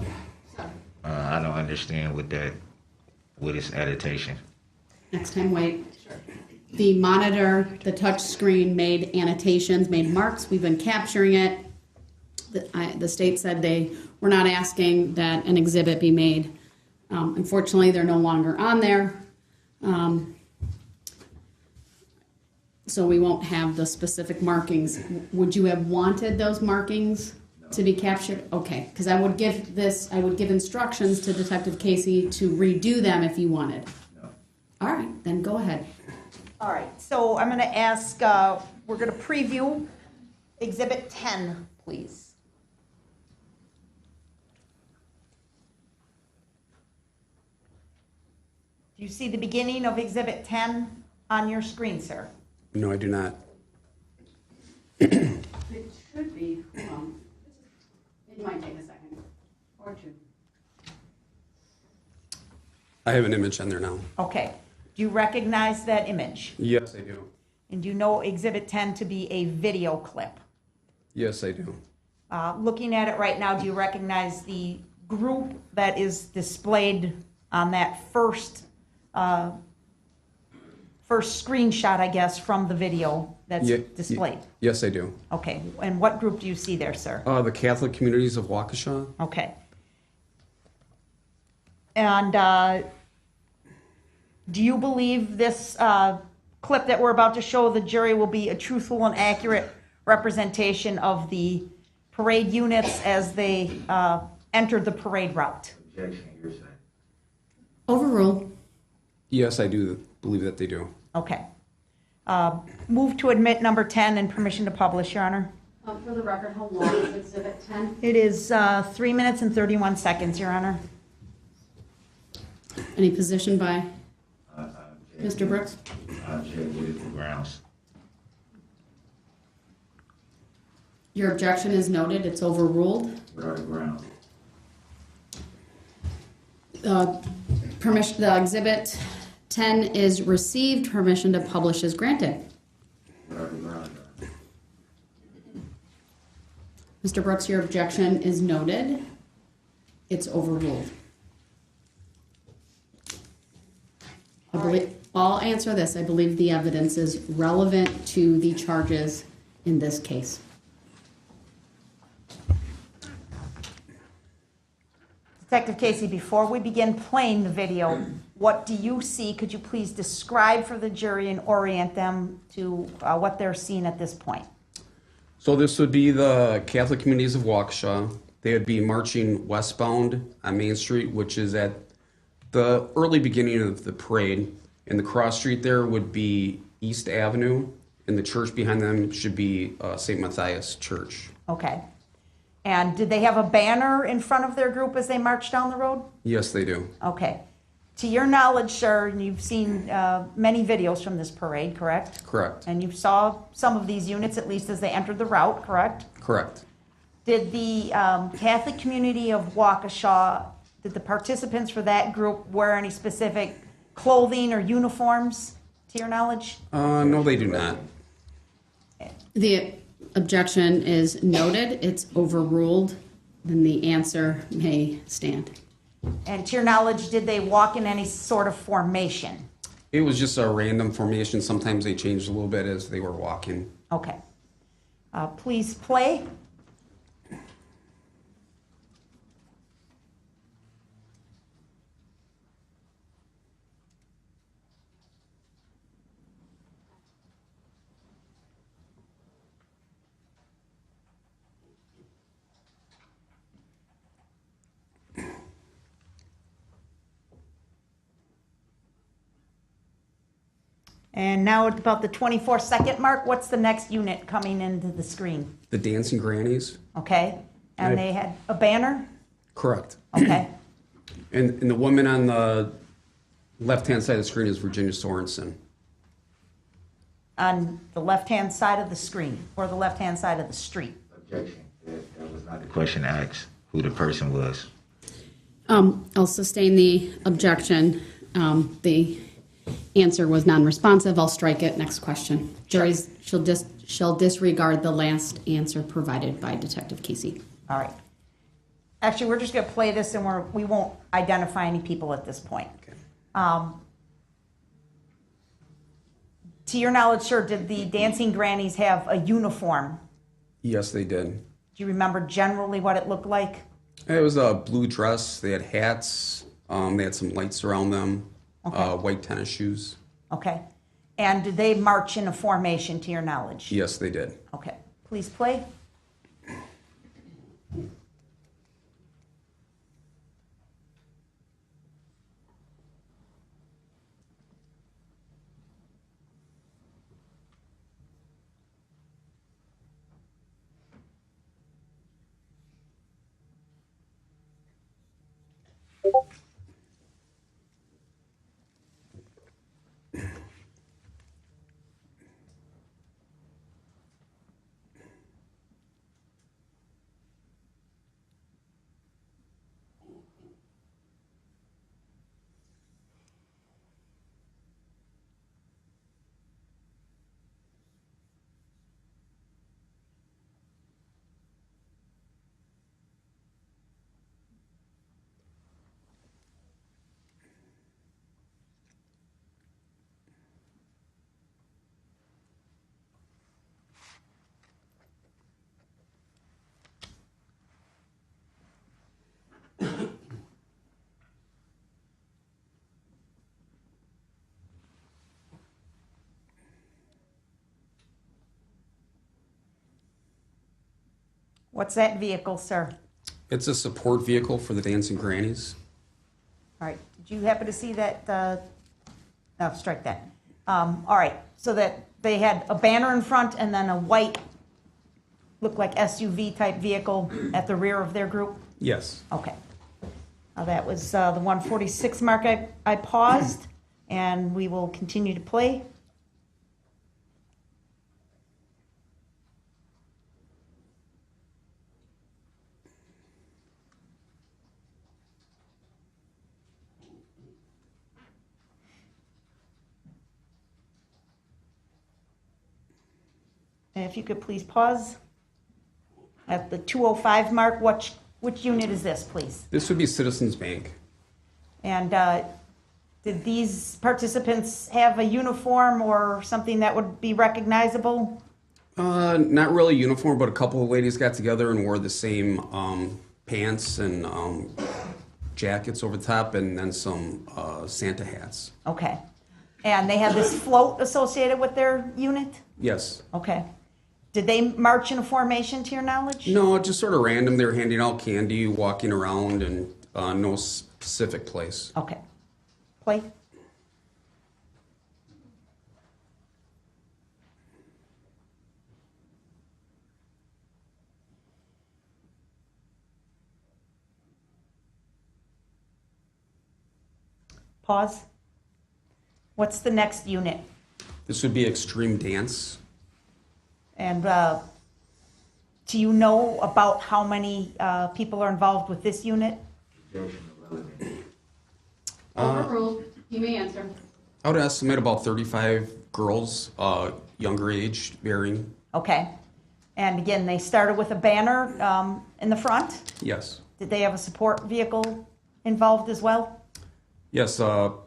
I don't understand what is annotation. Next time, wait. The monitor, the touch screen made annotations, made marks. We've been capturing it. The state said they were not asking that an exhibit be made. Unfortunately, they're no longer on there. So we won't have the specific markings. Would you have wanted those markings to be captured? Okay, because I would give instructions to Detective Casey to redo them if you wanted. No. All right, then go ahead. All right, so I'm going to ask, we're going to preview Exhibit 10, please. Do you see the beginning of Exhibit 10 on your screen, sir? No, I do not. It should be, it might take a second or two. I have an image on there now. Okay. Do you recognize that image? Yes, I do. And do you know Exhibit 10 to be a video clip? Yes, I do. Looking at it right now, do you recognize the group that is displayed on that first screenshot, I guess, from the video that's displayed? Yes, I do. Okay. And what group do you see there, sir? The Catholic Communities of Waukesha. Okay. And do you believe this clip that we're about to show the jury will be a truthful and accurate representation of the parade units as they entered the parade route? Objection, your side. Overruled. Yes, I do believe that they do. Okay. Move to admit number 10 and permission to publish, Your Honor. For the record, how long is Exhibit 10? It is 3 minutes and 31 seconds, Your Honor. Any position by Mr. Brooks? Object with the grounds. Your objection is noted. It's overruled. What are the grounds? Permission. The Exhibit 10 is received. Permission to publish is granted. What are the grounds? Mr. Brooks, your objection is noted. It's overruled. I'll answer this. I believe the evidence is relevant to the charges in this case. Detective Casey, before we begin playing the video, what do you see? Could you please describe for the jury and orient them to what they're seeing at this point? So this would be the Catholic Communities of Waukesha. They would be marching westbound on Main Street, which is at the early beginning of the parade. And the cross street there would be East Avenue, and the church behind them should be St. Matthias Church. Okay. And did they have a banner in front of their group as they marched down the road? Yes, they do. Okay. To your knowledge, sir, and you've seen many videos from this parade, correct? Correct. And you saw some of these units, at least as they entered the route, correct? Correct. Did the Catholic community of Waukesha, did the participants for that group wear any specific clothing or uniforms, to your knowledge? No, they do not. The objection is noted. It's overruled. Then the answer may stand. And to your knowledge, did they walk in any sort of formation? It was just a random formation. Sometimes they changed a little bit as they were walking. Okay. Please play. And now at about the 24-second mark, what's the next unit coming into the screen? The Dancing Grannies. Okay. And they had a banner? Correct. Okay. And the woman on the left-hand side of the screen is Virginia Sorensen. on the left-hand side of the screen or the left-hand side of the street? Objection. That was not the question asked, who the person was. I'll sustain the objection. The answer was non-responsive. I'll strike it. Next question. Juries shall disregard the last answer provided by Detective Casey. All right. Actually, we're just going to play this, and we won't identify any people at this point. Okay. To your knowledge, sir, did the dancing grannies have a uniform? Yes, they did. Do you remember generally what it looked like? It was a blue dress. They had hats. They had some lights around them. Okay. White tennis shoes. Okay. And did they march in a formation, to your knowledge? Yes, they did. Okay. Please play. What's that vehicle, sir? It's a support vehicle for the dancing grannies. All right. Did you happen to see that? No, strike that. All right. So that they had a banner in front and then a white, looked like SUV type vehicle at the rear of their group? Yes. Okay. Now that was the 146 mark. I paused, and we will continue to play. And if you could please pause at the 205 mark. Which unit is this, please? This would be Citizens Bank. And did these participants have a uniform or something that would be recognizable? Not really uniform, but a couple of ladies got together and wore the same pants and jackets over the top, and then some Santa hats. Okay. And they had this float associated with their unit? Yes. Okay. Did they march in a formation, to your knowledge? No, just sort of random. They were handing out candy, walking around, and no specific place. Okay. Play. Pause. What's the next unit? This would be Extreme Dance. And do you know about how many people are involved with this unit? Overruled. You may answer. I would estimate about 35 girls, younger age, varying. Okay. And again, they started with a banner in the front. Yes. Did they have a support vehicle involved as well? Yes,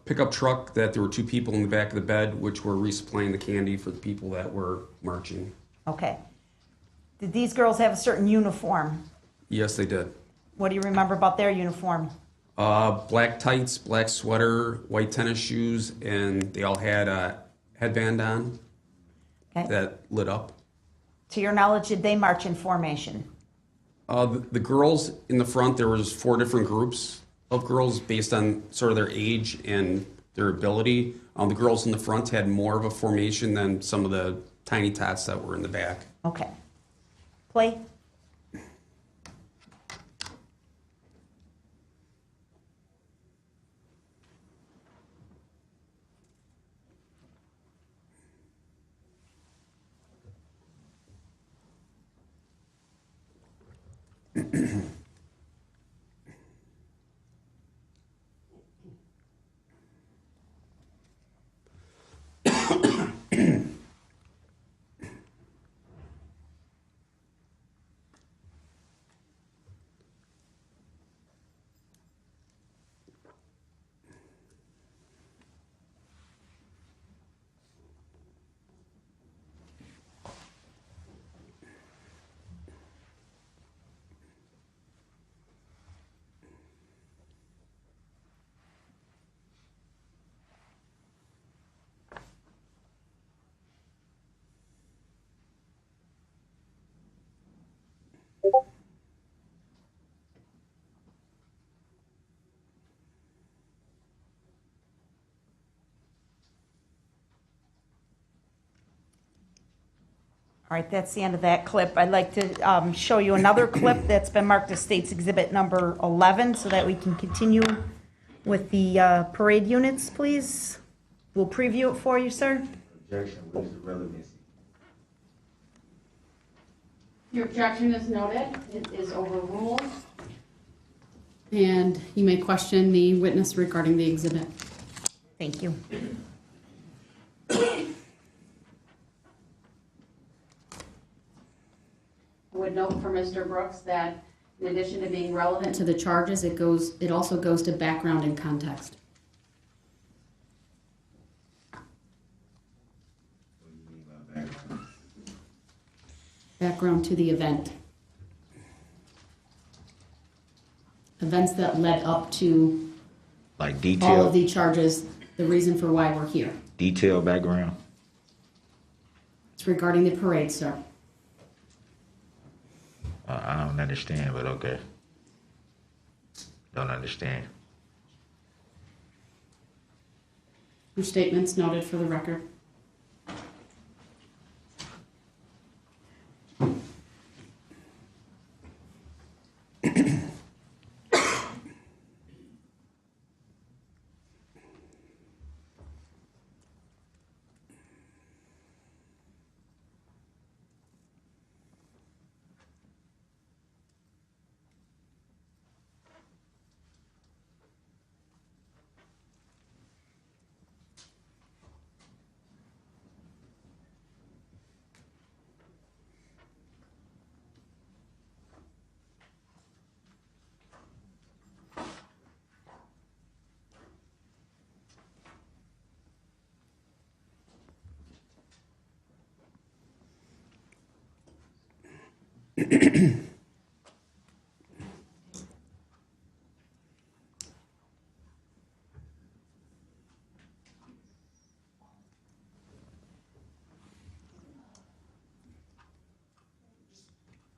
pickup truck that there were two people in the back of the bed, which were resupplying the candy for the people that were marching. Okay. Did these girls have a certain uniform? Yes, they did. What do you remember about their uniform? Black tights, black sweater, white tennis shoes, and they all had a headband on that lit up. To your knowledge, did they march in formation? The girls in the front, there was 4 different groups of girls based on sort of their age and their ability. The girls in the front had more of a formation than some of the tiny tots that were in the back. Okay. Play. All right, that's the end of that clip. I'd like to show you another clip that's been marked as State's Exhibit number 11 so that we can continue with the parade units, please. We'll preview it for you, sir. Objection, what is the relevancy? Your objection is noted. It is overruled. And you may question the witness regarding the exhibit. Thank you. I would note for Mr. Brooks that in addition to being relevant to the charges, it also goes to background and context. What do you mean by background? Background to the event. Events that led up to Like all detail, of the charges, the reason for why we're here. detail background? It's regarding the parade, sir. I don't understand, but okay. Don't understand. Your statement's noted for the record.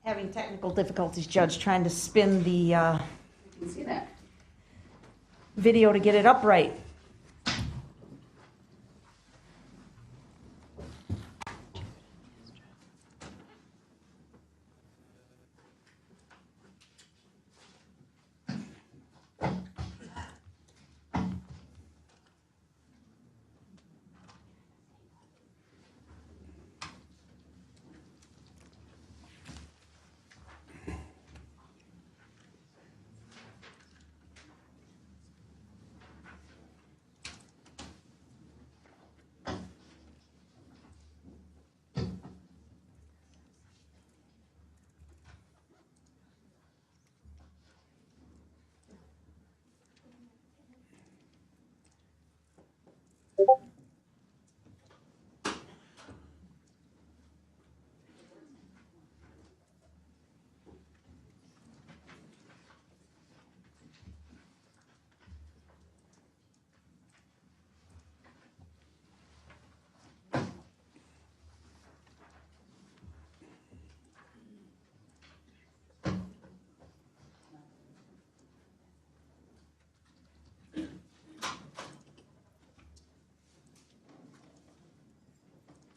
Having technical difficulties, Judge, trying to spin the You can see that. video to get it upright.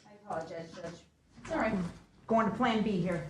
I apologize, Judge. It's all right. Going to Plan B here.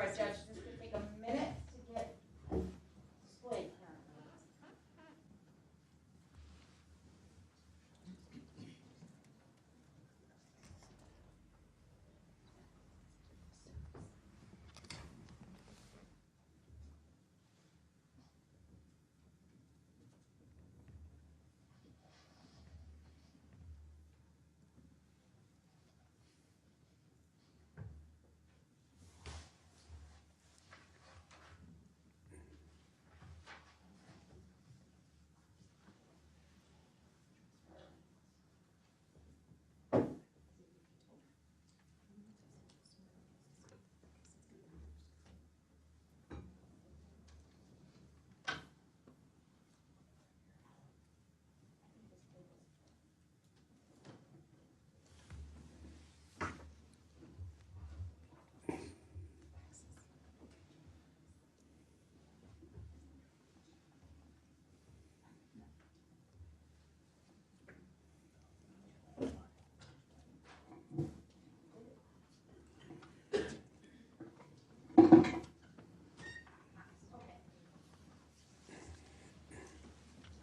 right, Judge, this is gonna take a minute to get displayed here.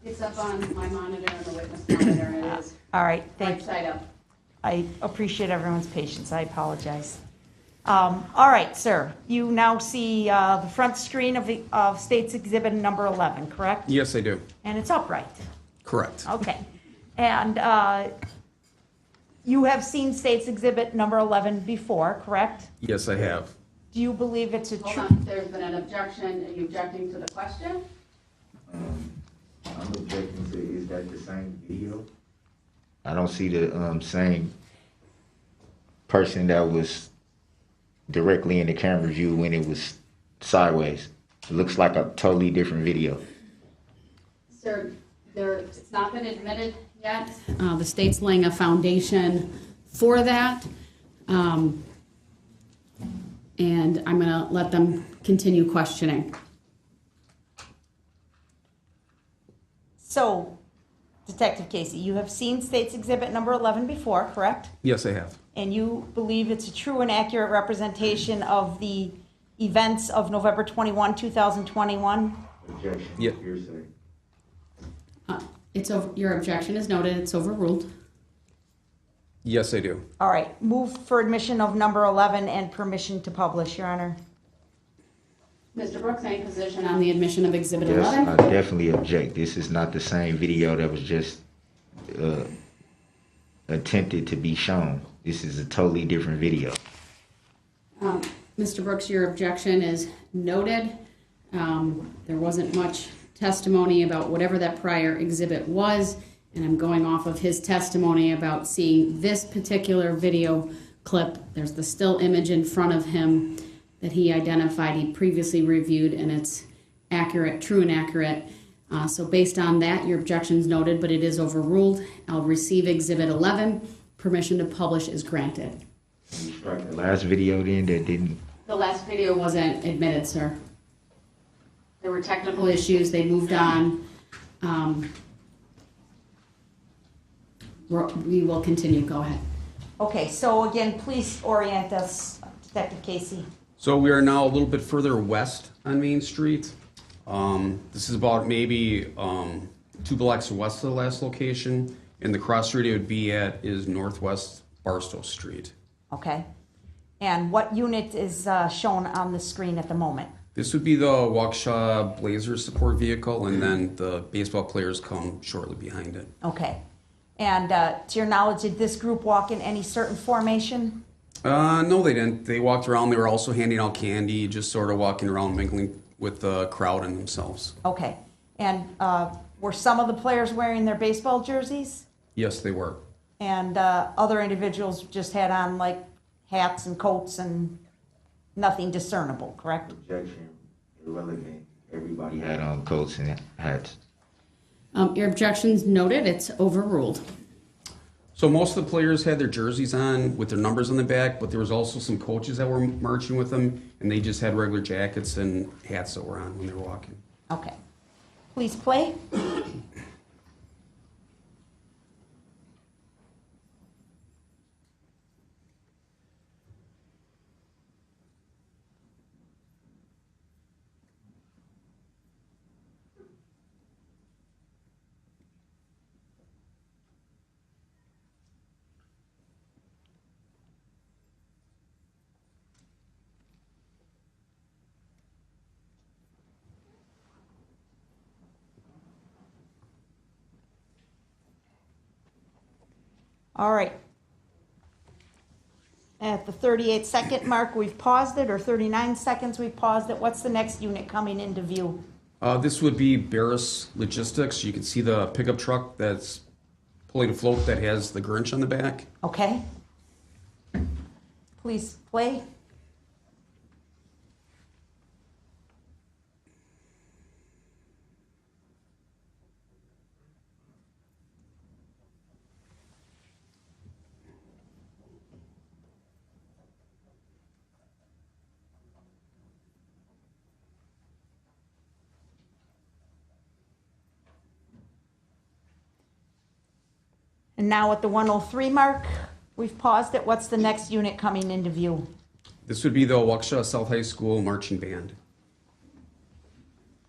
It's up on my monitor and the witness monitor, and it is All right, right thank you. side up. I appreciate everyone's patience. I apologize. All right, sir. You now see the front screen of State's Exhibit number 11, correct? Yes, I do. And it's upright. Correct. Okay. And you have seen State's Exhibit number 11 before, correct? Yes, I have. Do you believe it's a Hold true? on, there's been an objection. Are you objecting to the question? I'm objecting to, is that the same video? I don't see the same person that was directly in the camera view when it was sideways. It looks like a totally different video. Sir, it's not been admitted yet. The state's laying a foundation for that. And I'm going to let them continue questioning. So, Detective Casey, you have seen State's Exhibit number 11 before, correct? Yes, I have. And you believe it's a true and accurate representation of the events of November 21, 2021? Objection. Yeah. Hearsay. Your objection is noted. It's overruled. Yes, I do. All right, move for admission of number 11 and permission to publish, Your Honor. Mr. Brooks, any position on the admission of Exhibit Yes, 11? I definitely object. This is not the same video that was just attempted to be shown. This is a totally different video. Mr. Brooks, your objection is noted. There wasn't much testimony about whatever that prior exhibit was, and I'm going off of his testimony about seeing this particular video clip. There's the still image in front of him that he identified he previously reviewed, and it's accurate, true and accurate. So based on that, your objection's noted, but it is overruled. I'll receive Exhibit 11. Permission to publish is granted. You struck the last video then that didn't. The last video wasn't admitted, sir. There were technical issues. They moved on. We will continue. Go ahead. Okay, so again, please orient us, Detective Casey. So we are now a little bit further west on Main Street. This is about maybe 2 blocks west of the last location, and the cross street it would be at is Northwest Barstow Street. Okay. And what unit is shown on the screen at the moment? This would be the Waukesha Blazers support vehicle, and then the baseball players come shortly behind it. Okay. And to your knowledge, did this group walk in any certain formation? No, they didn't. They walked around. They were also handing out candy, just sort of walking around, mingling with the crowd and themselves. Okay. And were some of the players wearing their baseball jerseys? Yes, they were. And other individuals just had on like hats and coats and nothing discernible, correct? Objection. Irrelevant. Everybody had on coats and hats. Your objection's noted. It's overruled. So most of the players had their jerseys on with their numbers on the back, but there was also some coaches that were marching with them, and they just had regular jackets and hats that were on when they were walking. Okay. Please play. All right. At the 38-second mark, we've paused it, or 39 seconds, we've paused it. What's the next unit coming into view? This would be Barris Logistics. You can see the pickup truck that's pulling a float that has the Grinch on the back. Okay. Please play. And now at the 103 mark, we've paused it. What's the next unit coming into view? This would be the Waukesha South High School Marching Band.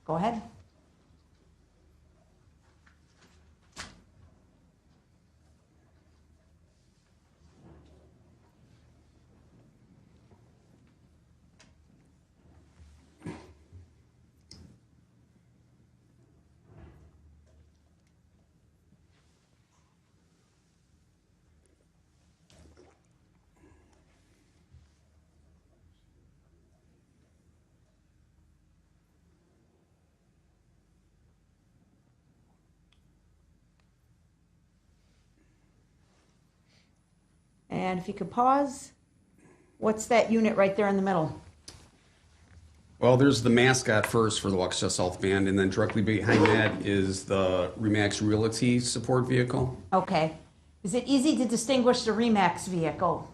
Go ahead. And if you could pause, what's that unit right there in the middle? Well, there's the mascot first for the Waukesha South Band, and then directly behind that is the Remax Realty support vehicle. Okay. Is it easy to distinguish the Remax vehicle?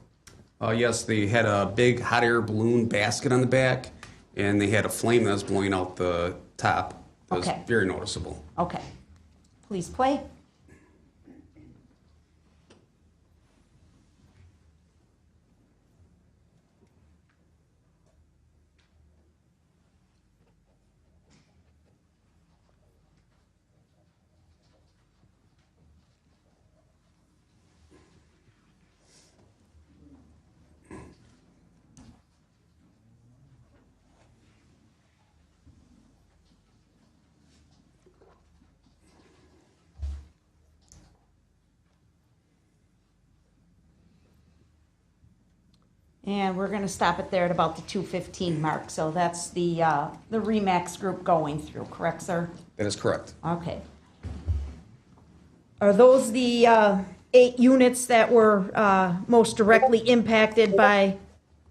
Yes, they had a big hot air balloon basket on the back, and they had a flame that was blowing out the top. That was Okay. very noticeable. Okay. Please play. And we're going to stop it there at about the 2:15 mark. So that's the Remax group going through, correct, sir? That is correct. Okay. Are those the 8 units that were most directly impacted by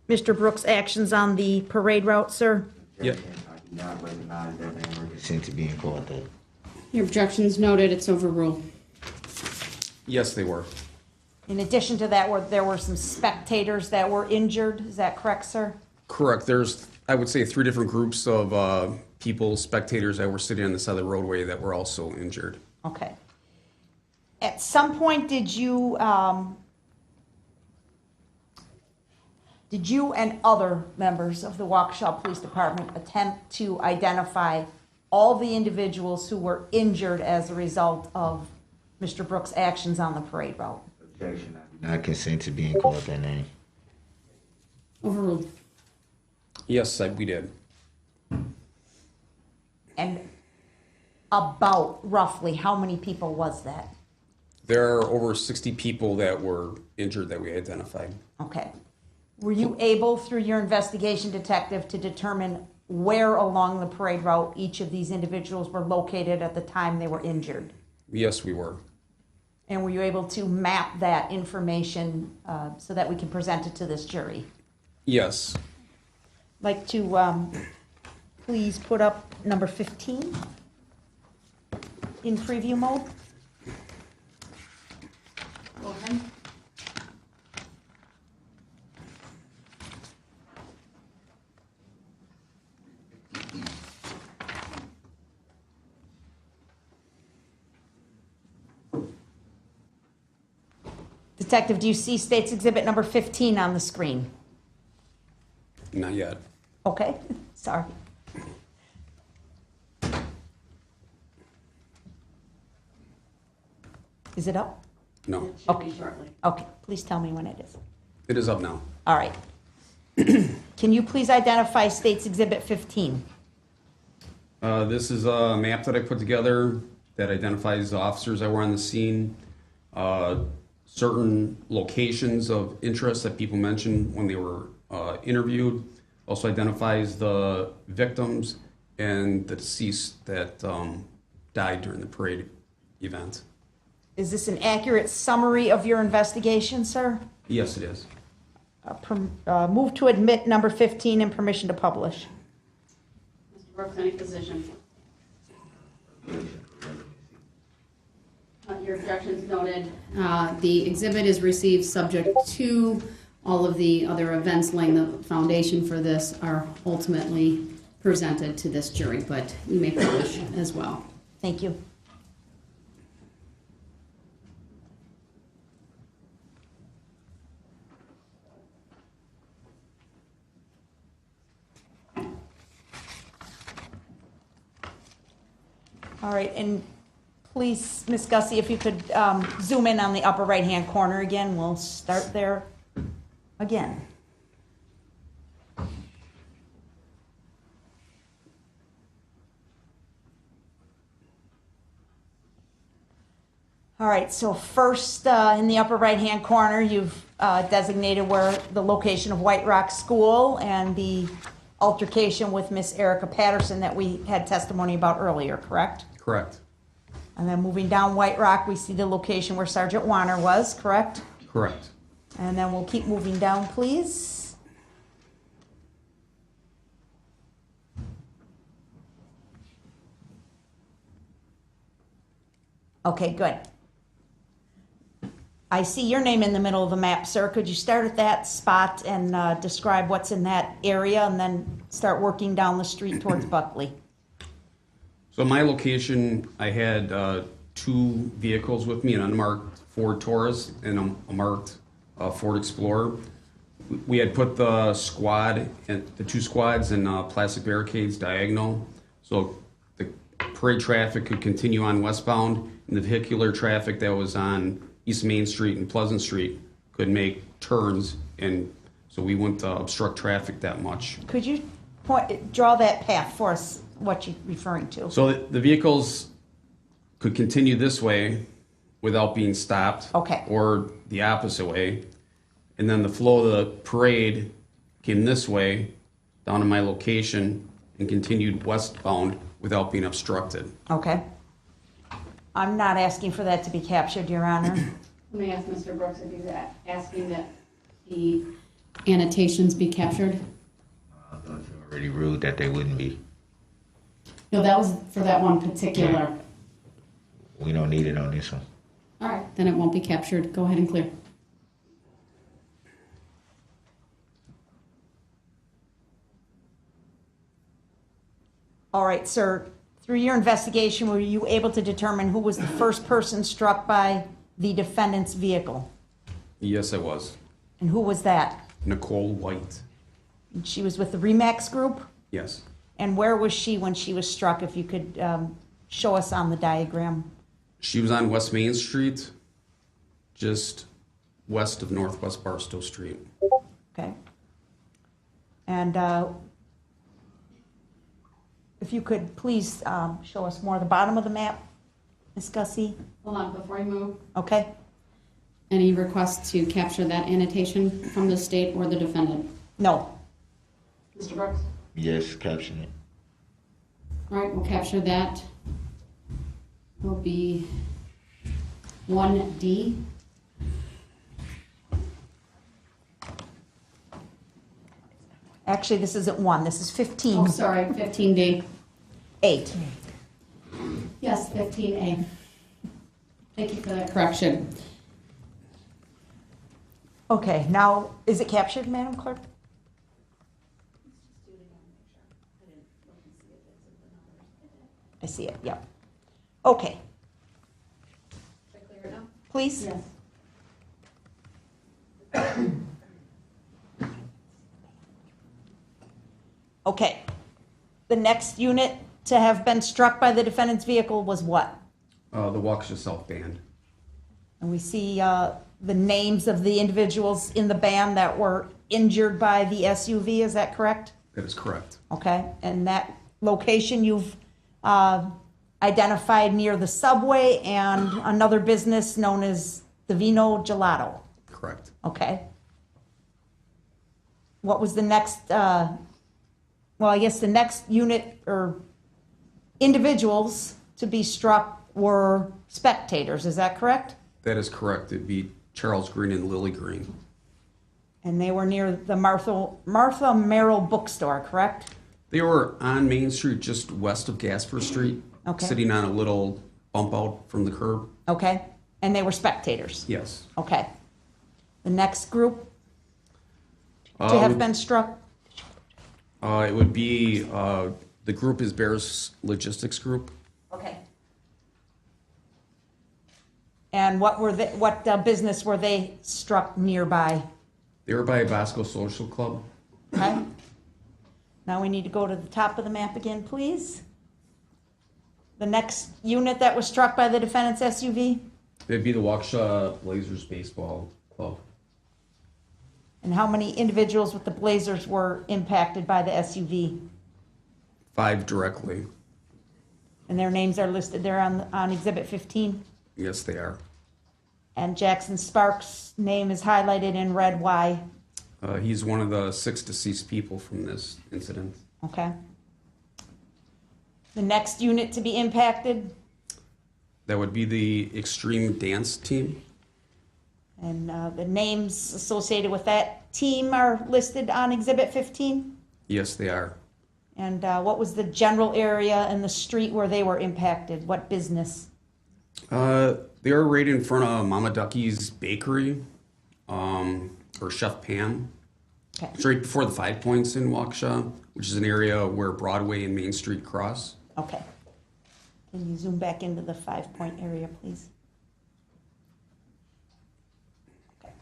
Mr. Brooks' actions on the parade route, sir? Yep. I do not recognize that they were consent to being called that. Your objection's noted, it's overruled. Yes, they were. In addition to that, there were some spectators that were injured. Is that correct, sir? Correct. There's, I would say, 3 different groups of people, spectators that were sitting on the side of the roadway that were also injured. Okay. At some point, did you and other members of the Waukesha Police Department attempt to identify all the individuals who were injured as a result of Mr. Brooks' actions on the parade route? Objection, I do not consent to being called that name. Overruled. Yes, we did. And about roughly how many people was that? There are over 60 people that were injured that we identified. Okay. Were you able, through your investigation detective, to determine where along the parade route each of these individuals were located at the time they were injured? Yes, we were. And were you able to map that information so that we can present it to this jury? Yes. I'd like to please put up number 15 in preview mode. Go ahead. Detective, do you see State's Exhibit number 15 on the screen? Not yet. Okay, sorry. Is it up? No. Okay. Okay, please tell me when it is. It is up now. All right. Can you please identify State's Exhibit 15? This is a map that I put together that identifies the officers that were on the scene. certain locations of interest that people mentioned when they were interviewed. Also identifies the victims and the deceased that died during the parade event. Is this an accurate summary of your investigation, sir? Yes, it is. Move to admit number 15 and permission to publish. Mr. Brooks, any position? Your objections noted. The exhibit is received subject to all of the other events laying the foundation for this are ultimately presented to this jury, but you may publish as well. Thank you. All right, and please, Ms. Gussie, if you could zoom in on the upper right-hand corner again, we'll start there again. All right, so first in the upper right-hand corner, you've designated where the location of White Rock School and the altercation with Miss Erica Patterson that we had testimony about earlier, correct? Correct. And then moving down White Rock, we see the location where Sergeant Warner was, correct? Correct. And then we'll keep moving down, please. Okay, good. I see your name in the middle of the map, sir. Could you start at that spot and describe what's in that area and then start working down the street towards Buckley? So my location, I had 2 vehicles with me, an unmarked Ford Taurus and a marked Ford Explorer. We had put the squad, and the 2 squads in plastic barricades diagonal, so the parade traffic could continue on westbound, and the vehicular traffic that was on East Main Street and Pleasant Street could make turns, and so we wouldn't obstruct traffic that much. Could you draw that path for us, what you're referring to? So the vehicles could continue this way without being stopped. Okay. Or the opposite way. And then the flow of the parade came this way down to my location and continued westbound without being obstructed. Okay. I'm not asking for that to be captured, Your Honor. Let me ask Mr. Brooks if he's asking that the annotations be captured. I thought you already ruled that they wouldn't be. No, that was for that one particular. We don't need it on this one. All right, then it won't be captured. Go ahead and clear. All right, sir. Through your investigation, were you able to determine who was the first person struck by the defendant's vehicle? Yes, I was. And who was that? Nicole White. And she was with the Remax group? Yes. And where was she when she was struck, if you could show us on the diagram? She was on West Main Street, just west of Northwest Barstow Street. Okay. And if you could please show us more of the bottom of the map, Ms. Gussie. Hold on, before you move. Okay. Any requests to capture that annotation from the state or the defendant? No. Mr. Brooks? Yes, caption it. All right, we'll capture that. Will be 1D. Actually, this isn't 1, this is 15. Oh, sorry, 15D. 8. Yes, 15A. Thank you for that correction. Okay, now, is it captured, Madam Clerk? I see it, yep. Okay. Should I clear it now? Please? Yes. Okay. The next unit to have been struck by the defendant's vehicle was what? The Waukesha South Band. And we see the names of the individuals in the band that were injured by the SUV, is that correct? That is correct. Okay, and that location you've identified near the subway and another business known as the Vino Gelato. Correct. Okay. What was the next, well, I guess the next unit or individuals to be struck were spectators, is that correct? That is correct. It'd be Charles Green and Lily Green. And they were near the Martha Merrill bookstore, correct? They were on Main Street, just west of Gasper Street, Okay. sitting on a little bump out from the curb. Okay. And they were spectators? Yes. Okay. The next group to have been struck? It would be, the group is Bears Logistics Group. Okay. And what business were they struck nearby? They were by Bosco Social Club. Okay. Now we need to go to the top of the map again, please. The next unit that was struck by the defendant's SUV? It'd be the Waukesha Blazers Baseball Club. And how many individuals with the Blazers were impacted by the SUV? 5 directly. And their names are listed there on Exhibit 15? Yes, they are. And Jackson Sparks' name is highlighted in red. Why? He's one of the 6 deceased people from this incident. Okay. The next unit to be impacted? That would be the Extreme Dance Team. And the names associated with that team are listed on Exhibit 15? Yes, they are. And what was the general area and the street where they were impacted? What business? They were right in front of Mama Ducky's Bakery, or Chef Pam. Okay. It's right before the 5 Points in Waukesha, which is an area where Broadway and Main Street cross. Okay. Can you zoom back into the 5 Point area, please? Okay.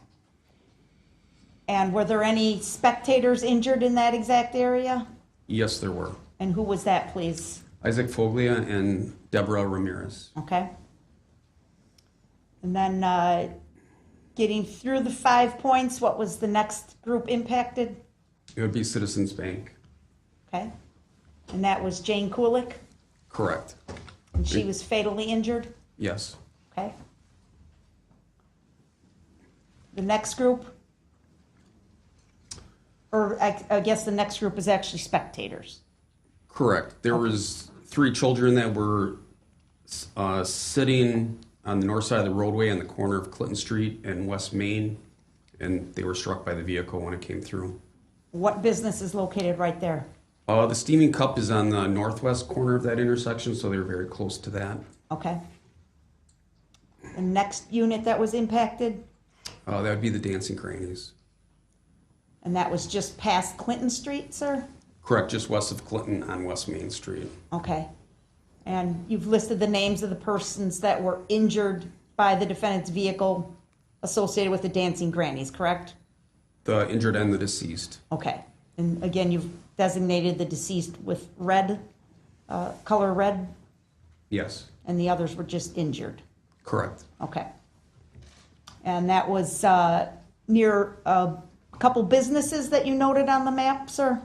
And were there any spectators injured in that exact area? Yes, there were. And who was that, please? Isaac Foglia and Deborah Ramirez. Okay. And then getting through the 5 Points, what was the next group impacted? It would be Citizens Bank. Okay. And that was Jane Kulik? Correct. And she was fatally injured? Yes. Okay. The next group? Or I guess the next group is actually spectators. Correct. There was 3 children that were sitting on the north side of the roadway on the corner of Clinton Street and West Main, and they were struck by the vehicle when it came through. What business is located right there? The Steaming Cup is on the northwest corner of that intersection, so they're very close to that. Okay. The next unit that was impacted? That would be the Dancing Grannies. And that was just past Clinton Street, sir? Correct, just west of Clinton on West Main Street. Okay. And you've listed the names of the persons that were injured by the defendant's vehicle associated with the Dancing Grannies, correct? The injured and the deceased. Okay. And again, you've designated the deceased with red, color red, Yes, and the others were just injured. correct. Okay. And that was near a couple businesses that you noted on the map, sir?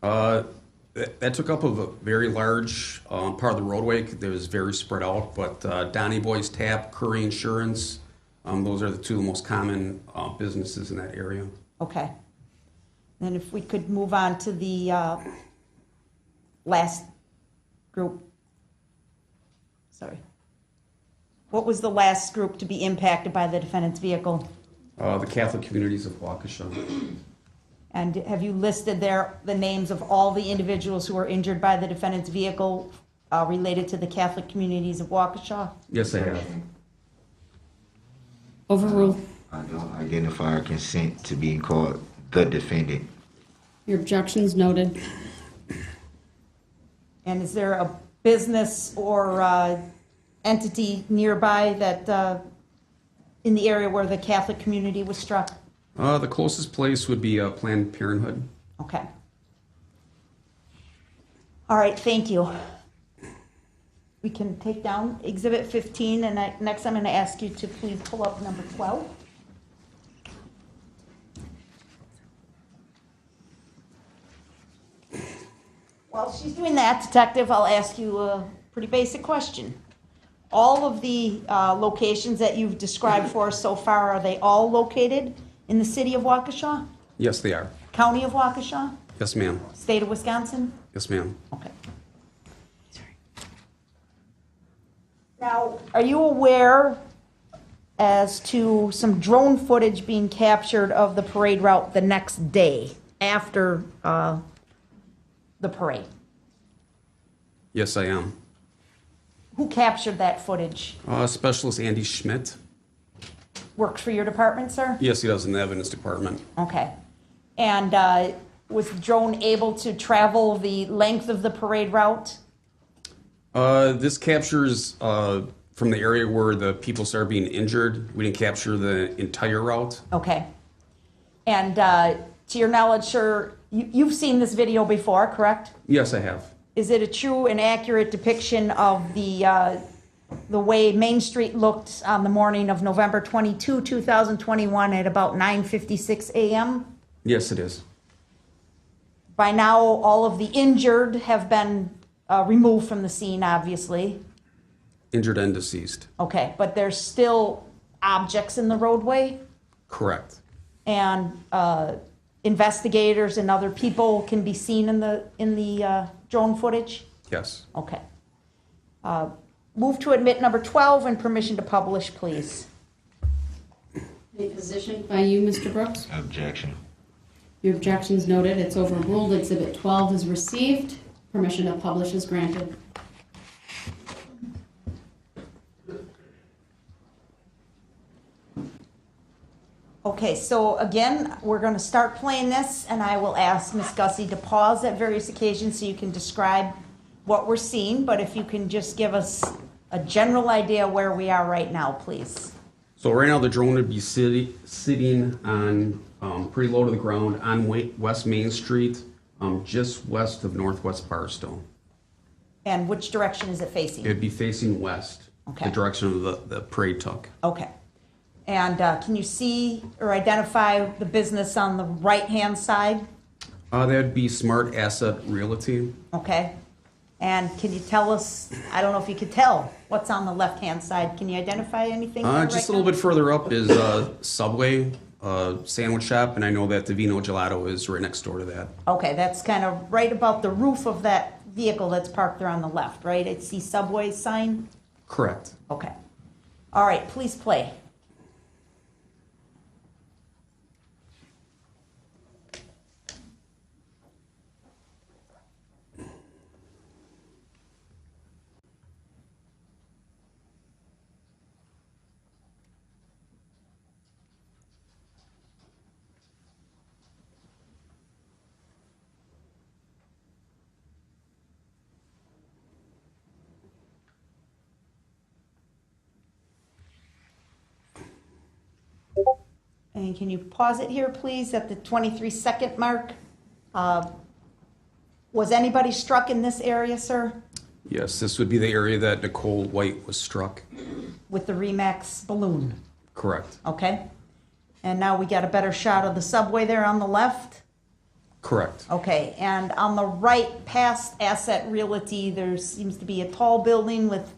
That took up a very large part of the roadway that was very spread out, but Donnie Boy's Tap, Curry Insurance, those are the 2 most common businesses in that area. Okay. Then if we could move on to the last group. Sorry. What was the last group to be impacted by the defendant's vehicle? The Catholic Communities of Waukesha. And have you listed there the names of all the individuals who were injured by the defendant's vehicle related to the Catholic Communities of Waukesha? Yes, I have. Overruled. I don't identify or consent to being called the defendant. Your objections noted. And is there a business or entity nearby that in the area where the Catholic community was struck? The closest place would be Planned Parenthood. Okay. All right, thank you. We can take down Exhibit 15, and next I'm going to ask you to please pull up number 12. While she's doing that, Detective, I'll ask you a pretty basic question. all of the locations that you've described for us so far, are they all located in the city of Waukesha? Yes, they are. County of Waukesha? Yes, ma'am. State of Wisconsin? Yes, ma'am. Okay. Now, are you aware as to some drone footage being captured of the parade route the next day after the parade? Yes, I am. Who captured that footage? Specialist Andy Schmidt. Works for your department, sir? Yes, he does in the evidence department. Okay. And was the drone able to travel the length of the parade route? This captures from the area where the people started being injured. We didn't capture the entire route. Okay. And to your knowledge, sir, you've seen this video before, correct? Yes, I have. Is it a true and accurate depiction of the way Main Street looked on the morning of November 22, 2021 at about 9:56 a.m.? Yes, it is. By now, all of the injured have been removed from the scene, obviously. Injured and deceased. Okay, but there's still objects in the roadway? Correct. And investigators and other people can be seen in the drone footage? Yes. Okay. Move to admit number 12 and permission to publish, please. A position by you, Mr. Brooks? Objection. Your objection's noted. It's overruled. Exhibit 12 is received. Permission to publish is granted. Okay, so again, we're going to start playing this, and I will ask Ms. Gussie to pause at various occasions so you can describe what we're seeing, but if you can just give us a general idea where we are right now, please. So right now the drone would be sitting on pretty low to the ground on West Main Street, just west of Northwest Barstow. And which direction is it facing? It'd be facing west, Okay. the direction of the parade took. Okay. And can you see or identify the business on the right-hand side? That'd be Smart Asset Realty. Okay. And can you tell us, I don't know if you could tell, what's on the left-hand side? Can you identify anything? there Just a right little bit further up is Subway sandwich shop, and I know that Divino Gelato is right next door to that. now? Okay, that's kind of right about the roof of that vehicle that's parked there on the left, right? I see Subway sign? Correct. Okay. All right, please play. And can you pause it here, please, at the 23-second mark? Was anybody struck in this area, sir, Yes, this would be the area that Nicole White was struck. with the Remax balloon? Correct. Okay. And now we got a better shot of the subway there on the left? Correct. Okay, and on the right past Asset Realty, there seems to be a tall building with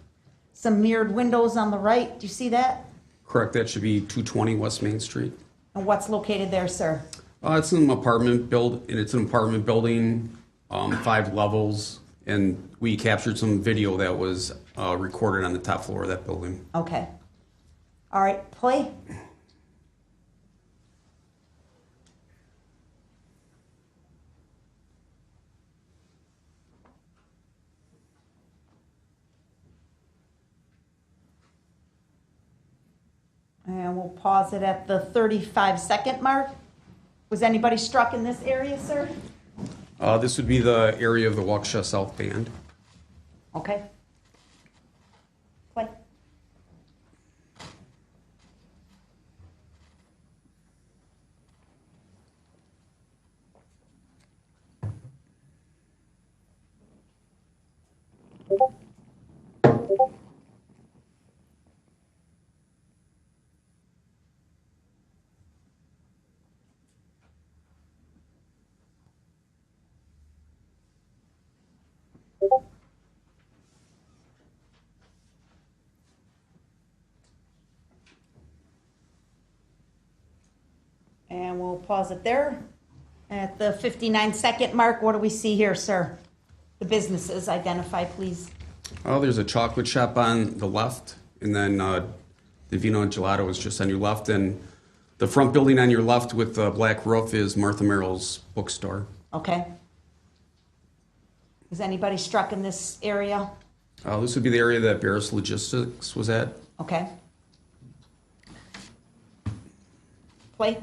some mirrored windows on the right. Do you see that? Correct. That should be 220 West Main Street. And what's located there, sir? It's an apartment building, 5 levels, and we captured some video that was recorded on the top floor of that building. Okay. All right, play. And we'll pause it at the 35-second mark. Was anybody struck in this area, sir? This would be the area of the Waukesha South Band. Okay. Play. And we'll pause it there. At the 59-second mark, what do we see here, sir? The businesses, identify, please. Oh, there's a chocolate shop on the left, and then the Vino and Gelato is just on your left, and the front building on your left with the black roof is Martha Merrill's bookstore. Okay. Is anybody struck in this area? This would be the area that Barris Logistics was at. Okay. Play.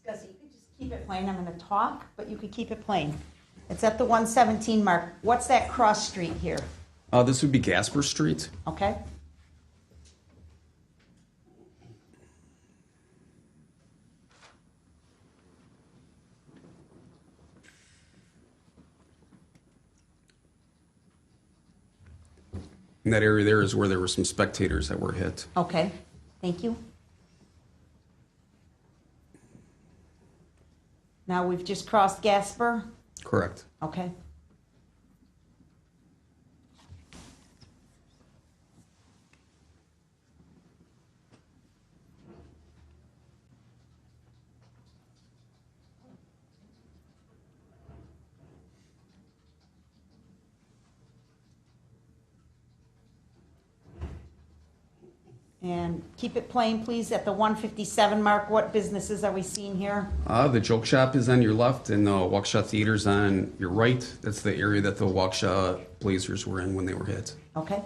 Gussie, you could just keep it plain. I'm going to talk, but you could keep it plain. It's at the 117 mark. What's that cross street here? This would be Gasper Street. Okay. And that area there is where there were some spectators that were hit. Okay. Thank you. Now we've just crossed Gasper. Correct. Okay. And keep it plain, please. At the 157 mark, what businesses are we seeing here? The joke shop is on your left, and the Waukesha Theater's on your right. That's the area that the Waukesha Blazers were in when they were hit. Okay.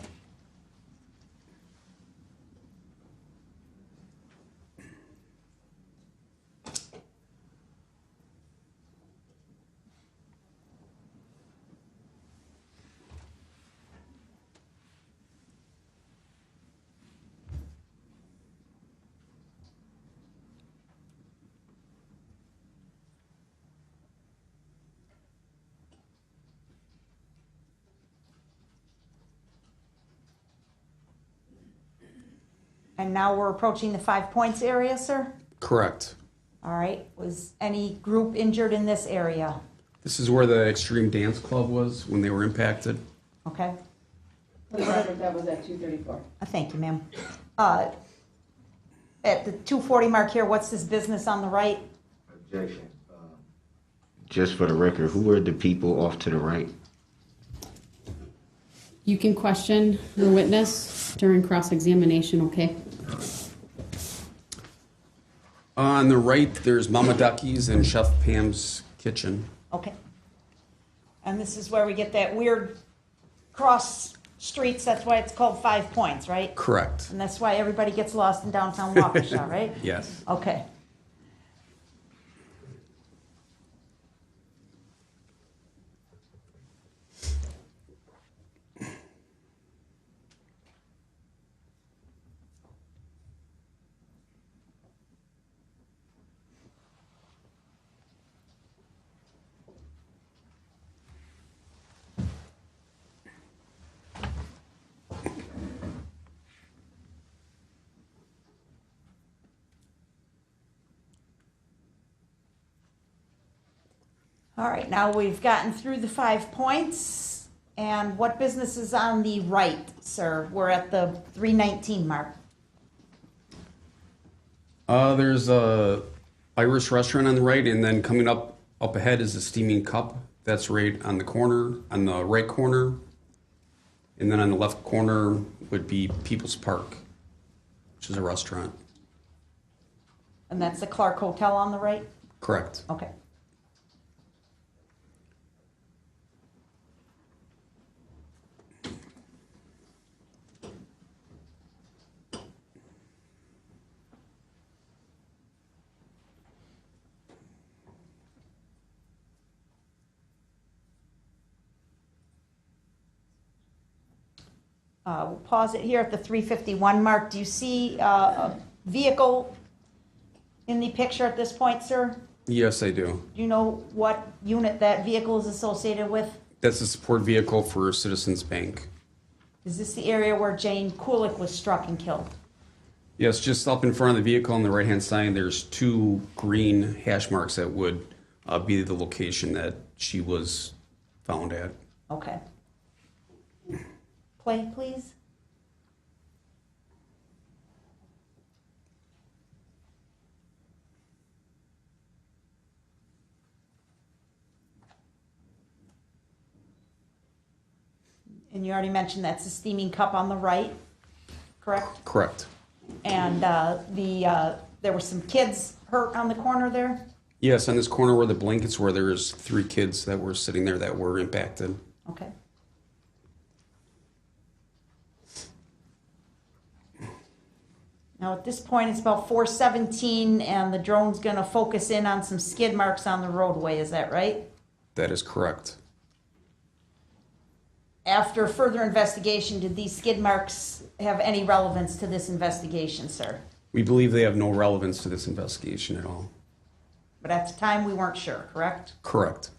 And now we're approaching the 5 Points area, sir? Correct. All right. Was any group injured in this area? This is where the Extreme Dance Club was when they were impacted. Okay. That was at 234. Thank you, ma'am. At the 240 mark here, what's this business on the right? Objection. Just for the record, who were the people off to the right? You can question the witness during cross-examination, okay? On the right, there's Mama Ducky's and Chef Pam's kitchen. Okay. And this is where we get that weird cross streets. That's why it's called 5 Points, right? Correct. And that's why everybody gets lost in downtown Waukesha, right? Yes. Okay. All right, now we've gotten through the 5 Points. And what business is on the right, sir? We're at the 319 mark. There's a Irish restaurant on the right, and then coming up ahead is the Steaming Cup. That's right on the corner, on the right corner. And then on the left corner would be People's Park, which is a restaurant. And that's the Clark Hotel on the right? Correct. Okay. We'll pause it here at the 351 mark. Do you see a vehicle in the picture at this point, sir? Yes, I do. Do you know what unit that vehicle is associated with? That's a support vehicle for Citizens Bank. Is this the area where Jane Kulik was struck and killed? Yes, just up in front of the vehicle on the right-hand side, there's 2 green hash marks that would be the location that she was found at. Okay. Play, please. And you already mentioned that's the steaming cup on the right, correct? Correct. And there were some kids hurt on the corner there? Yes, on this corner where the blankets were, there's 3 kids that were sitting there that were impacted. Okay. Now, at this point, it's about 4:17, and the drone's going to focus in on some skid marks on the roadway. Is that right? That is correct. After further investigation, did these skid marks have any relevance to this investigation, sir? We believe they have no relevance to this investigation at all. But at the time, we weren't sure, correct? Correct.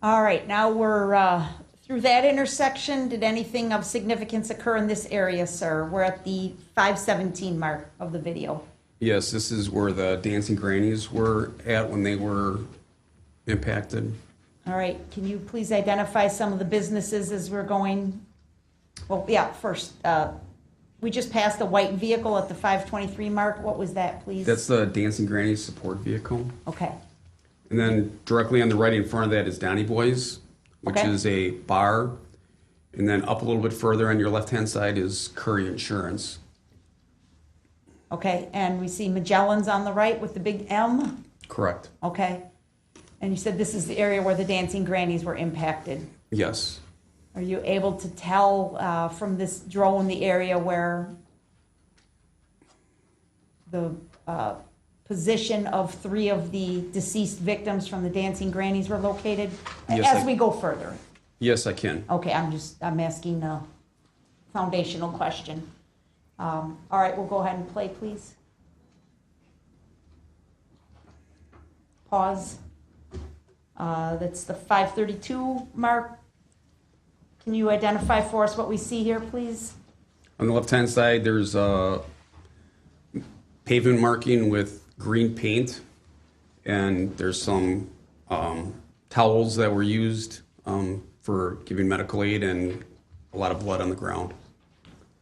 All right, now we're through that intersection. Did anything of significance occur in this area, sir? We're at the 5:17 mark of the video. Yes, this is where the dancing grannies were at when they were impacted. All right, can you please identify some of the businesses as we're going? Well, yeah, first, we just passed a white vehicle at the 5:23 mark. What was that, please? That's the dancing grannies support vehicle. Okay. And then directly on the right in front of that is Donny Boy's, which Okay. is a bar. And then up a little bit further on your left-hand side is Curry Insurance. Okay, and we see Magellan's on the right with the big M? Correct. Okay. And you said this is the area where the dancing grannies were impacted. Yes. Are you able to tell from this drone the area where the position of 3 of the deceased victims from the dancing grannies were located? Yes, As we go further. Yes, I can. Okay, I'm asking a foundational question. All right, we'll go ahead and play, please. Pause. That's the 5:32 mark. Can you identify for us what we see here, please? On the left-hand side, there's a pavement marking with green paint, and there's some towels that were used for giving medical aid and a lot of blood on the ground.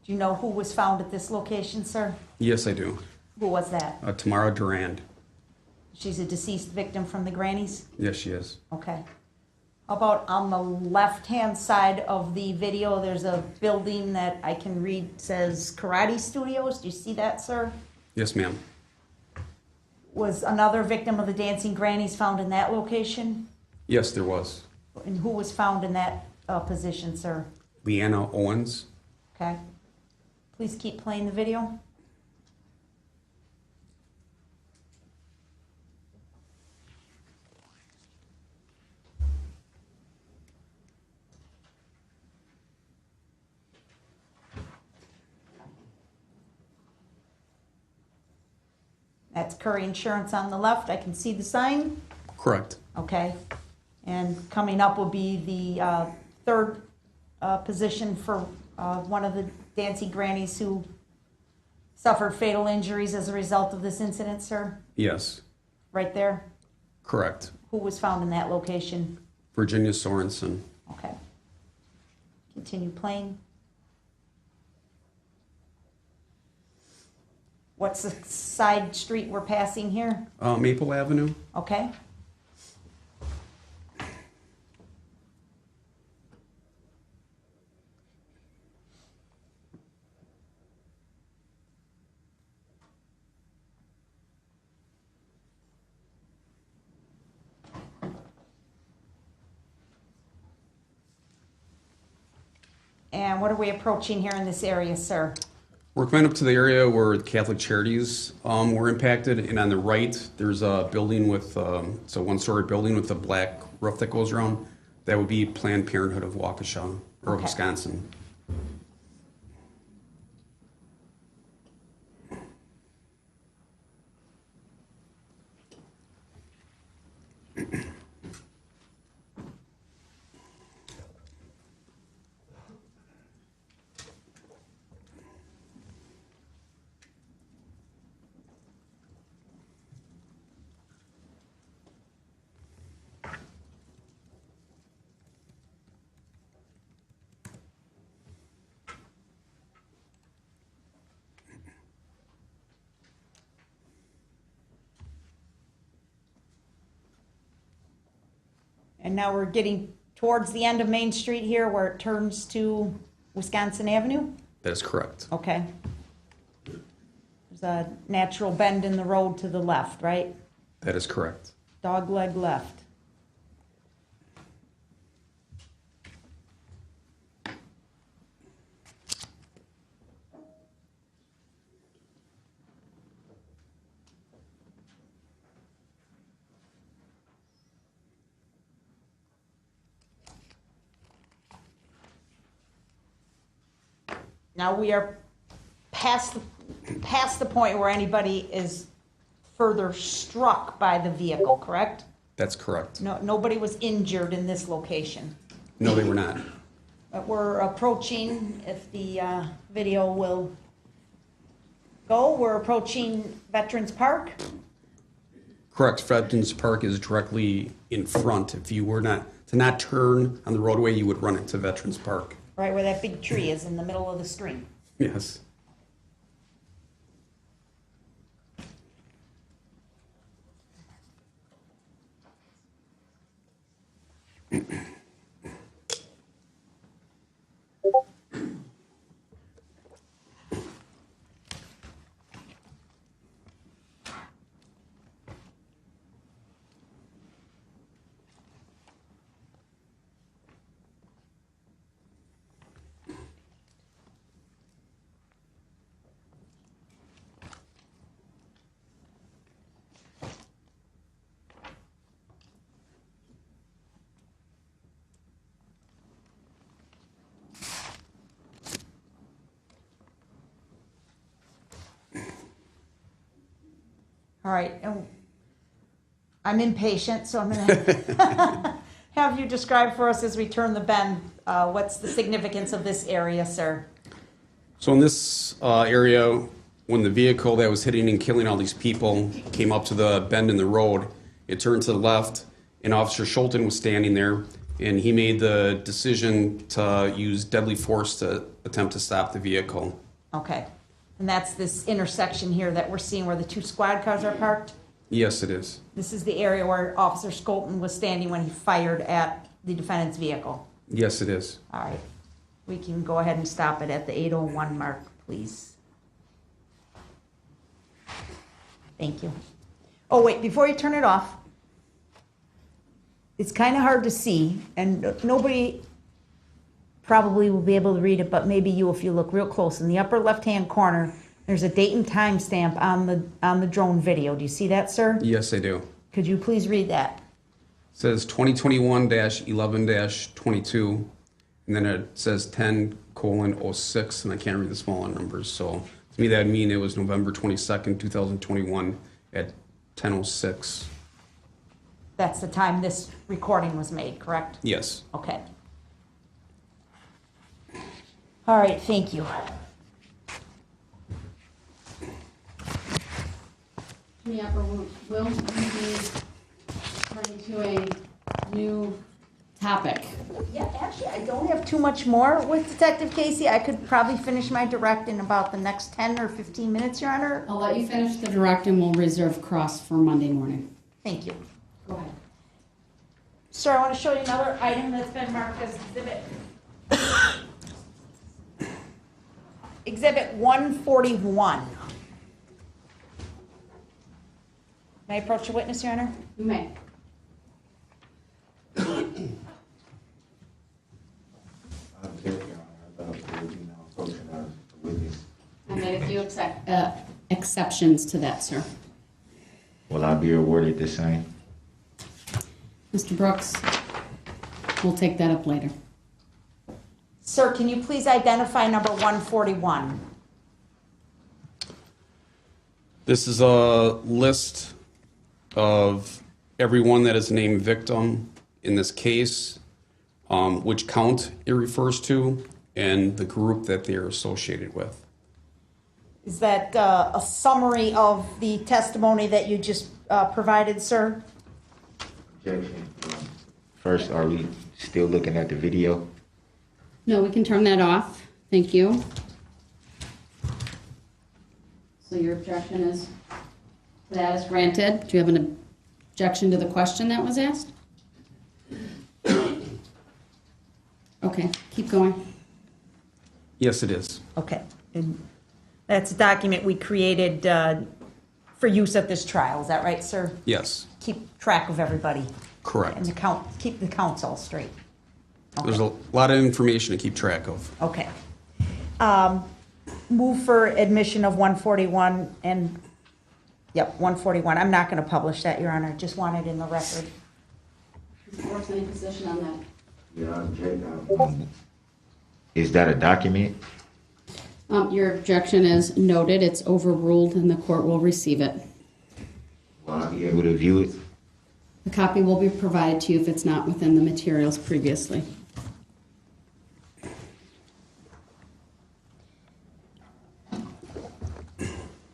Do you know who was found at this location, sir? Yes, I do. Who was that? Tamara Durand. She's a deceased victim from the grannies? Yes, she is. Okay. How about on the left-hand side of the video, there's a building that I can read says Karate Studios. Do you see that, sir? Yes, ma'am. Was another victim of the dancing grannies found in that location? Yes, there was. And who was found in that position, sir? Leanna Owens. Okay. Please keep playing the video. That's Curry Insurance on the left. I can see the sign. Correct. Okay. And coming up will be the third position for one of the Dancy grannies who suffered fatal injuries as a result of this incident, sir? Yes, Right there? correct. Who was found in that location? Virginia Sorensen. Okay. Continue playing. What's the side street we're passing here? Maple Avenue. Okay. And what are we approaching here in this area, sir? We're coming up to the area where Catholic Charities were impacted, and on the right, there's a building with, it's a one-story building with a black roof that goes around. That would be Planned Parenthood of Waukesha, or Okay. Wisconsin. And now we're getting towards the end of Main Street here where it turns to Wisconsin Avenue? That is correct. Okay. There's a natural bend in the road to the left, right? That is correct. Dog leg left. Now we are past the point where anybody is further struck by the vehicle, correct? That's correct. No, nobody was injured in this location. No, they were not. But we're approaching, if the video will go, we're approaching Veterans Park. Correct. Veterans Park is directly in front. If you were not to not turn on the roadway, you would run into Veterans Park. Right where that big tree is in the middle of the stream. Yes. All right, and I'm impatient, so I'm gonna have you describe for us as we turn the bend, what's the significance of this area, sir? So in this area, when the vehicle that was hitting and killing all these people came up to the bend in the road, it turned to the left, and Officer Schulten was standing there, and he made the decision to use deadly force to attempt to stop the vehicle. Okay, and that's this intersection here that we're seeing where the two squad cars are parked? Yes, it is. This is the area where Officer Schulten was standing when he fired at the defendant's vehicle? Yes, it is. All right, we can go ahead and stop it at the 8:01 mark, please. Thank you. Oh, wait, before you turn it off, it's kind of hard to see, and nobody probably will be able to read it, but maybe you if you look real close. In the upper left-hand corner, there's a date and time stamp on the drone video. Do you see that, sir? Yes, I do. Could you please read that? It says 2021-11-22, and then it says 10:06, and I can't read the smaller numbers. So to me, that would mean it was November 22nd, 2021 at 10:06. That's the time this recording was made, correct? Yes. Okay. All right, thank you. Yeah, but we'll be turning to a new topic. Yeah, actually, I don't have too much more with Detective Casey. I could probably finish my direct in about the next 10 or 15 minutes, Your Honor. I'll let you finish the direct and we'll reserve cross for Monday morning. Thank you. Go ahead. Sir, I want to show you another item that's been marked as exhibit. Exhibit 141. May I approach the witness, Your Honor? You may. I made a few exceptions to that, sir. Will I be awarded the same? Mr. Brooks, we'll take that up later. Sir, can you please identify number 141? This is a list of everyone that is named victim in this case, which count it refers to, and the group that they are associated with. Is that a summary of the testimony that you just provided, sir? Objection. First, are we still looking at the video? No, we can turn that off. Thank you. So your objection is, that is granted. Do you have an objection to the question that was asked? Okay, keep going. Yes, it is. Okay. And that's a document we created for use at this trial. Is that right, sir? Yes. Keep track of everybody. Correct. And keep the counts all straight. There's a lot of information to keep track of. Okay. Move for admission of 141 and, yep, 141. I'm not going to publish that, Your Honor. Just want it in the record. Mr. Brooks, any position on that? Yeah, is that a document? Your objection is noted. It's overruled and the court will receive it. Will I be able to view it? The copy will be provided to you if it's not within the materials previously.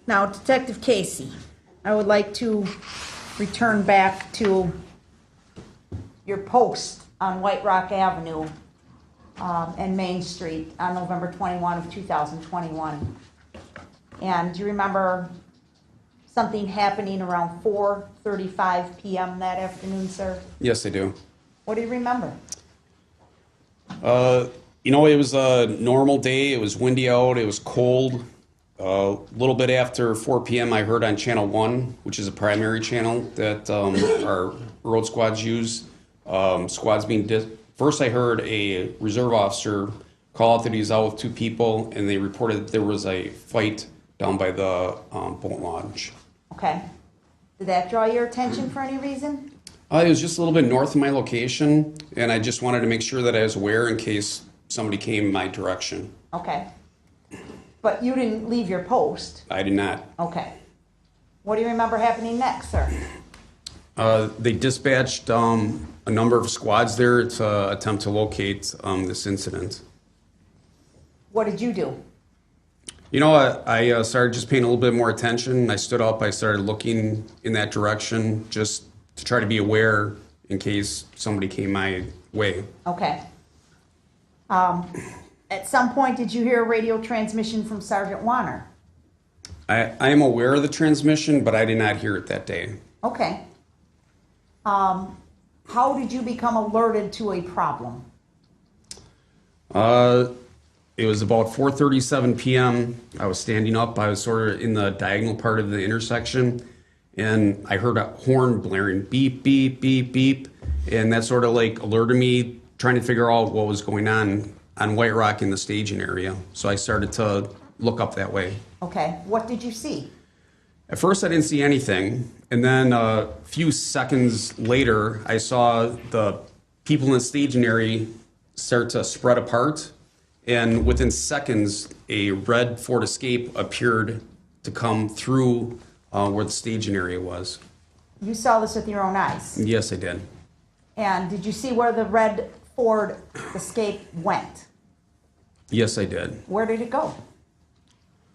Now, Detective Casey, I would like to return back to your post on White Rock Avenue and Main Street on November 21 of 2021. And do you remember something happening around 4:35 p.m. that afternoon, sir? Yes, I do. What do you remember? It was a normal day. It was windy out. It was cold. A little bit after 4 p.m., I heard on Channel 1, which is a primary channel that our road squads use. First, I heard a reserve officer call out that he was out with two people, and they reported that there was a fight down by the boat launch. Okay. Did that draw your attention for any reason? It was just a little bit north of my location, and I just wanted to make sure that I was aware in case somebody came my direction. Okay. But you didn't leave your post? I did not. Okay. What do you remember happening next, sir? They dispatched a number of squads there to attempt to locate this incident. What did you do? I started just paying a little bit more attention. I stood up. I started looking in that direction just to try to be aware in case somebody came my way. Okay. At some point, did you hear a radio transmission from Sergeant Warner? I am aware of the transmission, but I did not hear it that day. Okay. How did you become alerted to a problem? It was about 4:37 p.m. I was standing up. I was sort of in the diagonal part of the intersection, and I heard a horn blaring, beep, beep, beep, beep, and that sort of like alerted me, trying to figure out what was going on White Rock in the staging area. So I started to look up that way. Okay. What did you see? At first, I didn't see anything, and then a few seconds later, I saw the people in the staging area start to spread apart. And within seconds, a red Ford Escape appeared to come through where the staging area was. You saw this with your own eyes? Yes, I did. And did you see where the red Ford Escape went? Yes, I did. Where did it go?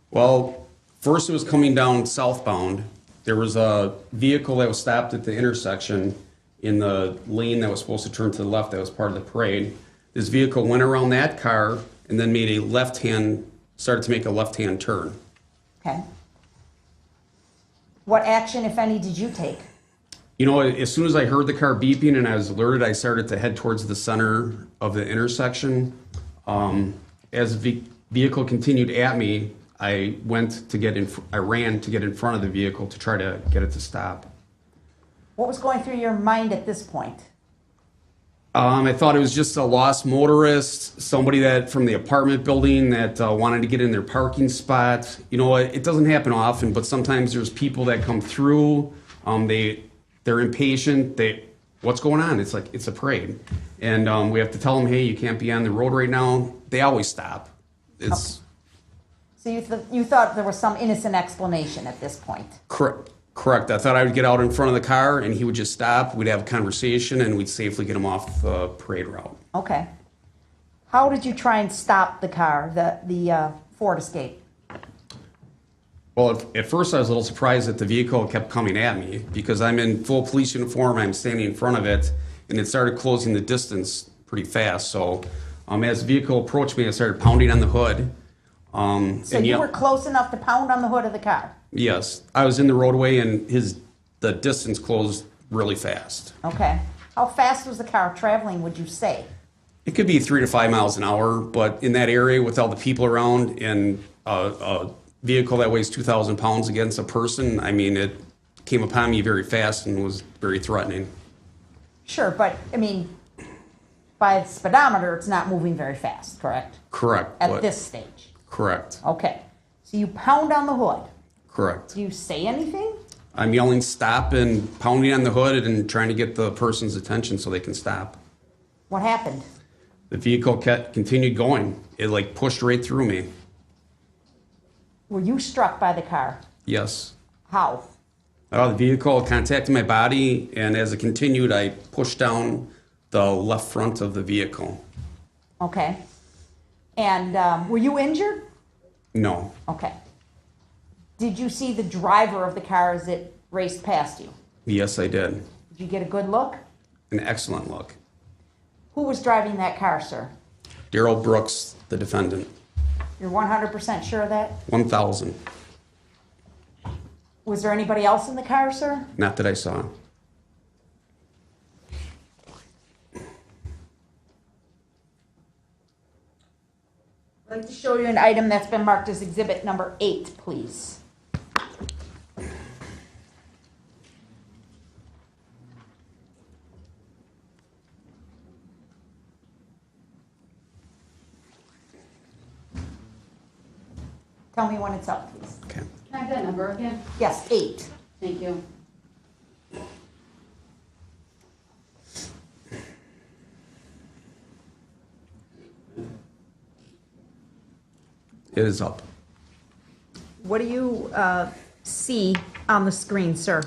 Well, first it was coming down southbound. There was a vehicle that was stopped at the intersection in the lane that was supposed to turn to the left that was part of the parade. This vehicle went around that car and then started to make a left-hand turn. Okay. What action, if any, did you take? You know, as soon as I heard the car beeping and I was alerted, I started to head towards the center of the intersection. As the vehicle continued at me, I ran to get in front of the vehicle to try to get it to stop. What was going through your mind at this point? I thought it was just a lost motorist, somebody that from the apartment building that wanted to get in their parking spot. You know, it doesn't happen often, but sometimes there's people that come through. They're impatient. What's going on? It's like it's a parade, and we have to tell them, hey, you can't be on the road right now. They always stop. It's So you thought there was some innocent explanation at this point? Correct. I thought I would get out in front of the car and he would just stop. We'd have a conversation and we'd safely get him off the parade route. Okay. How did you try and stop the car, the Ford Escape? Well, at first I was a little surprised that the vehicle kept coming at me because I'm in full police uniform. I'm standing in front of it and it started closing the distance pretty fast. So as the vehicle approached me, I started pounding on the hood. So you were close enough to pound on the hood of the car? Yes. I was in the roadway and the distance closed really fast. Okay. How fast was the car traveling, would you say? It could be 3 to 5 miles an hour, but in that area with all the people around and a vehicle that weighs 2,000 pounds against a person, I mean, it came upon me very fast and was very threatening. Sure, but I mean, by the speedometer, it's not moving very fast, correct? Correct. At this stage? Correct. Okay. So you pound on the hood. Correct. Do you say anything? I'm yelling stop and pounding on the hood and trying to get the person's attention so they can stop. What happened? The vehicle continued going. It like pushed right through me. Were you struck by the car? Yes. How? The vehicle contacted my body, and as it continued, I pushed down the left front of the vehicle. Okay. And were you injured? No. Okay. Did you see the driver of the car as it raced past you? Yes, I did. Did you get a good look? An excellent look. Who was driving that car, sir? Darrell Brooks, the defendant. You're 100% sure of that? 1,000. Was there anybody else in the car, sir? Not that I saw. I'd like to show you an item that's been marked as exhibit number 8, please. Tell me when it's up, please. Okay. Can I have that number again? Yes, 8. Thank you. It is up. What do you see on the screen, sir?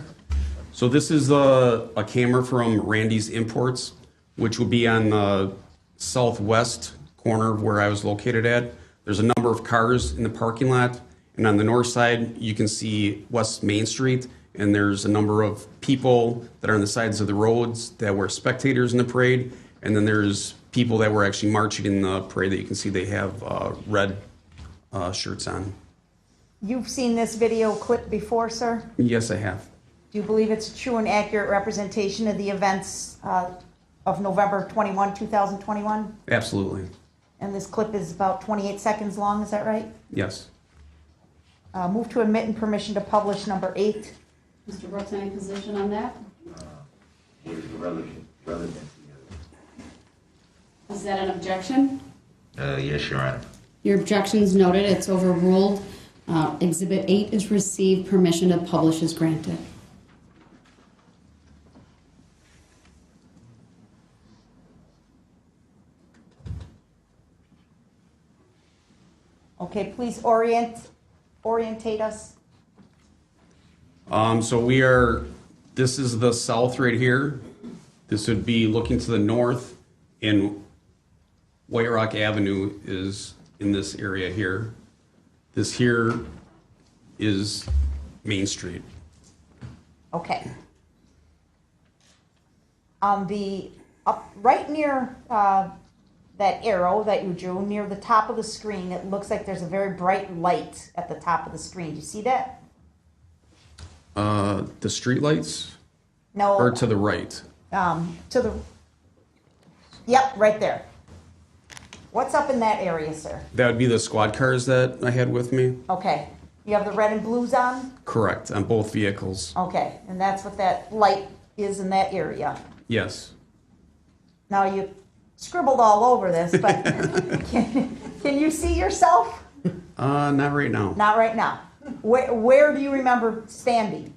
So this is a camera from Randy's Imports, which would be on the southwest corner of where I was located at. There's a number of cars in the parking lot, and on the north side, you can see West Main Street, and there's a number of people that are on the sides of the roads that were spectators in the parade, and then there's people that were actually marching in the parade that you can see they have red shirts on. You've seen this video clip before, sir? Yes, I have. Do you believe it's a true and accurate representation of the events of November 21, 2021? Absolutely. And this clip is about 28 seconds long, is that right? Yes. Move to admit and permission to publish number 8. Mr. Brooks, any position on that? Relevancy. Is that an objection? Yes, Your Honor. Your objection's noted, it's overruled. Exhibit 8 is received, permission to publish is granted. Okay, please orientate us. So this is the south right here. This would be looking to the north, and White Rock Avenue is in this area here. This here is Main Street. Okay. On the, up, right near that arrow that you drew, near the top of the screen, it looks like there's a very bright light at the top of the screen. Do you see that? The street lights? No. Or to the right? To the, yep, right there. What's up in that area, sir? That would be the squad cars that I had with me. Okay. You have the red and blues on? Correct, on both vehicles. Okay, and that's what that light is in that area. Yes. Now, you scribbled all over this, but can you see yourself? Not right now. Not right now. Where do you remember standing?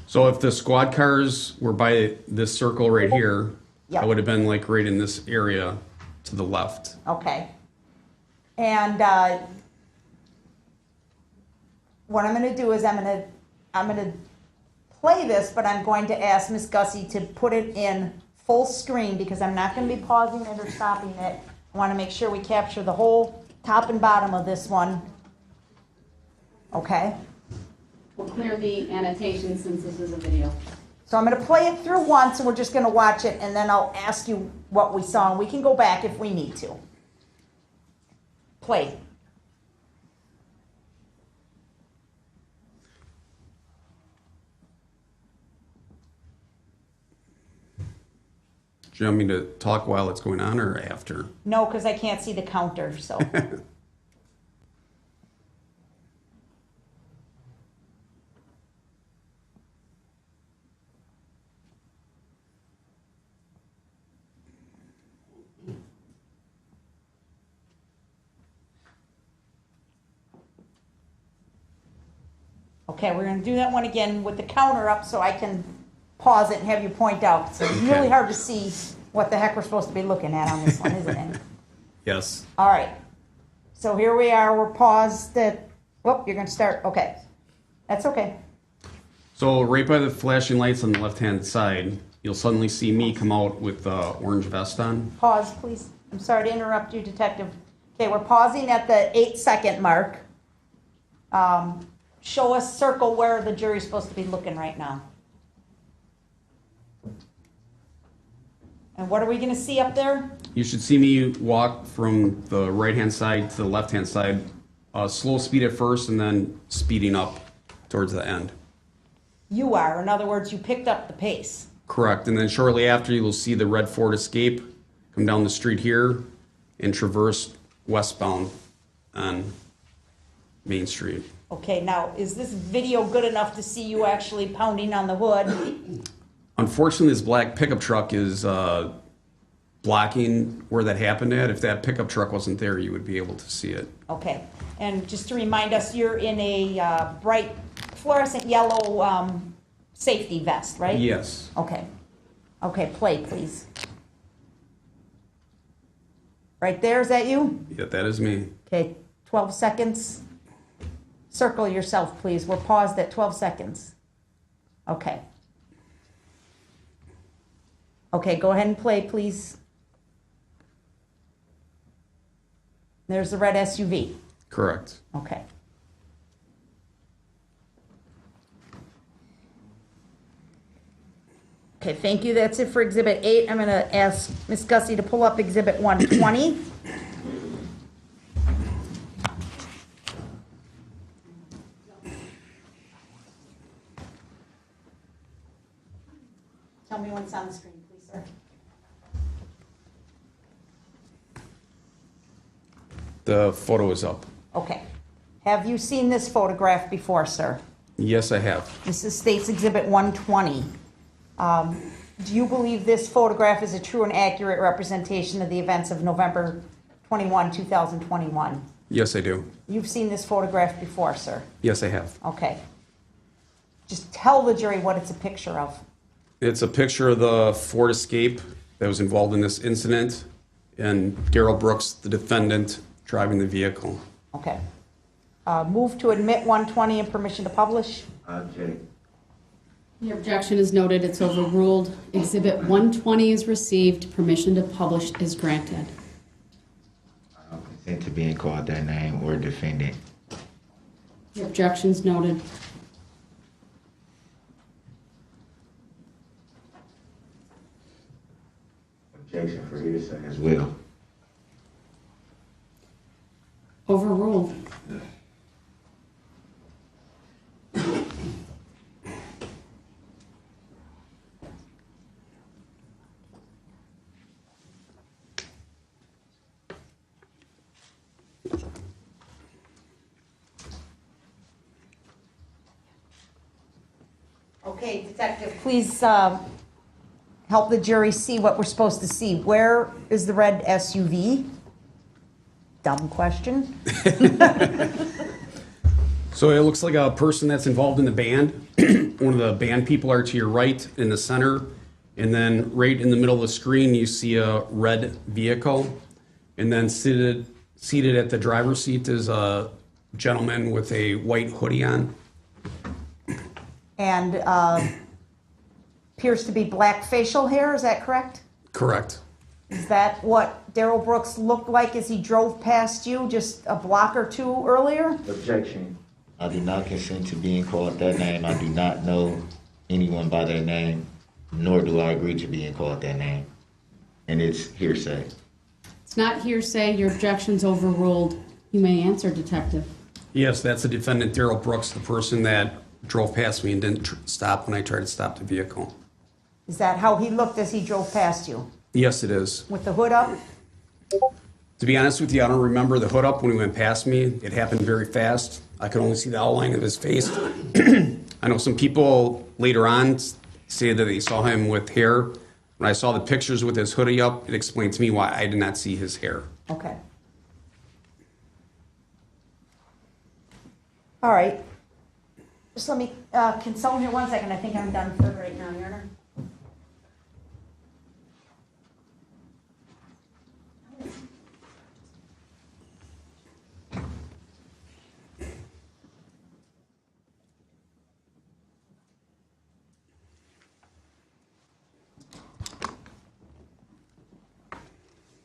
So if the squad cars were by this circle right here, Yep. I would have been like right in this area to the left. Okay. And what I'm going to do is I'm going to play this, but I'm going to ask Miss Gussie to put it in full screen because I'm not going to be pausing it or stopping it. I want to make sure we capture the whole top and bottom of this one. Okay? We'll clear the annotations since this is a video. So I'm going to play it through once, and we're just going to watch it, and then I'll ask you what we saw, and we can go back if we need to. Play. Do you want me to talk while it's going on or after? No, because I can't see the counter, so. Okay, we're going to do that one again with the counter up so I can pause it and have you point out. It's really hard to see what the heck we're supposed to be looking at on this one, isn't it? Yes. All right. So here we are. We're paused at, whoop, you're going to start. Okay. That's okay. So right by the flashing lights on the left-hand side, you'll suddenly see me come out with the orange vest on. Pause, please. I'm sorry to interrupt you, Detective. Okay, we're pausing at the 8-second mark. Show us, circle where the jury's supposed to be looking right now. And what are we going to see up there? You should see me walk from the right-hand side to the left-hand side, slow speed at first and then speeding up towards the end. You are. In other words, you picked up the pace. Correct. And then shortly after, you'll see the red Ford Escape come down the street here and traverse westbound on Main Street. Okay, now, is this video good enough to see you actually pounding on the hood? Unfortunately, this black pickup truck is blocking where that happened at. If that pickup truck wasn't there, you would be able to see it. Okay, and just to remind us, you're in a bright fluorescent yellow safety vest, right? Yes. Okay. Okay, play, please. Right there, is that you? Yeah, that is me. Okay, 12 seconds. Circle yourself, please. We're paused at 12 seconds. Okay. Okay, go ahead and play, please. There's the red SUV. Correct. Okay. Okay, thank you. That's it for Exhibit 8. I'm going to ask Ms. Gussie to pull up Exhibit 120. Tell me when it's on the screen, please, sir. The photo is up. Okay. Have you seen this photograph before, sir? Yes, I have. This is State's Exhibit 120. Do you believe this photograph is a true and accurate representation of the events of November 21, 2021? Yes, I do. You've seen this photograph before, sir? Yes, I have. Okay. Just tell the jury what it's a picture of. It's a picture of the Ford Escape that was involved in this incident, and Darrell Brooks, the defendant, driving the vehicle. Okay. Move to admit 120 and permission to publish. Object. Your objection is noted. It's overruled. Exhibit 120 is received. Permission to publish is granted. Consent consent to being called that name or defendant. Your objections noted. Objection for hearsay as well. Overruled. Okay, Detective, please help the jury see what we're supposed to see. Where is the red SUV? Dumb question. So it looks like a person that's involved in the band. One of the band people are to your right in the center. And then right in the middle of the screen, you see a red vehicle. And then seated at the driver's seat is a gentleman with a white hoodie on. And appears to be black facial hair, is that correct? Correct. Is that what Darrell Brooks looked like as he drove past you just a block or two earlier? Objection. I do not consent to being called that name. I do not know anyone by their name, nor do I agree to being called that name. And it's hearsay. It's not hearsay. Your objection's overruled. You may answer, Detective. Yes, that's the defendant, Darrell Brooks, the person that drove past me and didn't stop when I tried to stop the vehicle. Is that how he looked as he drove past you? Yes, it is. With the hood up? To be honest with you, I don't remember the hood up when he went past me. It happened very fast. I could only see the outline of his face. I know some people later on say that they saw him with hair. When I saw the pictures with his hoodie up, it explained to me why I did not see his hair. Okay. All right. Just let me consult here 1 second. I think I'm done for right now, Your Honor.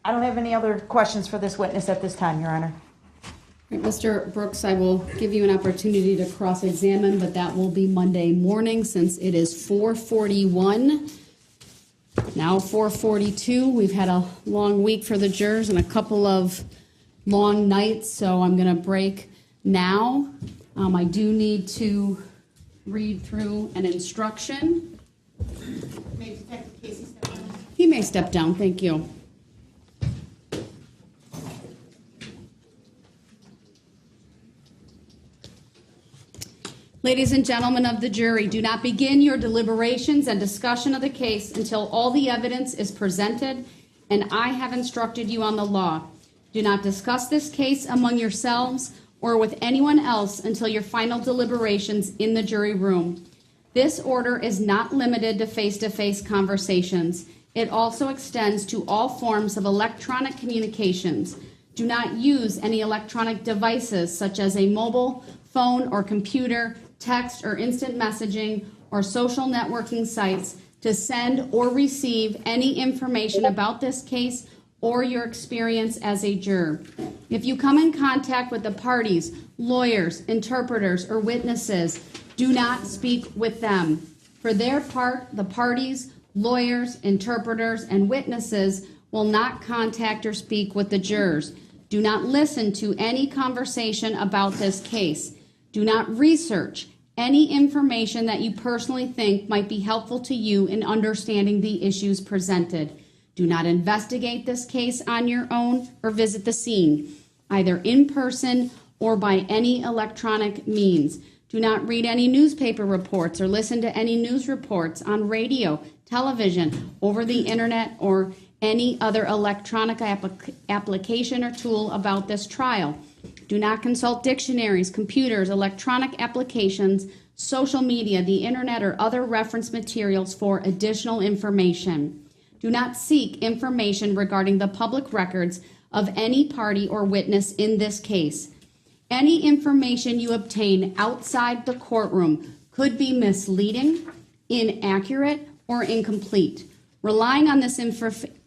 I don't have any other questions for this witness at this time, Your Honor. Right, Mr. Brooks, I will give you an opportunity to cross-examine, but that will be Monday morning since it is 4:41. Now 4:42. We've had a long week for the jurors and a couple of long nights, so I'm going to break now. I do need to read through an instruction. May Detective Casey step down? He may step down. Thank you. Ladies and gentlemen of the jury, do not begin your deliberations and discussion of the case until all the evidence is presented and I have instructed you on the law. Do not discuss this case among yourselves or with anyone else until your final deliberations in the jury room. This order is not limited to face-to-face conversations. It also extends to all forms of electronic communications. Do not use any electronic devices such as a mobile phone or computer, text or instant messaging, or social networking sites to send or receive any information about this case or your experience as a juror. If you come in contact with the parties, lawyers, interpreters, or witnesses, do not speak with them. For their part, the parties, lawyers, interpreters, and witnesses will not contact or speak with the jurors. Do not listen to any conversation about this case. Do not research any information that you personally think might be helpful to you in understanding the issues presented. Do not investigate this case on your own or visit the scene, either in person or by any electronic means. Do not read any newspaper reports or listen to any news reports on radio, television, over the internet, or any other electronic application or tool about this trial. Do not consult dictionaries, computers, electronic applications, social media, the internet, or other reference materials for additional information. Do not seek information regarding the public records of any party or witness in this case. Any information you obtain outside the courtroom could be misleading, inaccurate, or incomplete. Relying on this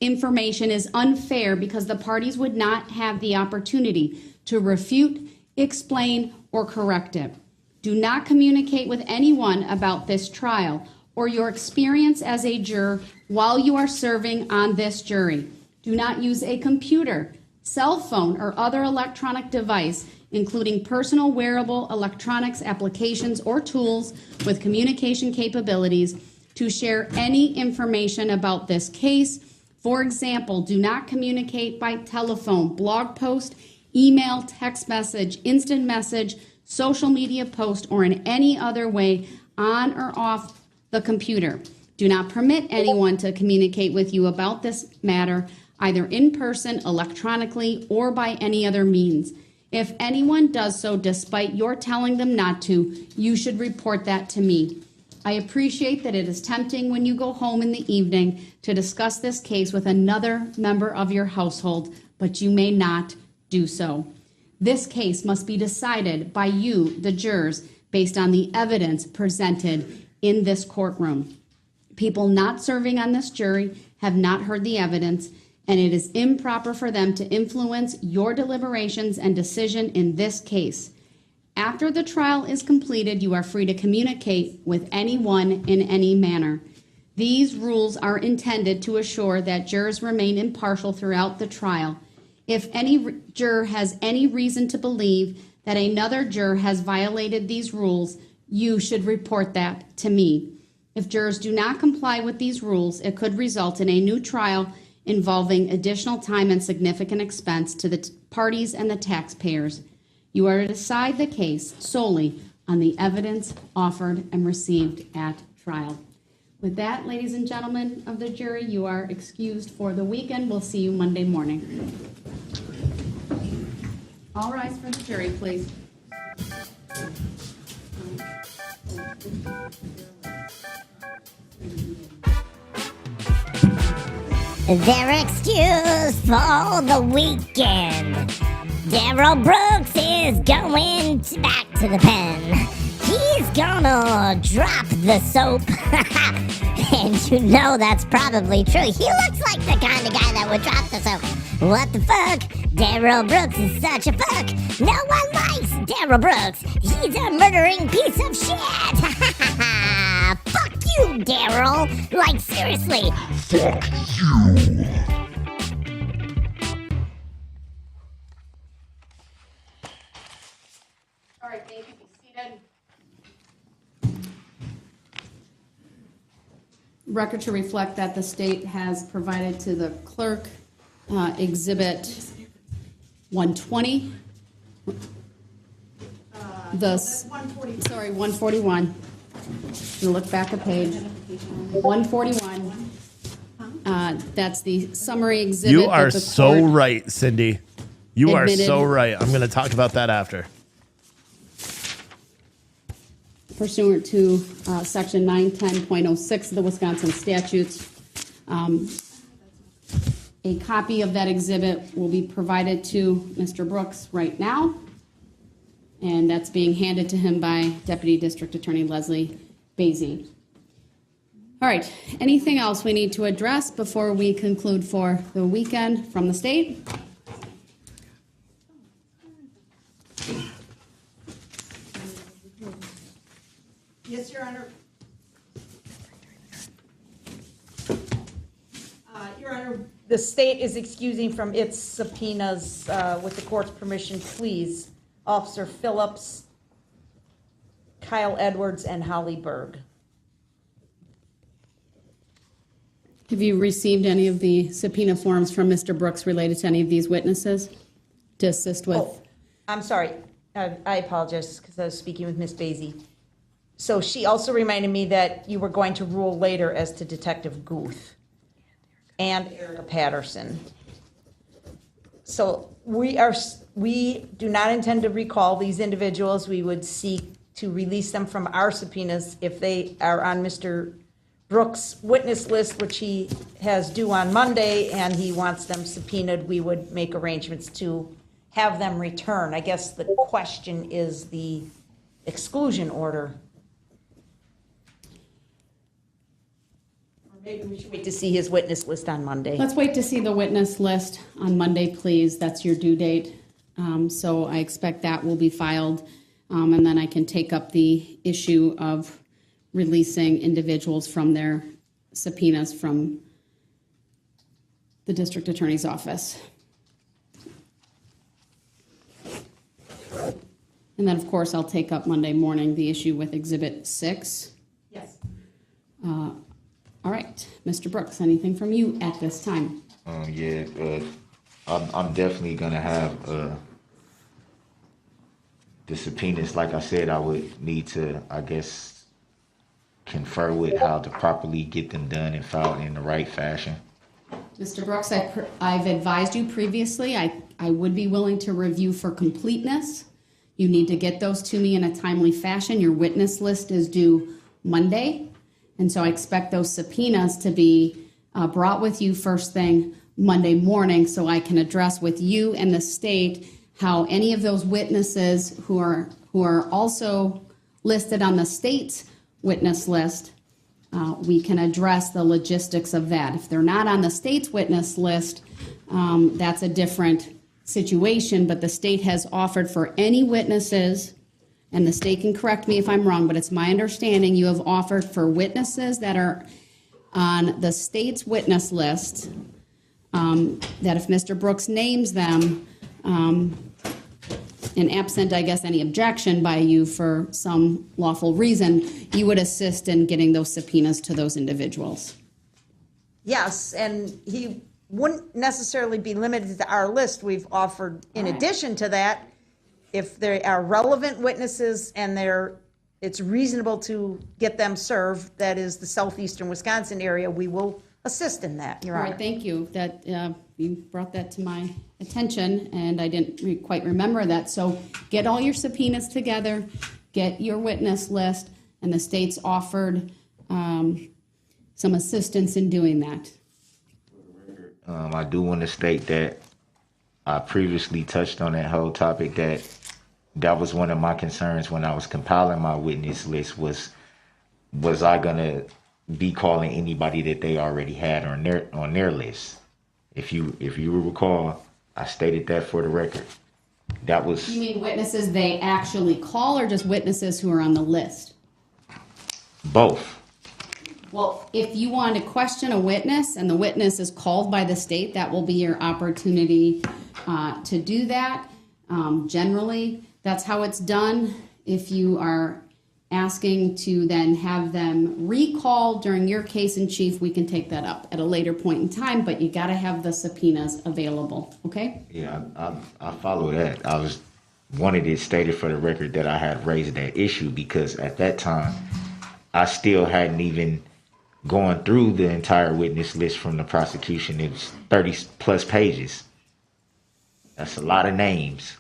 information is unfair because the parties would not have the opportunity to refute, explain, or correct it. Do not communicate with anyone about this trial or your experience as a juror while you are serving on this jury. Do not use a computer, cell phone, or other electronic device, including personal wearable electronics applications or tools with communication capabilities, to share any information about this case. For example, do not communicate by telephone, blog post, email, text message, instant message, social media post, or in any other way on or off the computer. Do not permit anyone to communicate with you about this matter, either in person, electronically, or by any other means. If anyone does so despite your telling them not to, you should report that to me. I appreciate that it is tempting when you go home in the evening to discuss this case with another member of your household, but you may not do so. This case must be decided by you, the jurors, based on the evidence presented in this courtroom. People not serving on this jury have not heard the evidence, and it is improper for them to influence your deliberations and decision in this case. After the trial is completed, you are free to communicate with anyone in any manner. These rules are intended to assure that jurors remain impartial throughout the trial. If any juror has any reason to believe that another juror has violated these rules, you should report that to me. If jurors do not comply with these rules, it could result in a new trial involving additional time and significant expense to the parties and the taxpayers. You are to decide the case solely on the evidence offered and received at trial. With that, ladies and gentlemen of the jury, you are excused for the weekend. We'll see you Monday morning. All rise for the jury, please. They're excused for the weekend. Darrell Brooks is going back to the pen. He's gonna drop the soap. And you know that's probably true. He looks like the kind of guy that would drop the soap. What the fuck? Darrell Brooks is such a fuck. No one likes Darrell Brooks. He's a murdering piece of shit. Fuck you, Darrell. Like, seriously. Fuck you. All right, thank you. Be seated. Record to reflect that the state has provided to the clerk Exhibit 120. That's 141. Sorry, 141. You look back a page. 141. That's the summary exhibit. You are that the so court right, Cindy. You are admitted. so right. I'm going to talk about that after. Pursuant to Section 910.06 of the Wisconsin statutes. A copy of that exhibit will be provided to Mr. Brooks right now, and that's being handed to him by Deputy District Attorney Leslie Basie. All right, anything else we need to address before we conclude for the weekend from the state? Yes, Your Honor. Your Honor, the state is excusing from its subpoenas, with the court's permission, please, Officer Phillips, Kyle Edwards, and Holly Berg. Have you received any of the subpoena forms from Mr. Brooks related to any of these witnesses to assist with? Oh, I'm sorry. I apologize because I was speaking with Ms. Basie. So she also reminded me that you were going to rule later as to Detective Guth and Erica Patterson. So we do not intend to recall these individuals. We would seek to release them from our subpoenas if they are on Mr. Brooks' witness list, which he has due on Monday, and he wants them subpoenaed. We would make arrangements to have them return. I guess the question is the exclusion order. Maybe we should wait to see his witness list on Monday. Let's wait to see the witness list on Monday, please. That's your due date. So I expect that will be filed. And then I can take up the issue of releasing individuals from their subpoenas from the district attorney's office. And then, of course, I'll take up Monday morning the issue with Exhibit 6. Yes. All right, Mr. Brooks, anything from you at this time? I'm definitely gonna have the subpoenas. Like I said, I would need to, I guess, confer with how to properly get them done and filed in the right fashion. Mr. Brooks, I've advised you previously, I would be willing to review for completeness. You need to get those to me in a timely fashion. Your witness list is due Monday, and so I expect those subpoenas to be brought with you first thing Monday morning so I can address with you and the state how any of those witnesses who are also listed on the state's witness list, we can address the logistics of that. If they're not on the state's witness list, that's a different situation, but the state has offered for any witnesses, and the state can correct me if I'm wrong, but it's my understanding you have offered for witnesses that are on the state's witness list, that if Mr. Brooks names them, and absent, I guess, any objection by you for some lawful reason, you would assist in getting those subpoenas to those individuals. Yes, and he wouldn't necessarily be limited to our list. We've offered, in addition to that, if there are relevant witnesses and it's reasonable to get them served, that is the southeastern Wisconsin area, we will assist in that, Your All Honor. right, thank you. That you brought that to my attention, and I didn't quite remember that. So get all your subpoenas together, get your witness list, and the state's offered some assistance in doing that. I do want to state that I previously touched on that whole topic, that was one of my concerns when I was compiling my witness list was I gonna be calling anybody that they already had on their list. If you recall, I stated that for the record. That was. You mean witnesses they actually call, or just witnesses who are on the list? Both. Well, if you want to question a witness and the witness is called by the state, that will be your opportunity to do that. Generally, that's how it's done. If you are asking to then have them recalled during your case in chief, we can take that up at a later point in time, but you got to have the subpoenas available, okay? Yeah, I follow that. I wanted it stated for the record that I had raised that issue because at that time, I still hadn't even gone through the entire witness list from the prosecution. It was 30 plus pages. That's a lot of names.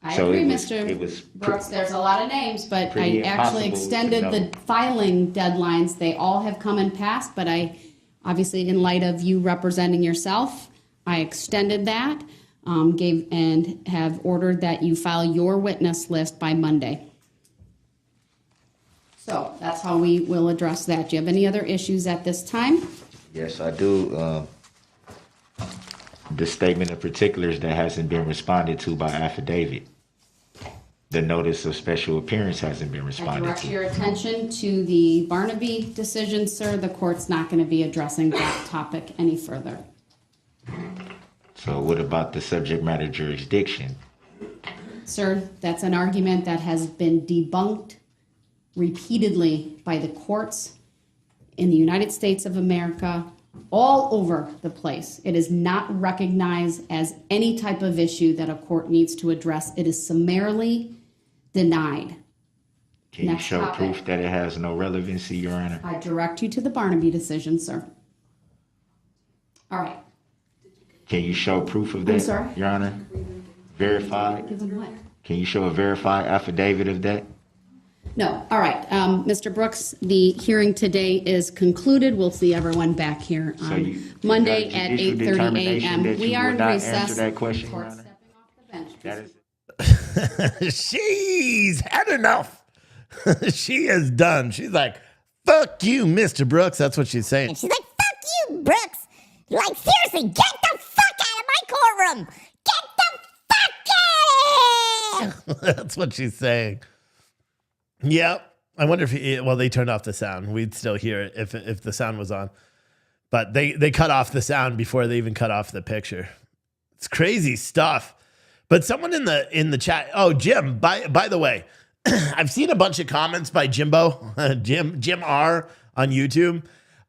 I agree, Mr. Brooks. There's a lot of names, but I actually extended the filing deadlines. They all have come and passed, but I, obviously, in light of you representing yourself, I extended that, and have ordered that you file your witness list by Monday. So that's how we will address that. Do you have any other issues at this time? Yes, I do. The statement of particulars that hasn't been responded to by affidavit. The notice of special appearance hasn't been I responded direct to. your attention to the Barnaby decision, sir. The court's not going to be addressing that topic any further. So what about the subject matter jurisdiction? Sir, that's an argument that has been debunked repeatedly by the courts in the United States of America, all over the place. It is not recognized as any type of issue that a court needs to address. It is summarily denied. Can you show proof that it has no relevancy, Your Honor? I direct you to the Barnaby decision, sir. All right. Can you show proof of that, I'm sorry? Your Honor? Verified? Give them what? Can you show a verified affidavit of that? No. All right. Mr. Brooks, the hearing today is concluded. We'll see everyone back here on Monday at 8:30 a.m. We are in recess. Answer that question, Your Honor. That is. She's had enough. She is done. She's like, Fuck you, Mr. Brooks. That's what she's saying. And she's like, fuck you, Brooks. Like, seriously, get the fuck out of my courtroom. Get the fuck out of here. That's what she's saying. Yep. I wonder if they turned off the sound. We'd still hear it if the sound was on. But they cut off the sound before they even cut off the picture. It's crazy stuff. But someone in the chat, oh, Jim, by the way, I've seen a bunch of comments by Jimbo, Jim R on YouTube.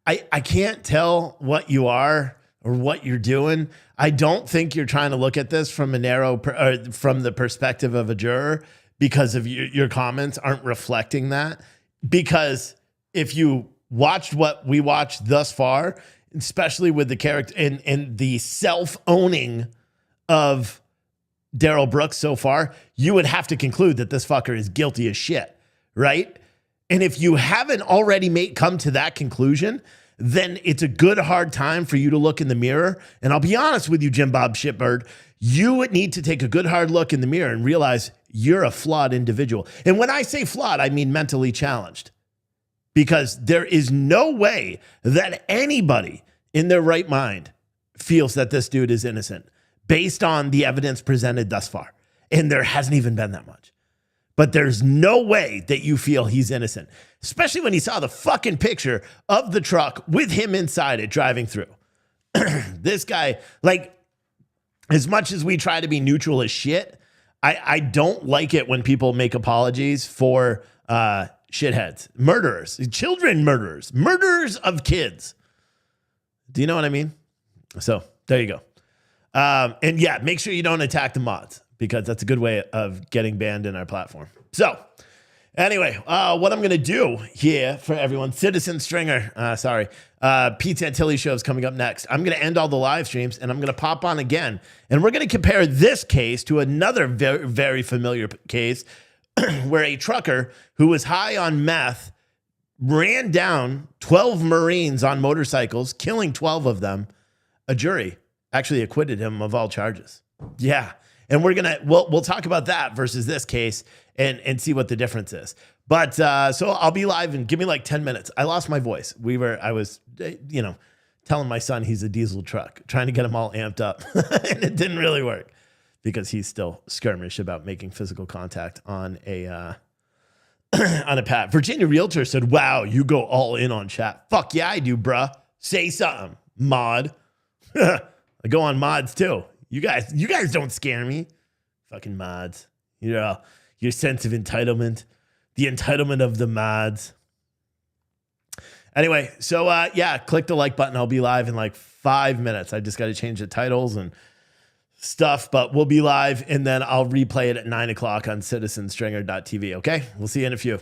I can't tell what you are or what you're doing. I don't think you're trying to look at this from from the perspective of a juror, because of your comments aren't reflecting that. Because if you watched what we watched thus far, especially with the character and the self-owning of Darrell Brooks so far, you would have to conclude that this fucker is guilty as shit, right? And if you haven't already come to that conclusion, then it's a good hard time for you to look in the mirror. And I'll be honest with you, Jim Bob Shitbird, you would need to take a good hard look in the mirror and realize you're a flawed individual. And when I say flawed, I mean mentally challenged. Because there is no way that anybody in their right mind feels that this dude is innocent based on the evidence presented thus far. And there hasn't even been that much. But there's no way that you feel he's innocent, especially when you saw the fucking picture of the truck with him inside it driving through. This guy, like, as much as we try to be neutral as shit, I don't like it when people make apologies for shitheads, murderers, children murderers, murderers of kids. Do you know what I mean? So there you go. And yeah, make sure you don't attack the mods, because that's a good way of getting banned in our platform. So anyway, what I'm going to do here for everyone, Citizen Stringer, Pete Santilli show is coming up next. I'm going to end all the live streams and I'm going to pop on again. And we're going to compare this case to another very, very familiar case where a trucker who was high on meth ran down 12 Marines on motorcycles, killing 12 of them. A jury actually acquitted him of all charges. Yeah. And we'll talk about that versus this case and see what the difference is. But so I'll be live and give me like 10 minutes. I lost my voice. I was telling my son he's a diesel truck, trying to get him all amped up. And it didn't really work because he's still skirmish about making physical contact on a pad. Virginia Realtor said, wow, you go all in on chat. Fuck yeah, I do, bruh. Say something, mod. I go on mods too. You guys don't scare me. Fucking mods. Your sense of entitlement. The entitlement of the mods. Anyway, so yeah, click the like button. I'll be live in like 5 minutes. I just got to change the titles and stuff, but we'll be live, and then I'll replay it at 9 o'clock on citizenstringer.tv. Okay? We'll see you in a few.